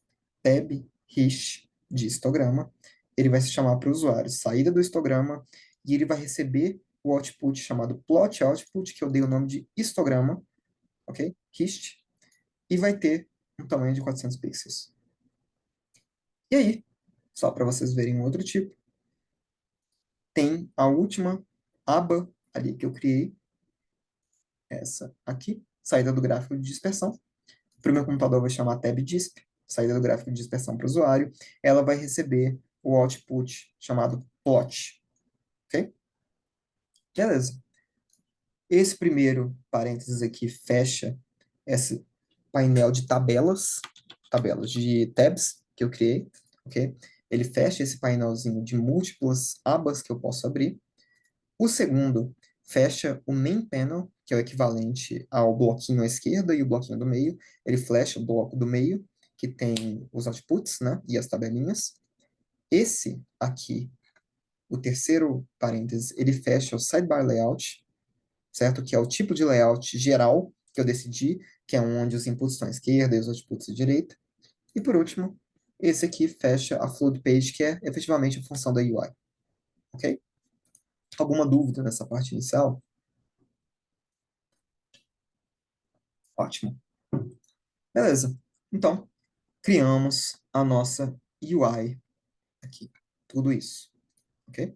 tab hist de histograma, ele vai se chamar para o usuário saída do histograma, e ele vai receber o output chamado plot output, que eu dei o nome de histograma, ok? Hist, e vai ter um tamanho de 400 pixels. E aí, só para vocês verem um outro tipo, tem a última aba ali que eu criei, essa aqui, saída do gráfico de dispersão. Para o meu computador, eu vou chamar tab disp, saída do gráfico de dispersão para o usuário. Ela vai receber o output chamado plot, ok? Beleza. Esse primeiro parênteses aqui fecha esse painel de tabelas de tabs que eu criei, ok? Ele fecha esse painelzinho de múltiplas abas que eu posso abrir. O segundo fecha o main panel, que é o equivalente ao bloquinho à esquerda e o bloquinho do meio. Ele fecha o bloco do meio, que tem os outputs, né, e as tabelinhas. Esse aqui, o terceiro parênteses, ele fecha o sidebar layout, certo? Que é o tipo de layout geral que eu decidi, que é onde os inputs estão à esquerda e os outputs à direita. E por último, esse aqui fecha a float page, que é efetivamente a função da UI, ok? Alguma dúvida nessa parte inicial? Ótimo. Beleza. Então, criamos a nossa UI aqui. Tudo isso, ok?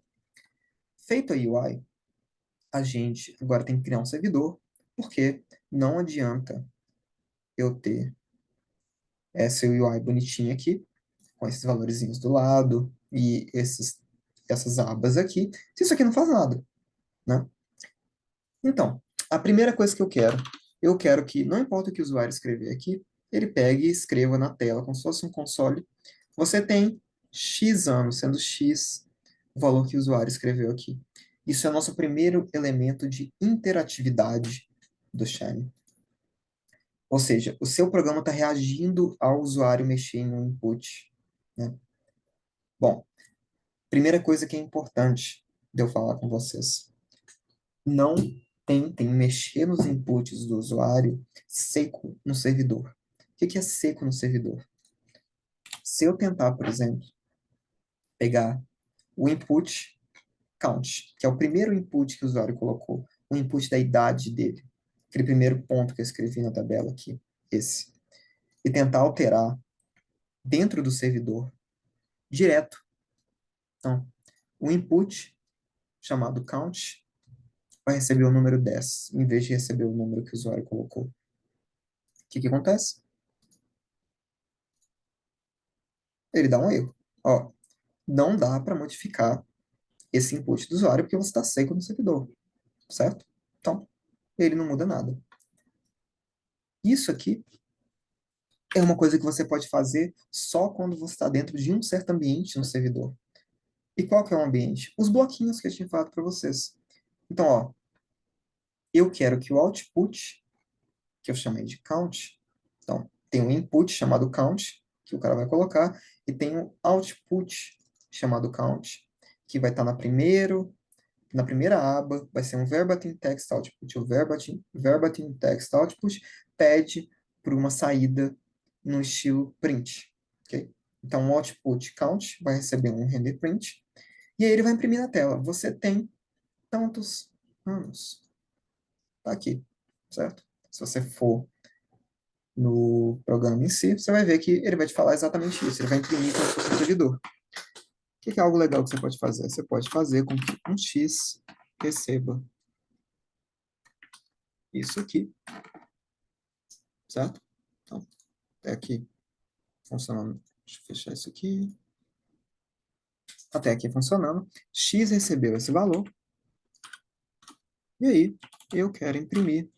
Feito a UI, a gente agora tem que criar um servidor, porque não adianta eu ter essa UI bonitinha aqui, com esses valorzinhos do lado e essas abas aqui, se isso aqui não faz nada, né? Então, a primeira coisa que eu quero que, não importa o que o usuário escrever aqui, ele pegue e escreva na tela, como se fosse um console. Você tem X anos, sendo X o valor que o usuário escreveu aqui. Isso é o nosso primeiro elemento de interatividade do Shine. Ou seja, o seu programa está reagindo ao usuário mexer em um input, né? Bom, primeira coisa que é importante de eu falar com vocês. Não tentem mexer nos inputs do usuário seco no servidor. O que é seco no servidor? Se eu tentar, por exemplo, pegar o input count, que é o primeiro input que o usuário colocou, o input da idade dele, aquele primeiro ponto que eu escrevi na tabela aqui, esse, e tentar alterar dentro do servidor, direto. Então, o input, chamado count, vai receber o número 10, em vez de receber o número que o usuário colocou. O que acontece? Ele dá um erro. Ó, não dá para modificar esse input do usuário porque você está seco no servidor, certo? Então, ele não muda nada. Isso aqui é uma coisa que você pode fazer só quando você está dentro de um certo ambiente no servidor. E qual que é o ambiente? Os bloquinhos que eu tinha falado para vocês. Então, ó, eu quero que o output, que eu chamei de count, então, tem um input chamado count, que o cara vai colocar, e tem um output chamado count, que vai estar na primeira aba, vai ser um verbatim text output. O verbatim text output pede por uma saída no estilo print, ok? Então, o output count vai receber um render print, e aí ele vai imprimir na tela. Você tem tantos anos. Tá aqui, certo? Se você for no programa em si, você vai ver que ele vai te falar exatamente isso. Ele vai imprimir como se fosse um servidor. O que é algo legal que você pode fazer? Você pode fazer com que um X receba isso aqui, certo? Então, até aqui funcionando. Deixa eu fechar isso aqui. Até aqui funcionando. X recebeu esse valor. E aí, eu quero imprimir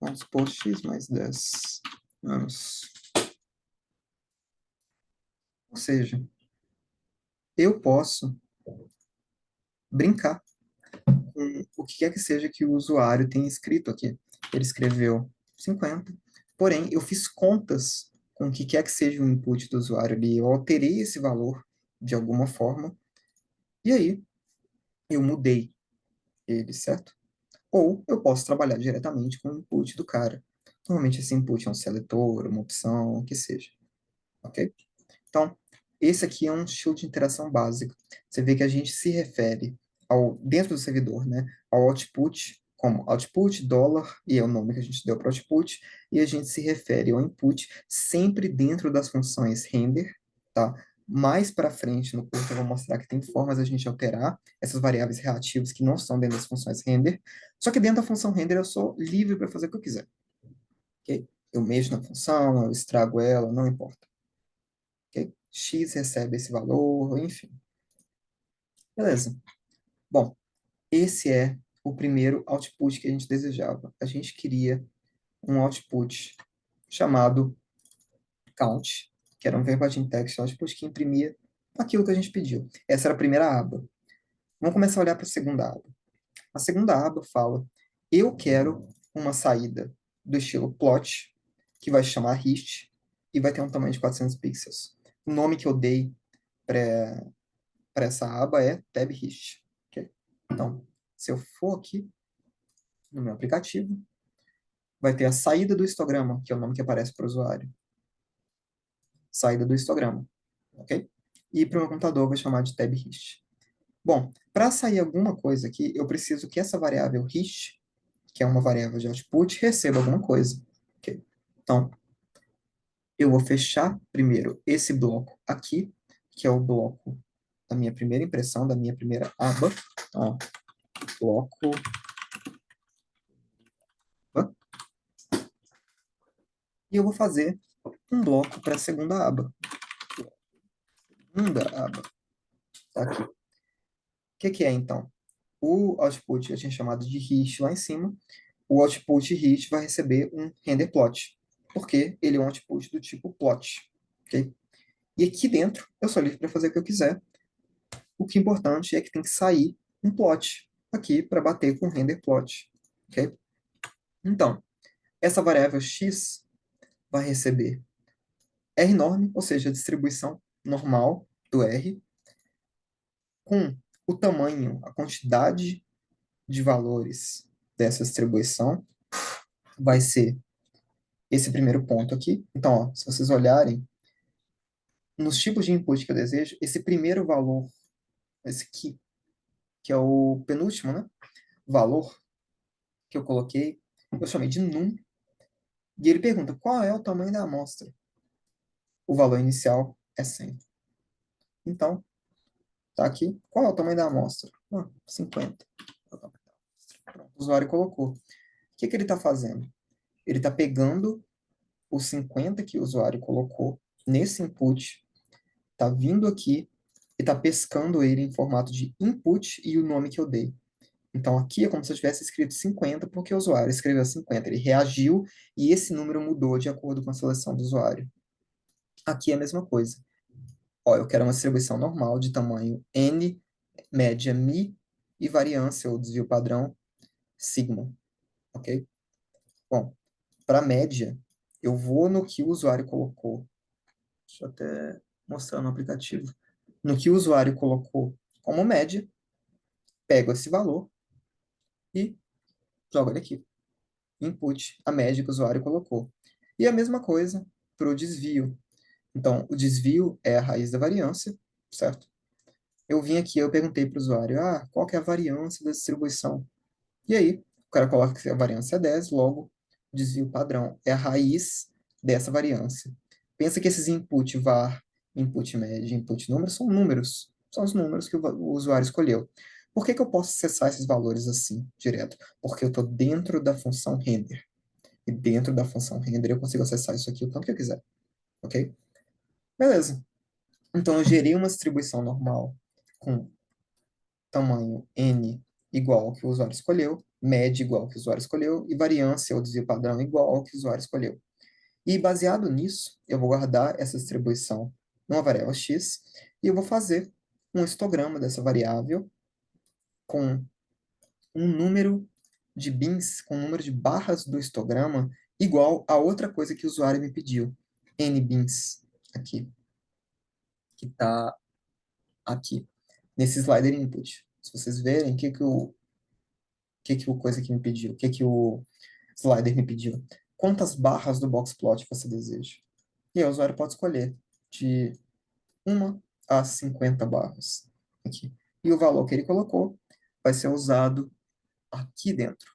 vamos supor x mais 10 anos. Ou seja, eu posso brincar com o que quer que seja que o usuário tenha escrito aqui. Ele escreveu 50, porém, eu fiz contas com o que quer que seja o input do usuário ali, eu alterei esse valor de alguma forma, e aí eu mudei ele, certo? Ou eu posso trabalhar diretamente com o input do cara. Normalmente esse input é um seletor, uma opção, o que seja, ok? Então, esse aqui é um estilo de interação básico. Você vê que a gente se refere dentro do servidor, né, ao output, como output, dólar, e é o nome que a gente deu para o output, e a gente se refere ao input sempre dentro das funções render, tá? Mais para frente no curso eu vou mostrar que tem formas a gente alterar essas variáveis reativas que não estão dentro das funções render, só que dentro da função render eu sou livre para fazer o que eu quiser, ok? Eu mexo na função, eu estrago ela, não importa. Ok? X recebe esse valor, enfim. Beleza. Bom, esse é o primeiro output que a gente desejava. A gente queria um output chamado count, que era um verbatim text output que imprimia aquilo que a gente pediu. Essa era a primeira aba. Vamos começar a olhar para a segunda aba. A segunda aba fala, eu quero uma saída do estilo plot, que vai chamar hist, e vai ter um tamanho de 400 pixels. O nome que eu dei para essa aba é tab hist. Okay? Então, se eu for aqui no meu aplicativo, vai ter a saída do histograma, que é o nome que aparece para o usuário. Saída do histograma. Ok? E para o meu computador, eu vou chamar de tab hist. Bom, para sair alguma coisa aqui, eu preciso que essa variável hist, que é uma variável de output, receba alguma coisa. Okay? Então, eu vou fechar primeiro esse bloco aqui, que é o bloco da minha primeira impressão, da minha primeira aba. Então, bloco e eu vou fazer um bloco para a segunda aba. Segunda aba. Tá aqui. O que é, então? O output eu tinha chamado de hist lá em cima. O output hist vai receber um render plot, porque ele é um output do tipo plot. Okay? E aqui dentro, eu sou livre para fazer o que eu quiser. O que é importante é que tem que sair um plot aqui para bater com o render plot. Okay? Então, essa variável x vai receber R-norm, ou seja, a distribuição normal do R, com o tamanho, a quantidade de valores dessa distribuição, vai ser esse primeiro ponto aqui. Então, ó, se vocês olharem, nos tipos de input que eu desejo, esse primeiro valor, esse aqui, que é o penúltimo, né, valor que eu coloquei, eu chamei de num, e ele pergunta qual é o tamanho da amostra. O valor inicial é 100. Então, tá aqui. Qual é o tamanho da amostra? 50. Pronto, o usuário colocou. O que ele está fazendo? Ele está pegando os 50 que o usuário colocou nesse input, está vindo aqui e está pescando ele em formato de input e o nome que eu dei. Então, aqui é como se eu tivesse escrito 50, porque o usuário escreveu 50. Ele reagiu e esse número mudou de acordo com a seleção do usuário. Aqui é a mesma coisa. Ó, eu quero uma distribuição normal de tamanho n, média mi e variância ou desvio padrão sigma. Ok? Bom, para média, eu vou no que o usuário colocou. Deixa eu até mostrar no aplicativo. No que o usuário colocou como média, pego esse valor e jogo ele aqui. Input, a média que o usuário colocou. E a mesma coisa para o desvio. Então, o desvio é a raiz da variância, certo? Eu vim aqui, eu perguntei para o usuário, qual que é a variância da distribuição? E aí, o cara coloca que a variância é 10, logo, o desvio padrão é a raiz dessa variância. Pensa que esses input var, input média, input número, são os números que o usuário escolheu. Por que eu posso acessar esses valores assim, direto? Porque eu estou dentro da função render. E dentro da função render eu consigo acessar isso aqui o tanto que eu quiser. Ok? Beleza. Então, eu gerei uma distribuição normal com tamanho n igual ao que o usuário escolheu, média igual ao que o usuário escolheu e variância ou desvio padrão igual ao que o usuário escolheu. E baseado nisso, eu vou guardar essa distribuição numa variável x e eu vou fazer um histograma dessa variável com um número de bins, com um número de barras do histograma igual a outra coisa que o usuário me pediu, n bins, aqui, que está aqui, nesse slider input. Se vocês verem, o que que o coisa que me pediu, o que que o slider me pediu. Quantas barras do boxplot você deseja? E aí o usuário pode escolher de 1 a 50 barras. Aqui. E o valor que ele colocou vai ser usado aqui dentro,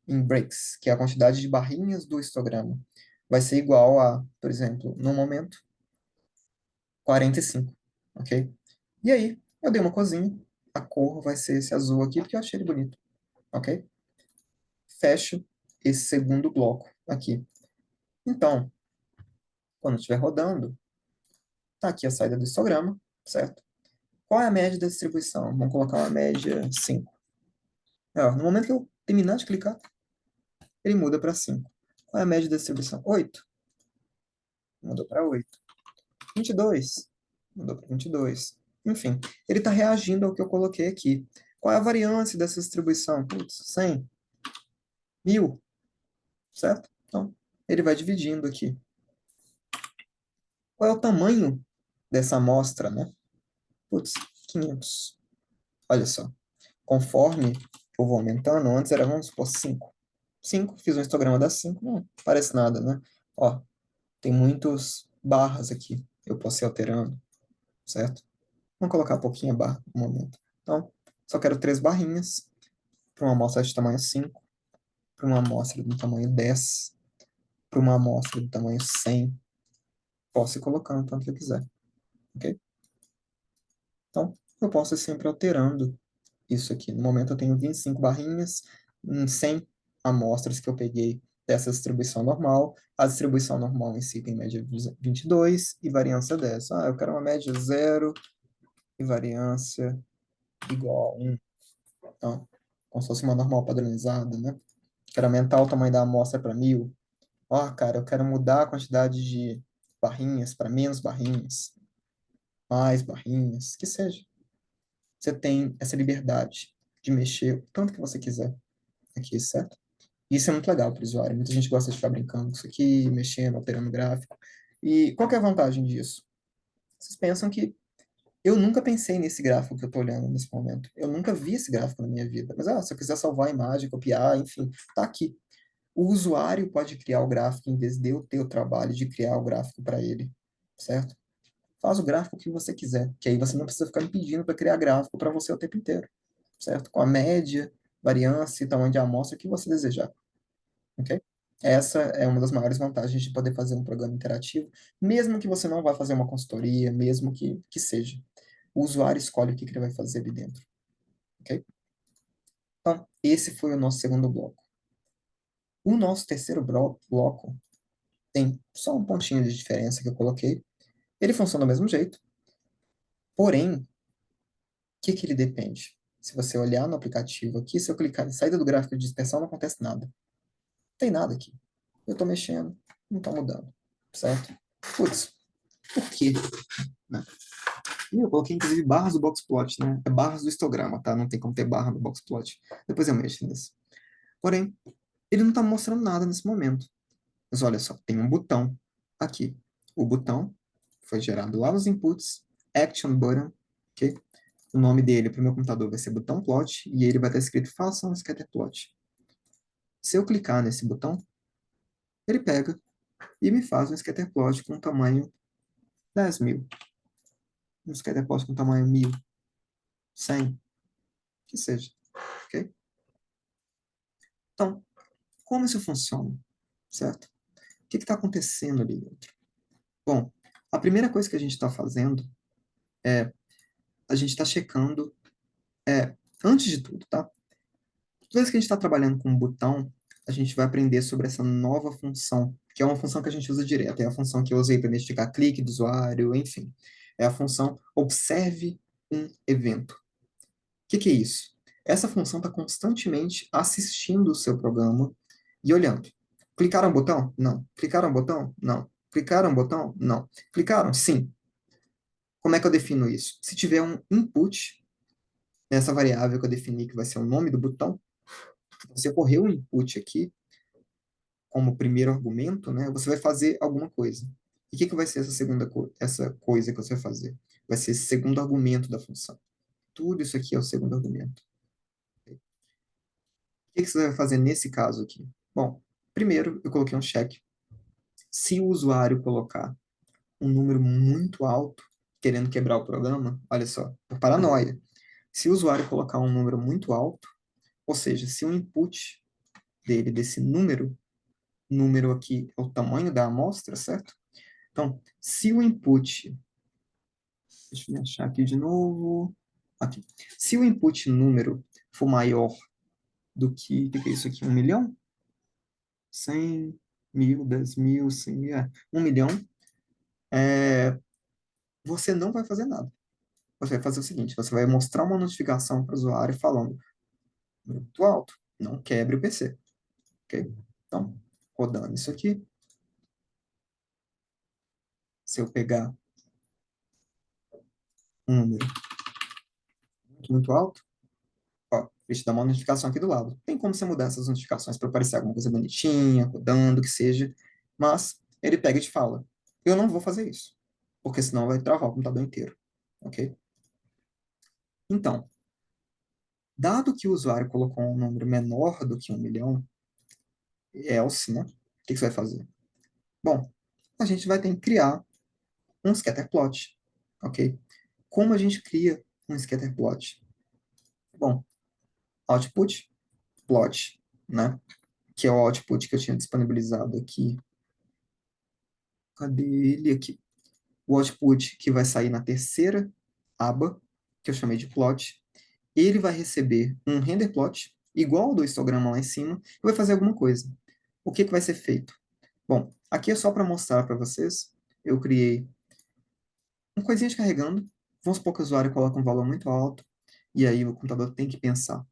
em breaks, que é a quantidade de barrinhas do histograma. Vai ser igual a, por exemplo, no momento, 45, ok? E aí, eu dei uma corzinha, a cor vai ser esse azul aqui, porque eu achei ele bonito, ok? Fecho esse segundo bloco aqui. Então, quando estiver rodando, tá aqui a saída do histograma, certo? Qual é a média da distribuição? Vamos colocar uma média 5. No momento que eu terminar de clicar, ele muda para 5. Qual é a média da distribuição? 8. Mudou para 8. 22. Mudou para 22. Enfim, ele está reagindo ao que eu coloquei aqui. Qual é a variância dessa distribuição? Putz, 100. 1000. Certo? Então, ele vai dividindo aqui. Qual é o tamanho dessa amostra, né? Putz, 500. Olha só. Conforme eu vou aumentando, antes era, vamos supor, 5. 5, fiz um histograma das 5, não parece nada, né? Ó, tem muitos barras aqui, eu posso ir alterando, certo? Vamos colocar pouquinha barra no momento. Então, só quero 3 barrinhas para uma amostra de tamanho 5, para uma amostra do tamanho 10, para uma amostra do tamanho 100. Posso ir colocando tanto que eu quiser, ok? Então, eu posso ir sempre alterando isso aqui. No momento eu tenho 25 barrinhas em 100 amostras que eu peguei dessa distribuição normal. A distribuição normal em si tem média 22 e variância 10. Eu quero uma média 0 e variância igual a 1. Então, como se fosse uma normal padronizada, né? Quero aumentar o tamanho da amostra para 1000. Cara, eu quero mudar a quantidade de barrinhas para menos barrinhas, mais barrinhas, que seja. Você tem essa liberdade de mexer o tanto que você quiser aqui, certo? Isso é muito legal para o usuário. Muita gente gosta de ficar brincando com isso aqui, mexendo, alterando o gráfico. E qual que é a vantagem disso? Vocês pensam que eu nunca pensei nesse gráfico que eu estou olhando nesse momento. Eu nunca vi esse gráfico na minha vida. Mas, se eu quiser salvar a imagem, copiar, enfim, tá aqui. O usuário pode criar o gráfico em vez de eu ter o trabalho de criar o gráfico para ele, certo? Faz o gráfico que você quiser, que aí você não precisa ficar me pedindo para criar gráfico para você o tempo inteiro, certo? Com a média, variância e tamanho de amostra que você desejar, ok? Essa é uma das maiores vantagens de poder fazer um programa interativo, mesmo que você não vá fazer uma consultoria, mesmo que seja. O usuário escolhe o que ele vai fazer ali dentro, ok? Então, esse foi o nosso segundo bloco. O nosso terceiro bloco tem só um pontinho de diferença que eu coloquei. Ele funciona do mesmo jeito, porém, o que ele depende? Se você olhar no aplicativo aqui, se eu clicar em saída do gráfico de dispersão, não acontece nada. Não tem nada aqui. Eu estou mexendo, não está mudando, certo? Putz, por quê? Né? Eu coloquei, inclusive, barras do boxplot, né? É barras do histograma, tá? Não tem como ter barra no boxplot. Depois eu mexo nisso. Porém, ele não está mostrando nada nesse momento. Mas olha só, tem um botão aqui. O botão foi gerado lá nos inputs, Action Button, ok? O nome dele para o meu computador vai ser botão plot e ele vai estar escrito faça um scatter plot. Se eu clicar nesse botão, ele pega e me faz um scatter plot com tamanho 10.000. Um scatter plot com tamanho 1.000, 100, que seja, ok? Então, como isso funciona, certo? O que está acontecendo ali dentro? Bom, a primeira coisa que a gente está fazendo é a gente está checando, antes de tudo, tá? Toda vez que a gente está trabalhando com um botão, a gente vai aprender sobre essa nova função, que é uma função que a gente usa direto, é a função que eu usei para identificar clique do usuário, enfim. É a função observe um evento. O que é isso? Essa função está constantemente assistindo o seu programa e olhando. Clicaram no botão? Não. Clicaram no botão? Não. Clicaram no botão? Não. Clicaram? Sim. Como é que eu defino isso? Se tiver um input nessa variável que eu defini, que vai ser o nome do botão, você correu um input aqui, como primeiro argumento, né, você vai fazer alguma coisa. E o que vai ser essa coisa que você vai fazer? Vai ser esse segundo argumento da função. Tudo isso aqui é o segundo argumento. O que você vai fazer nesse caso aqui? Bom, primeiro eu coloquei um check. Se o usuário colocar um número muito alto, querendo quebrar o programa, olha só, por paranoia. Se o usuário colocar um número muito alto, ou seja, se o input dele, desse número aqui é o tamanho da amostra, certo? Então, se o input, deixa eu me achar aqui de novo, aqui. Se o input número for maior do que, o que é isso aqui, 1 milhão? 100 mil, 10 mil, 100 mil, 1 milhão, você não vai fazer nada. Você vai fazer o seguinte, você vai mostrar uma notificação para o usuário falando, muito alto, não quebre o PC, ok? Então, rodando isso aqui, se eu pegar um número muito alto, ó, deixa eu dar uma notificação aqui do lado. Tem como você mudar essas notificações para aparecer alguma coisa bonitinha, rodando, que seja, mas ele pega e te fala, eu não vou fazer isso, porque senão vai travar o computador inteiro, ok? Então, dado que o usuário colocou um número menor do que 1 milhão, else, né? O que você vai fazer? Bom, a gente vai ter que criar um scatterplot, ok? Como a gente cria um scatterplot? Bom, output, plot, né? Que é o output que eu tinha disponibilizado aqui. Cadê ele aqui? O output que vai sair na terceira aba, que eu chamei de plot. Ele vai receber um render plot, igual ao do histograma lá em cima, e vai fazer alguma coisa. O que vai ser feito? Bom, aqui é só para mostrar para vocês. Eu criei uma coisinha de carregando. Vamos supor que o usuário coloca um valor muito alto, e aí o computador tem que pensar,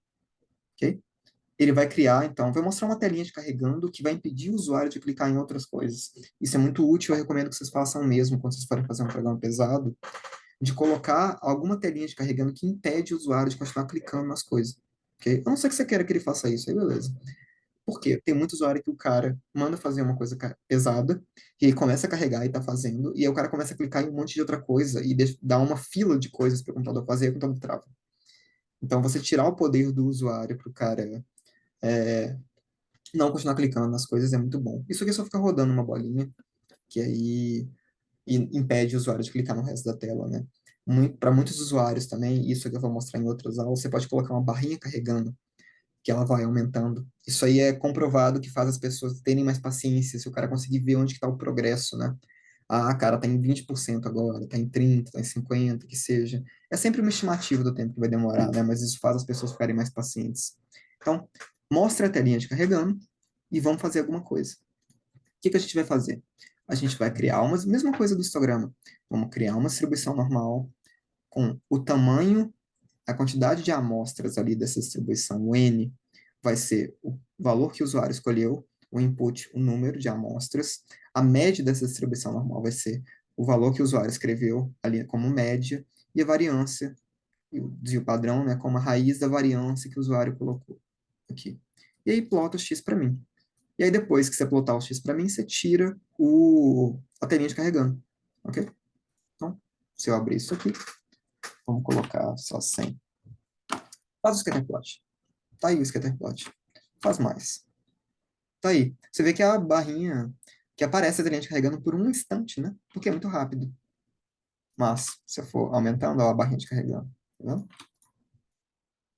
ok? Ele vai criar, então, vai mostrar uma telinha de carregando que vai impedir o usuário de clicar em outras coisas. Isso é muito útil, eu recomendo que vocês façam mesmo quando vocês forem fazer um programa pesado, de colocar alguma telinha de carregando que impede o usuário de continuar clicando nas coisas, ok? A não ser que você queira que ele faça isso, aí beleza. Por quê? Tem muito usuário que o cara manda fazer uma coisa pesada, e aí começa a carregar e tá fazendo, e aí o cara começa a clicar em um monte de outra coisa, e dá uma fila de coisas para o computador fazer, e o computador trava. Então, você tirar o poder do usuário para o cara não continuar clicando nas coisas é muito bom. Isso aqui só fica rodando uma bolinha, que aí impede o usuário de clicar no resto da tela, né? Para muitos usuários também, isso que eu vou mostrar em outras aulas, você pode colocar uma barrinha carregando, que ela vai aumentando. Isso aí é comprovado que faz as pessoas terem mais paciência, se o cara conseguir ver onde está o progresso, né? Ah, cara, tá em 20% agora, tá em 30%, tá em 50%, que seja. É sempre uma estimativa do tempo que vai demorar, né? Mas isso faz as pessoas ficarem mais pacientes. Então, mostra a telinha de carregando e vamos fazer alguma coisa. O que a gente vai fazer? A gente vai criar uma mesma coisa do histograma. Vamos criar uma distribuição normal com o tamanho, a quantidade de amostras ali dessa distribuição, o N, vai ser o valor que o usuário escolheu, o input, o número de amostras, a média dessa distribuição normal vai ser o valor que o usuário escreveu ali como média, e a variância, e o desvio padrão, né, como a raiz da variância que o usuário colocou aqui. E aí plota o x para mim. E aí depois que você plotar o x para mim, você tira a telinha de carregando, ok? Então, se eu abrir isso aqui, vamos colocar só 100. Faz o scatterplot. Tá aí o scatterplot. Faz mais. Tá aí. Você vê que a barrinha que aparece a telinha carregando por um instante, né? Porque é muito rápido. Mas, se eu for aumentando, ó, a barrinha de carregando. Tá vendo?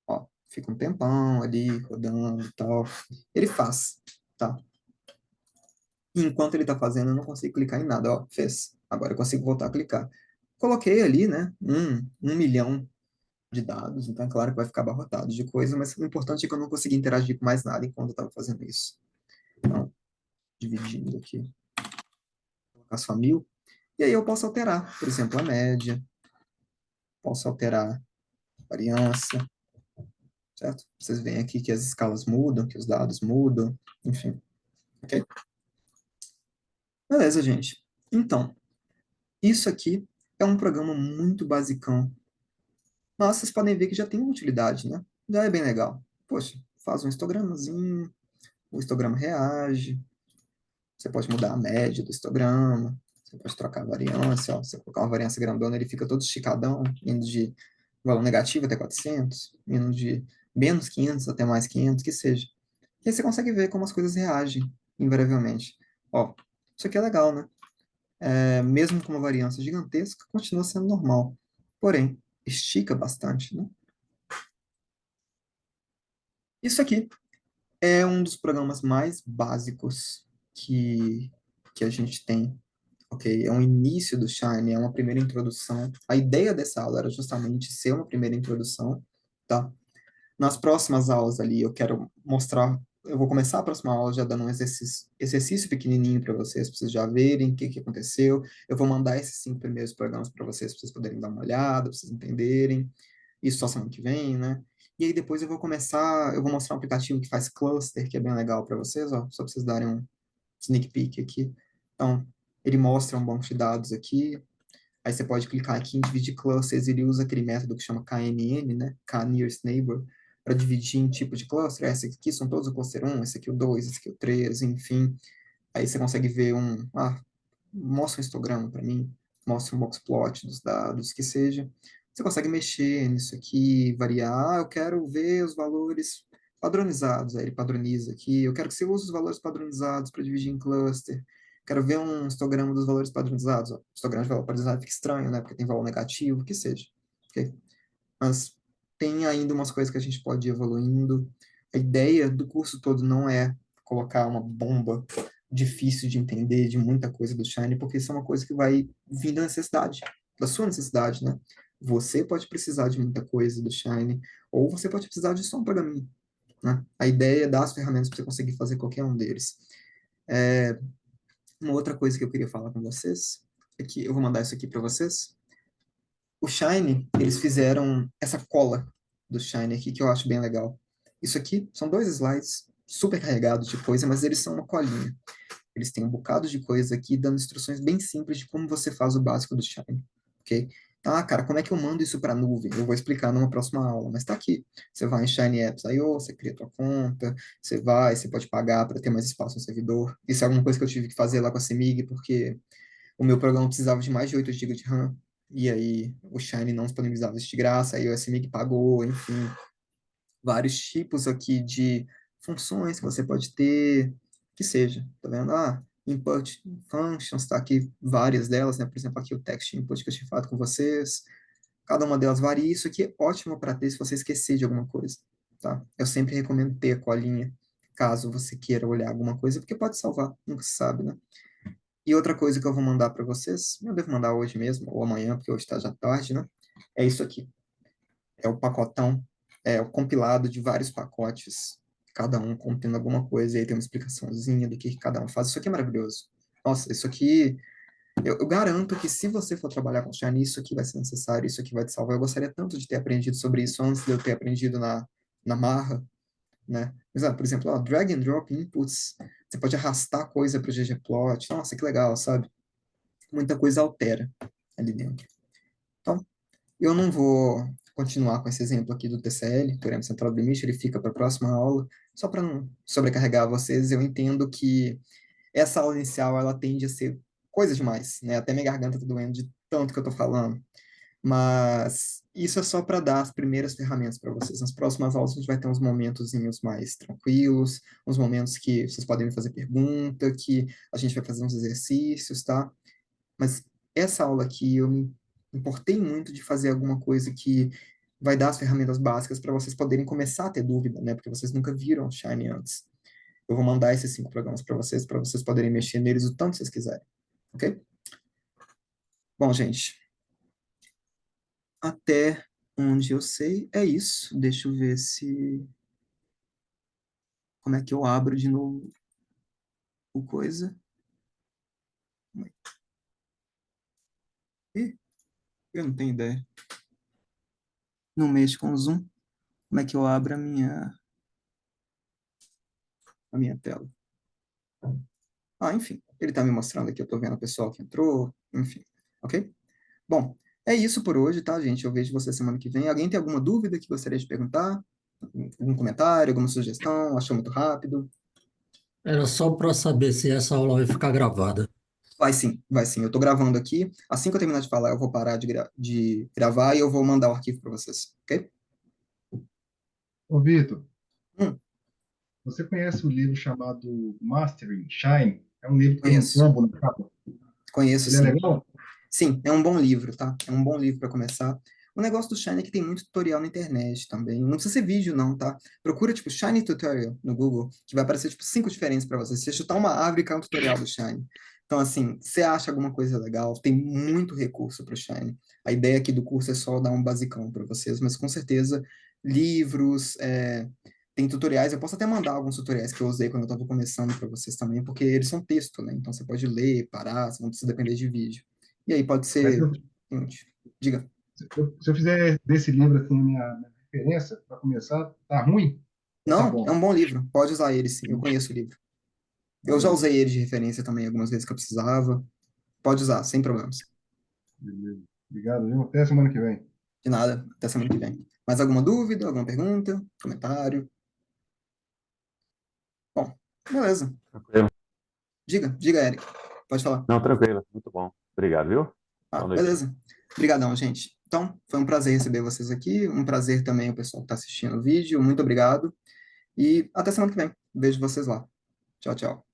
Ó, fica um tempão ali, rodando e tal. Ele faz, tá? E enquanto ele tá fazendo, eu não consigo clicar em nada. Ó, fez. Agora eu consigo voltar a clicar. Coloquei ali, né? 1 milhão de dados, então é claro que vai ficar abarrotado de coisa, mas o importante é que eu não consegui interagir com mais nada enquanto eu estava fazendo isso. Então, dividindo aqui, colocar só 1.000, e aí eu posso alterar, por exemplo, a média, posso alterar a variância, certo? Vocês veem aqui que as escalas mudam, que os dados mudam, enfim, ok? Beleza, gente. Então, isso aqui é um programa muito basicão, mas vocês podem ver que já tem uma utilidade, né? Já é bem legal. Poxa, faz um histogramazinho, o histograma reage, você pode mudar a média do histograma, você pode trocar a variância, ó, você colocar uma variância grandona, ele fica todo esticadão, indo de valor negativo até 400, indo de menos 500 até mais 500, que seja. E aí você consegue ver como as coisas reagem, invariavelmente. Ó, isso aqui é legal, né? Mesmo com uma variância gigantesca, continua sendo normal. Porém, estica bastante, né? Isso aqui é um dos programas mais básicos que a gente tem, ok? É um início do Shine, é uma primeira introdução. A ideia dessa aula era justamente ser uma primeira introdução, tá? Nas próximas aulas ali, eu quero mostrar. Eu vou começar a próxima aula já dando um exercício pequenininho para vocês já verem o que, que aconteceu. Eu vou mandar esses 5 primeiros programas para vocês poderem dar uma olhada, para vocês entenderem. Isso só semana que vem, né? E aí depois eu vou mostrar um aplicativo que faz cluster, que é bem legal para vocês, ó, só para vocês darem um sneak peek aqui. Então, ele mostra um banco de dados aqui, aí você pode clicar aqui em dividir clusters, ele usa aquele método que chama KNN, né? K-Nearest Neighbor, para dividir em tipo de cluster. Esse aqui são todos o cluster 1, esse aqui o 2, esse aqui o 3, enfim. Aí você consegue ver mostra um histograma para mim, mostra um boxplot dos dados, que seja. Você consegue mexer nisso aqui, variar. Eu quero ver os valores padronizados. Aí ele padroniza aqui. Eu quero que você use os valores padronizados para dividir em cluster. Quero ver um histograma dos valores padronizados. Ó. Histograma de valor padronizado fica estranho, né? Porque tem valor negativo, que seja. Ok? Mas tem ainda umas coisas que a gente pode ir evoluindo. A ideia do curso todo não é colocar uma bomba difícil de entender de muita coisa do Shine, porque isso é uma coisa que vai vir da necessidade, da sua necessidade, né? Você pode precisar de muita coisa do Shine, ou você pode precisar de só um programinha, né? A ideia é dar as ferramentas para você conseguir fazer qualquer um deles. Uma outra coisa que eu queria falar com vocês é que eu vou mandar isso aqui para vocês. O Shine, eles fizeram essa cola do Shine aqui, que eu acho bem legal. Isso aqui são 2 slides super carregados de coisa, mas eles são uma colinha. Eles têm um bocado de coisa aqui, dando instruções bem simples de como você faz o básico do Shine, ok? Ah, cara, como é que eu mando isso para a nuvem? Eu vou explicar numa próxima aula, mas está aqui. Você vai em Shine Apps I/O, você cria tua conta, você pode pagar para ter mais espaço no servidor. Isso é alguma coisa que eu tive que fazer lá com a CEMIG, porque o meu programa precisava de mais de 8 GB de RAM, e aí o Shine não disponibilizava isso de graça, aí o SMIC pagou, enfim, vários tipos aqui de funções que você pode ter, que seja, tá vendo? Input functions, tá aqui várias delas, né? Por exemplo, aqui o text input que eu tinha falado com vocês, cada uma delas varia, isso aqui é ótimo para ter se você esquecer de alguma coisa, tá? Eu sempre recomendo ter a colinha, caso você queira olhar alguma coisa, porque pode salvar, nunca se sabe, né? E outra coisa que eu vou mandar para vocês, eu devo mandar hoje mesmo, ou amanhã, porque hoje está já tarde, né? É isso aqui. É o pacotão, é o compilado de vários pacotes, cada um contendo alguma coisa, e aí tem uma explicaçãozinha do que cada um faz. Isso aqui é maravilhoso. Nossa, isso aqui, eu garanto que se você for trabalhar com Shiny, isso aqui vai ser necessário, isso aqui vai te salvar. Eu gostaria tanto de ter aprendido sobre isso antes de eu ter aprendido na marra, né? Mas, por exemplo, drag and drop inputs, você pode arrastar coisa para o ggplot. Nossa, que legal, sabe? Muita coisa altera ali dentro. Então, eu não vou continuar com esse exemplo aqui do TCL, Teorema Central do Limite, ele fica para a próxima aula, só para não sobrecarregar vocês. Eu entendo que essa aula inicial, ela tende a ser coisa demais, né? Até minha garganta tá doendo de tanto que eu tô falando. Mas isso é só para dar as primeiras ferramentas para vocês. Nas próximas aulas a gente vai ter uns momentozinhos mais tranquilos, uns momentos que vocês podem me fazer pergunta, que a gente vai fazer uns exercícios, tá? Mas essa aula aqui eu me importei muito de fazer alguma coisa que vai dar as ferramentas básicas para vocês poderem começar a ter dúvida, né? Porque vocês nunca viram Shine antes. Eu vou mandar esses 5 programas para vocês poderem mexer neles o tanto que vocês quiserem, ok? Bom, gente, até onde eu sei é isso. Deixa eu ver se como é que eu abro de novo o coisa. Ih, eu não tenho ideia. Não mexo com o Zoom. Como é que eu abro a minha tela? Enfim, ele está me mostrando aqui, eu estou vendo o pessoal que entrou, enfim, ok? Bom, é isso por hoje, tá, gente? Eu vejo você semana que vem. Alguém tem alguma dúvida que gostaria de perguntar? Algum comentário, alguma sugestão? Achou muito rápido? Era só para saber se essa aula vai ficar gravada. Vai sim, vai sim. Eu estou gravando aqui. Assim que eu terminar de falar, eu vou parar de gravar e eu vou mandar o arquivo para vocês, ok? Ô, Vitor, Hum, você conhece o livro chamado Mastering Shine? É um livro que tem um conheço. pombo na capa. Conheço, Ele é sim. legal? Sim, é um bom livro, tá? É um bom livro para começar. O negócio do Shine é que tem muito tutorial na internet também. Não precisa ser vídeo, não, tá? Procura, tipo, Shine Tutorial no Google, que vai aparecer, tipo, 5 diferentes para você. Se você chutar uma árvore, cai um tutorial do Shine. Então, assim, você acha alguma coisa legal, tem muito recurso para o Shine. A ideia aqui do curso é só dar um basicão para vocês, mas com certeza, livros, tem tutoriais. Eu posso até mandar alguns tutoriais que eu usei quando eu estava começando para vocês também, porque eles são texto, né? Então, você pode ler, parar, você não precisa depender de vídeo. E aí pode Mas ser. Gente, diga. se eu fizer desse livro assim, minha referência, para começar, tá ruim ou tá Não, é bom? um bom livro. Pode usar ele, sim. Eu conheço o livro. Eu já Beleza, usei ele de referência também algumas vezes que eu precisava. Pode usar, sem problemas. beleza. Obrigado, viu? Até semana que vem. De nada. Até semana que vem. Mais alguma dúvida, alguma pergunta, comentário? Bom, beleza. Tranquilo. Diga, Eric. Pode falar. Não, tranquilo. Muito bom. Obrigado, viu? Boa noite. Beleza. Obrigadão, gente. Então, foi um prazer receber vocês aqui. Um prazer também o pessoal que está assistindo o vídeo. Muito obrigado. E até semana que vem. Vejo vocês lá. Tchau, tchau.